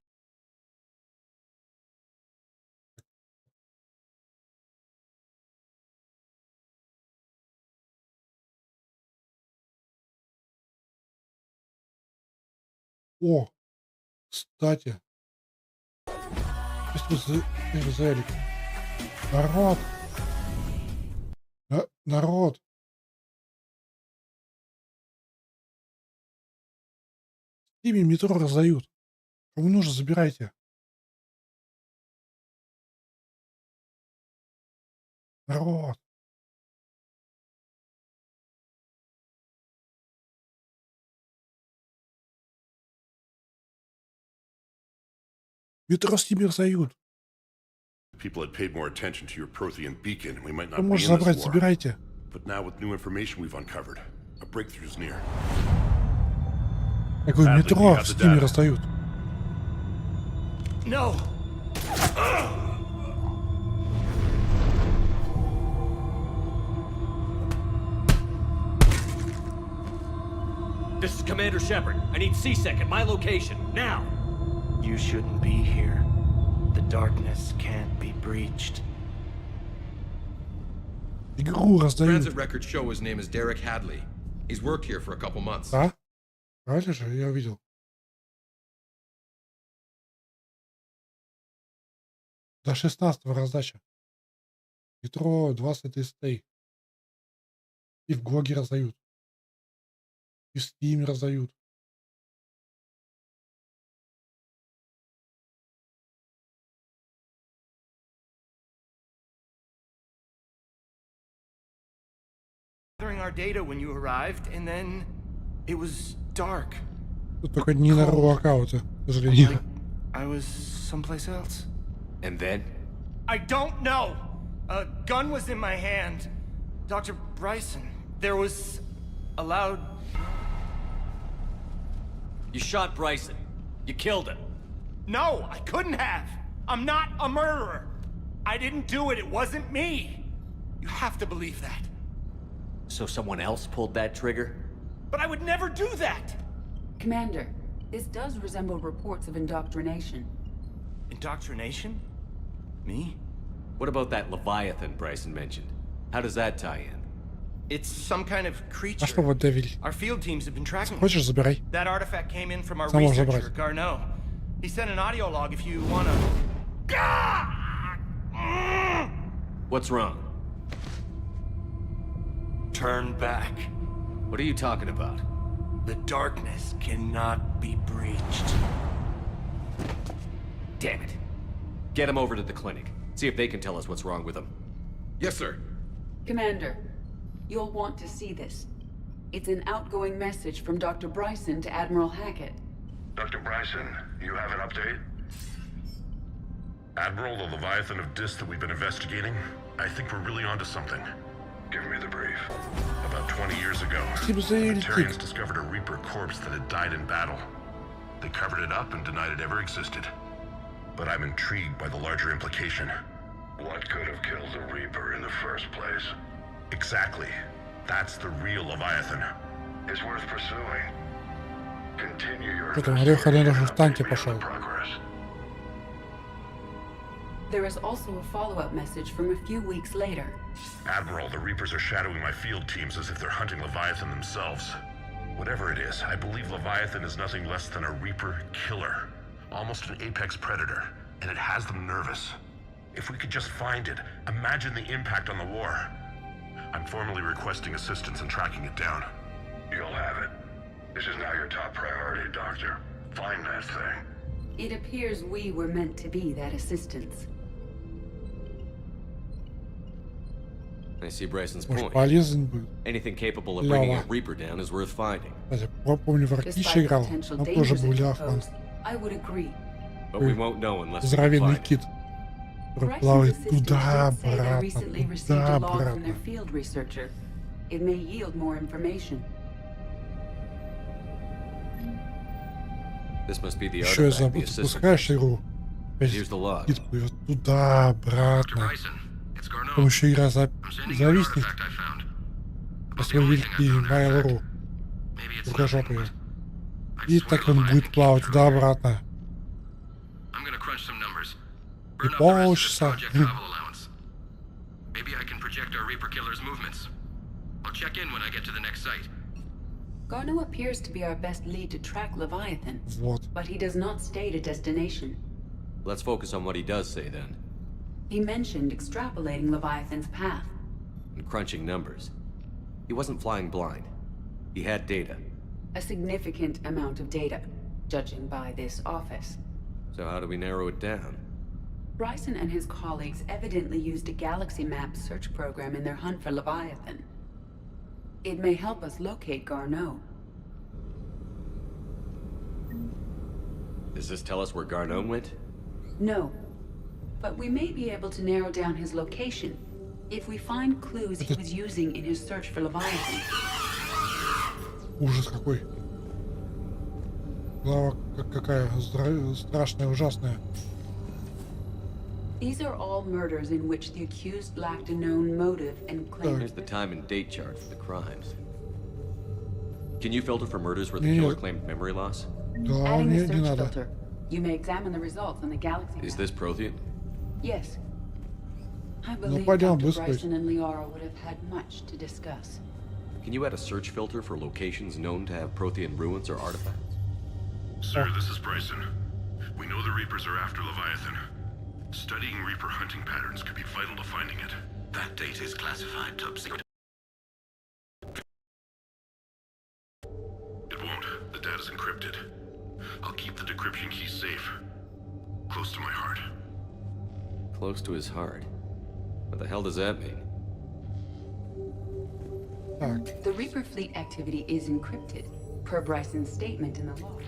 О, кстати. Израиль. Народ. Народ. В Стиме метро раздают. Кому нужно, забирайте. Народ. Метро в Стиме раздают. People had paid more attention to your Prothean beacon, we might not Вы be можете in забрать, this war. забирайте. But now with new information we've uncovered, a breakthrough's near. Я говорю, метро в Стиме раздают. No. This is Commander Shepard. I need C-Sec at my location, now! You shouldn't be here. The darkness can't be breached. Игру раздают. Transit records show his name is Derek Hadley. He's worked here for a couple months. Да? Правильно же? Я увидел. До 16-го раздача. Метро 20 стей. И в Гоге раздают. И в Стиме раздают. Gathering our data when you arrived, and then it was dark. Тут только не на аккаунте, к сожалению. I was someplace else. And then? I don't know. A gun was in my hand. Dr. Bryson, there was a loud... You shot Bryson. You killed him. No, I couldn't have. I'm not a murderer. I didn't do it. It wasn't me. You have to believe that. So someone else pulled that trigger? But I would never do that. Commander, this does resemble reports of indoctrination. Indoctrination? Me? What about that Leviathan Bryson mentioned? How does that tie in? It's some kind of creature. А что вот Девиль? Our field teams have been tracking it. Хочешь, забирай. That artifact came in from our Само researcher, забрать. Garneau. He sent an audio log if you wanna... What's wrong? Turn back. What are you talking about? The darkness cannot be breached. Damn it. Get him over to the clinic. See if they can tell us what's wrong with him. Yes, sir. Commander, you'll want to see this. It's an outgoing message from Dr. Bryson to Admiral Hackett. Dr. Bryson, you have an update? Admiral, the Leviathan of Dis that we've been investigating, I think we're really onto something. Give me the brief. About 20 years ago, the Turians discovered a Reaper corpse that had died in battle. They covered it up and denied it ever existed. But I'm intrigued by the larger implication. What could have killed the Reaper in the first place? Exactly. That's the real Leviathan. It's worth pursuing. Continue your Это Орех Олег в танке пошел. There is also a follow-up message from a few weeks later. Admiral, the Reapers are shadowing my field teams as if they're hunting Leviathan themselves. Whatever it is, I believe Leviathan is nothing less than a Reaper killer. Almost an apex predator, and it has them nervous. If we could just find it, imagine the impact on the war. I'm formally requesting assistance in tracking it down. You'll have it. This is now your top priority, Doctor. Find that thing. It appears we were meant to be that assistance. I see Bryson's Может, point. полезен будет. Anything capable of bringing a Лява. Reaper down is worth finding. Кстати, помню, в Арктище Despite the играл. potential Там тоже dangers был it Ляфан. posed, I would agree. But we won't know unless we Здоровенный find it. кит. Который Bryson's плавает assistants туда, did say they обратно, recently received туда, a log from обратно. their field researcher. It may yield more information. This must be the Еще я artifact the забыл, assistant. запускаешь игру. Here's the log. Кит плывет туда, обратно. Потом еще игра зависнет. После великий Mail.ru. Рукожопые. И так он будет плавать туда-обратно. И полчаса. Maybe I can project our Reaper killer's movements. I'll check in when I get to the next site. Garneau appears to be our best lead to track Leviathan, Вот. but he does not state a destination. Let's focus on what he does say then. He mentioned extrapolating Leviathan's path. And crunching numbers. He wasn't flying blind. He had data. A significant amount of data, judging by this office. So how do we narrow it down? Bryson and his colleagues evidently used a galaxy map search program in their hunt for Leviathan. It may help us locate Garneau. Does this tell us where Garneau went? No. But we may be able to narrow down his location if we find clues he was using in his search for Leviathan. Ужас какой. Глава какая страшная, ужасная. These are all murders in which the accused lacked a known motive and claim. Here's the time and date chart for the crimes. Can you filter for murders where the Нет. killer claimed memory loss? Да, Adding the мне не search надо. filter. You may examine the results on the galaxy Is map. this Prothean? Yes. I believe пойдем, Dr. выскочь. Bryson and Liara would have had much to discuss. Can you add a search filter for locations known to have Prothean ruins or artifacts? Sir, this is Bryson. We know the Reapers are after Leviathan. Studying Reaper hunting patterns could be vital to finding it. That data is classified top secret. It won't. The data's encrypted. I'll keep the decryption key safe. Close to my heart. Close to his heart. What the hell does that mean? Так, The Reaper fleet activity is encrypted, per Bryson's statement in the log.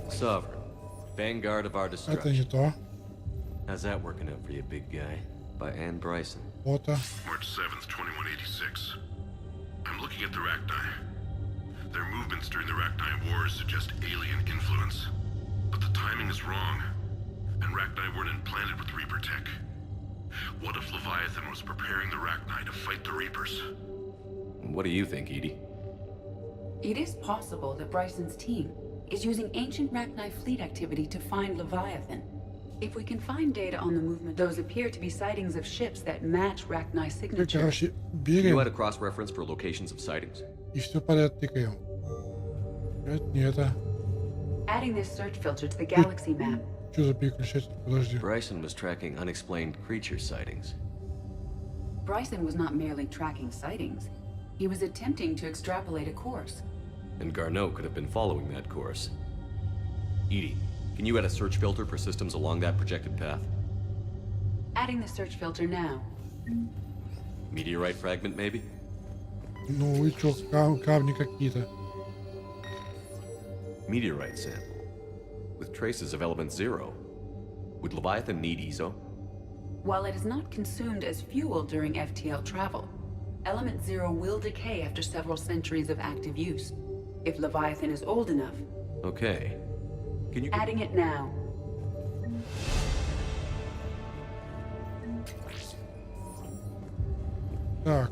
Sovereign. Vanguard of our это destruction. не то. How's that working out for you, big guy? By Anne Bryson. Фото. March 7th, 2186. I'm looking at the Rachni. Their movements during the Rachni Wars suggest alien influence. But the timing is wrong. And Rachni weren't implanted with Reaper tech. What if Leviathan was preparing the Rachni to fight the Reapers? What do you think, Edie? It is possible that Bryson's team is using ancient Rachni fleet activity to find Leviathan. If we can find data on the movement, those appear to be sightings of ships that match Rachni's signature. Короче, Can you берем add a cross-reference for locations of sightings? и все подряд тыкаем. Это не это. Adding this search filter to the galaxy map. Что за переключатель? Подожди. Bryson was tracking unexplained creature sightings. Bryson was not merely tracking sightings. He was attempting to extrapolate a course. And Garneau could have been following that course. Edie, can you add a search filter for systems along that projected path? Adding the search filter now. Meteorite fragment, maybe? Ну и чё, камни какие-то. Meteorite sample. With traces of element 0. Would Leviathan need ESO? While it is not consumed as fuel during FTL travel, Element 0 will decay after several centuries of active use. If Leviathan is old enough. Okay. Can you... Adding it now. Так.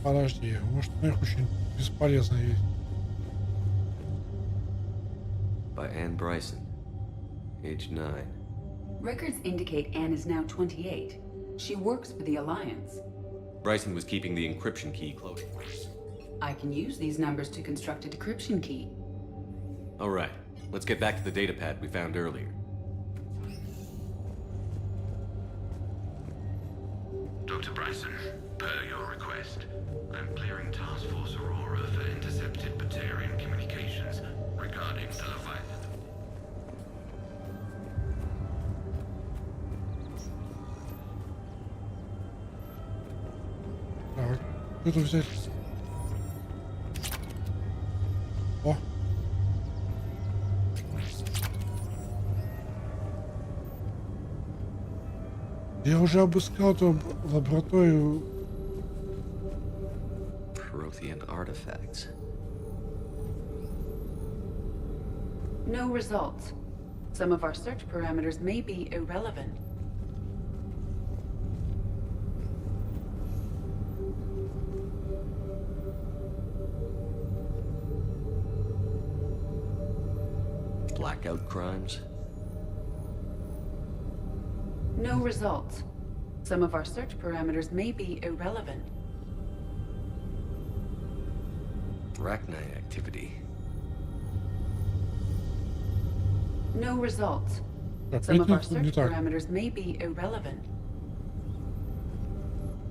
Подожди, может, у них очень бесполезно есть. By Anne Bryson. Age 9. Records indicate Anne is now 28. She works for the Alliance. Bryson was keeping the encryption key close. I can use these numbers to construct a decryption key. All right. Let's get back to the datapad we found earlier. Dr. Bryson, per your request, I'm clearing Task Force Aurora for intercepted Batarian communications regarding the Leviathan. Так, что тут взять? О! Я уже обыскал эту лабораторию. Prothean artifacts. No results. Some of our search parameters may be irrelevant. Blackout crimes? No results. Some of our search parameters may be irrelevant. Arachnite activity. No results. Some of our search parameters may be irrelevant.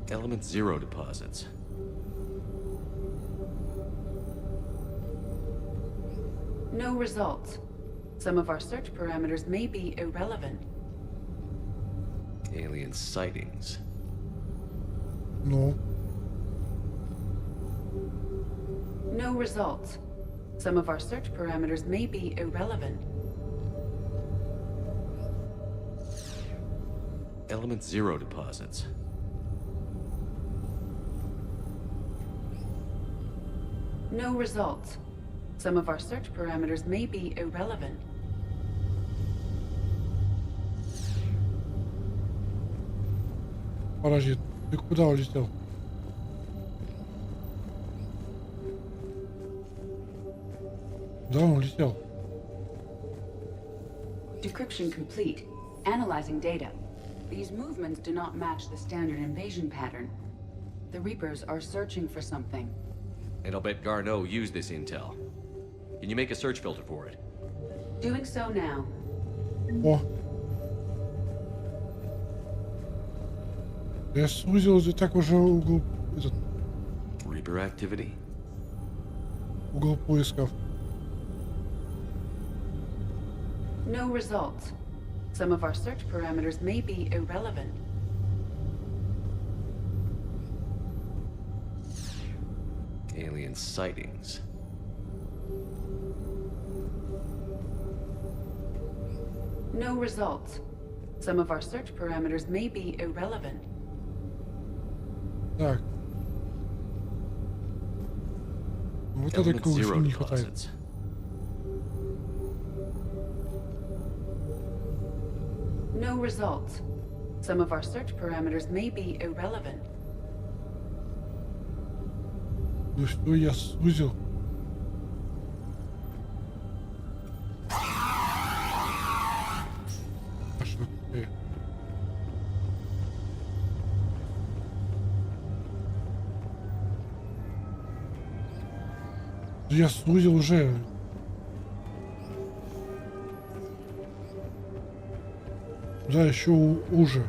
Element Zero deposits. No results. Some of our search parameters may be irrelevant. Alien sightings. No. No results. Some of our search parameters may be irrelevant. Element Zero deposits. No results. Some of our search parameters may be irrelevant. Подожди, ты куда улетел? Да, он улетел. Decryption complete. Analyzing data. These movements do not match the standard invasion pattern. The Reapers are searching for something. And I'll bet Garneau used this intel. Can you make a search filter for it? Doing so now. О. Я сузил и так уже угол... Этот... Reaper activity? Угол поисков. No results. Some of our search parameters may be irrelevant. Alien sightings. No results. Some of our search parameters may be irrelevant. Так. Вот этой круги не хватает. No results. Some of our search parameters may be irrelevant. Ну что я сузил? А что ты? Я сузил уже. Да, еще уже.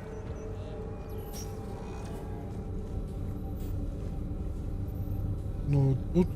Ну, тут...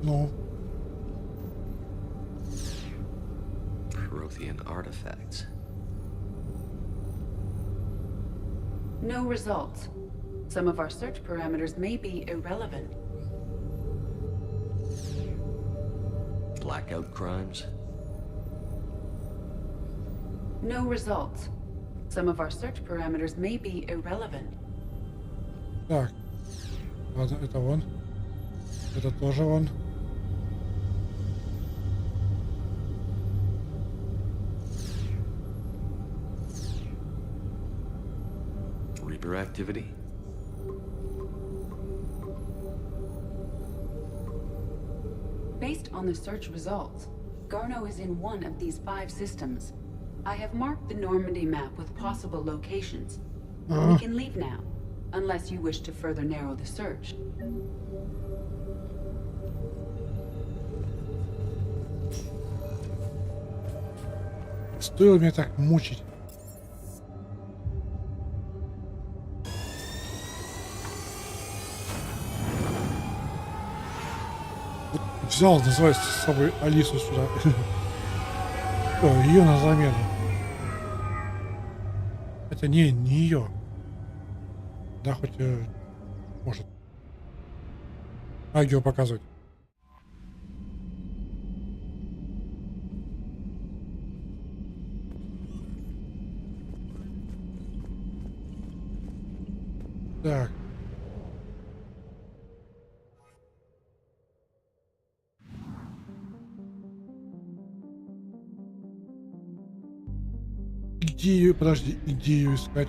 No. Prothean artifacts. No results. Some of our search parameters may be irrelevant. Blackout crimes? No results. Some of our search parameters may be irrelevant. Так. Ладно, это он. Это тоже он. Reaper activity? Based on the search results, Garno is in one of these 5 systems. I have marked the Normandy map with possible locations. We can leave now, unless you wish to further narrow the search. Стоило меня так мучить. Вот взял, называется, с собой Алису сюда. Ее на замену. Хотя не ее. Да, хоть может. Агио показывать. Так. Идею, подожди, идею искать.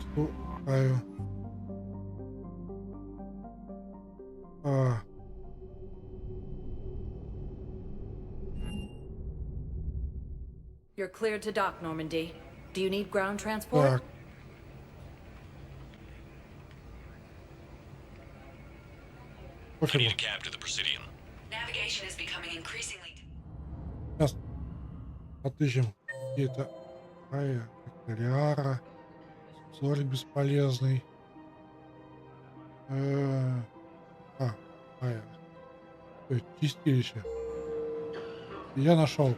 You're cleared to dock, Normandy. Do you need ground transport? Так. I need a cab to the Presidium. Navigation is becoming increasingly... Сейчас отыщем какие-то Риара, соль бесполезный. Чистилище. Я нашел.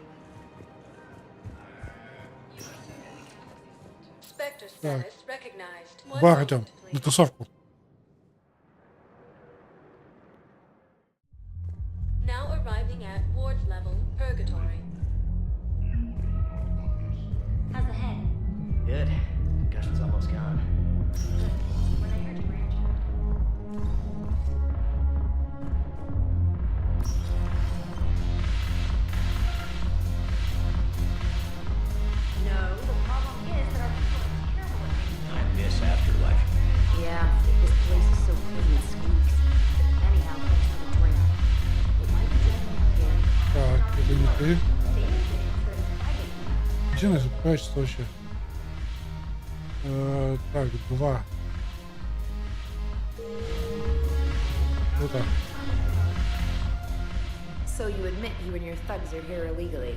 Так. Бар идем на тусовку. Now arriving at ward level purgatory. How's the head? Good. Concussion's almost gone. When I heard you were injured. No, the problem is that our people are terrible at making I miss Afterlife. Yeah, this place is so clean it squeaks. Anyhow, thanks for the drink. It might be getting out here. Так, это не ты. Где она прячется вообще? Так, 2. Вот так. So you admit you and your thugs are here illegally?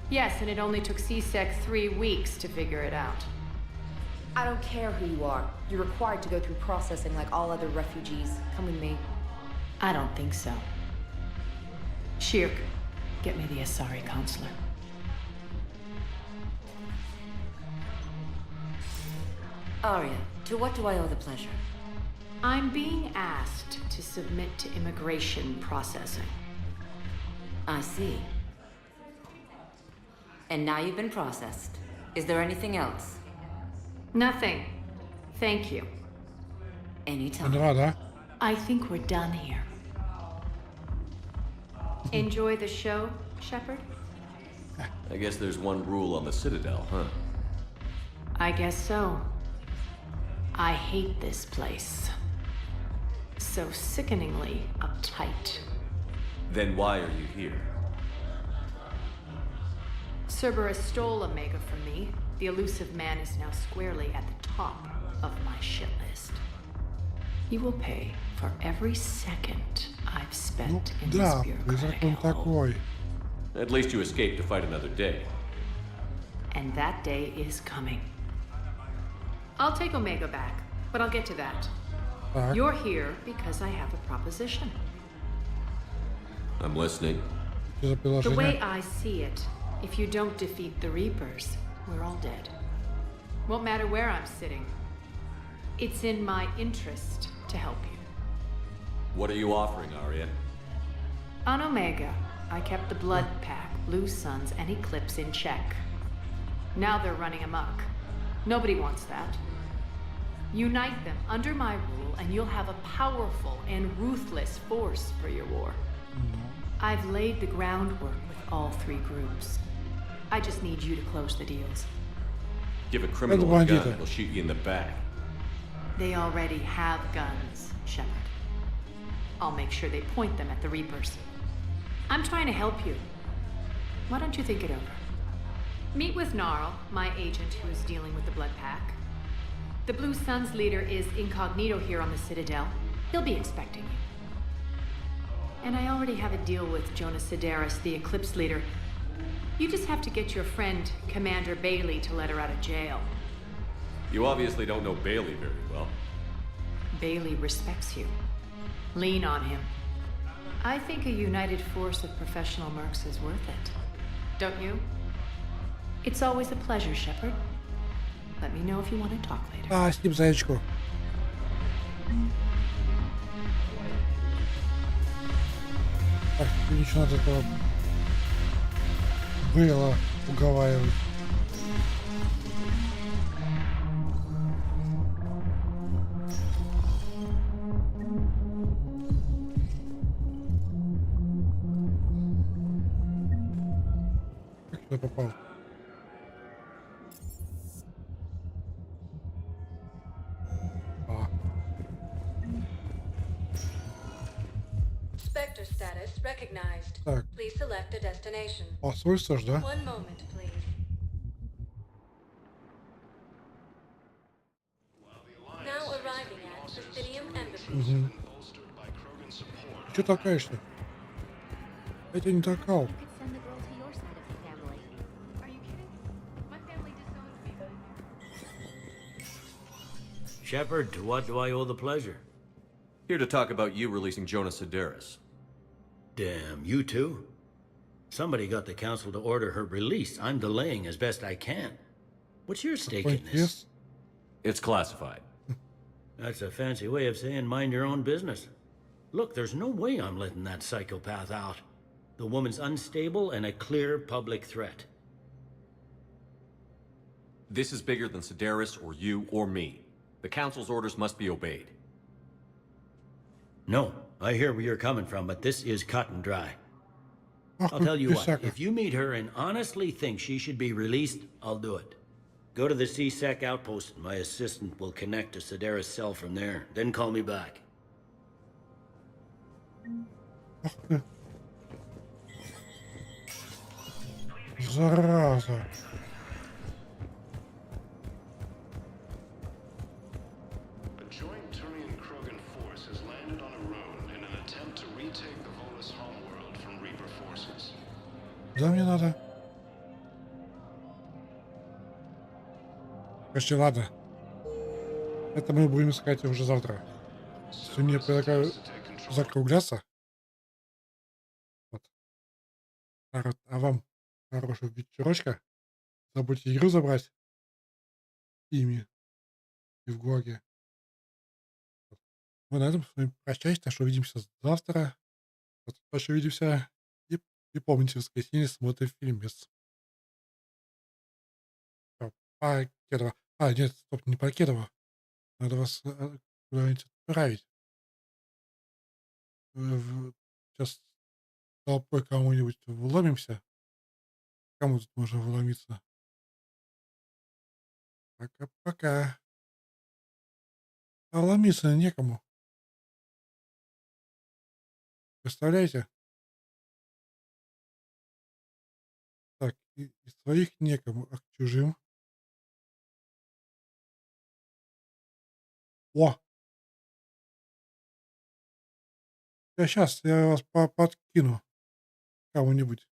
Yes, and it only took CSEC 3 weeks to figure it out. I don't care who you are. You're required to go through processing like all other refugees. Come with me. I don't think so. Shirk, get me the Asari consular. Arya, to what do I owe the pleasure? I'm being asked to submit to immigration processing. I see. And now you've been processed. Is there anything else? Nothing. Thank you. Anytime. I think we're done here. Enjoy the show, Shepard? I guess there's one rule on the Citadel, huh? I guess so. I hate this place. So sickeningly uptight. Then why are you here? Cerberus stole Omega from me. The elusive man is now squarely at the top of my shit list. He will pay for every second I've spent in this Да, bureaucratic призрак он такой. At least you escaped to fight another day. And that day is coming. I'll take Omega back, but I'll get to that. Так. You're here because I have a proposition. I'm listening. The way I see it, if you don't defeat the Reapers, we're all dead. Won't matter where I'm sitting. It's in my interest to help you. What are you offering, Arya? On Omega, I kept the Blood Pack, Blue Suns, and Eclipse in check. Now they're running amok. Nobody wants that. Unite them under my rule, and you'll have a powerful and ruthless force for your war. I've laid the groundwork with all three groups. I just need you to close the deals. Give a criminal a gun, he'll shoot you in the back. They already have guns, Shepard. I'll make sure they point them at the Reapers. I'm trying to help you. Why don't you think it over? Meet with Gnarl, my agent who is dealing with the Blood Pack. The Blue Sun's leader is incognito here on the Citadel. He'll be expecting you. And I already have a deal with Jonas Sedaris, the Eclipse leader. You just have to get your friend, Commander Bailey, to let her out of jail. You obviously don't know Bailey very well. Bailey respects you. Lean on him. I think a united force of professional mercs is worth it. Don't you? It's always a pleasure, Shepard. Let me know if you want to talk later. А, с ним заячку. Так, ничего от этого было уговаривать. Как я попал? Spectre status recognized. Так. Please select a destination. Посольство ж, да? One moment, please. Now arriving at Presidium Embassy. Угу. Че толкаешься? Я тебя не толкал. Shepard, to what do I owe the pleasure? Here to talk about you releasing Jonas Sedaris. Damn, you too? Somebody got the council to order her release. I'm delaying as best I can. What's your stake in this? It's classified. That's a fancy way of saying mind your own business. Look, there's no way I'm letting that psychopath out. The woman's unstable and a clear public threat. This is bigger than Sedaris or you or me. The council's orders must be obeyed. No, I hear where you're coming from, but this is cut and dry. I'll tell you what, if you meet her and honestly think she should be released, I'll do it. Go to the C-Sec outpost, and my assistant will connect to Sedaris' cell from there. Then call me back. Зараза. A joint Turian-Krogan force has landed on a road in an attempt to retake the Volus homeworld from Reaper forces. Да, мне надо. Короче, ладно. Это мы будем искать уже завтра. Если мне предлагаю закругляться. Вот. Народ, а вам хорошего вечерочка. Не забудьте игру забрать. Ими. И в Гоге. Мы на этом с вами прощаюсь. Так что увидимся завтра. Вот, еще увидимся. И помните, в воскресенье смотрим фильмец. Покедова. А, нет, стоп, не Покедова. Надо вас куда-нибудь отправить. Сейчас толпой кому-нибудь вломимся. Кому тут можно вломиться? Пока-пока. А вломиться некому. Представляете? Так, из своих некому, а к чужим. О! Сейчас я вас подкину кому-нибудь.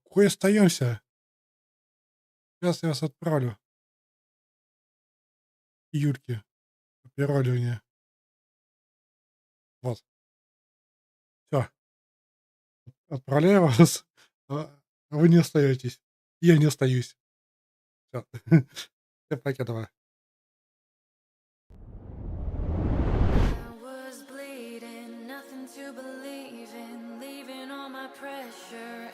Какой остаемся? Сейчас я вас отправлю. Юльке. Оперирование. Вот. Все. Отправляю вас. А вы не остаетесь. Я не остаюсь. Все. Всем пока, давай. To believe in, leaving all my pressure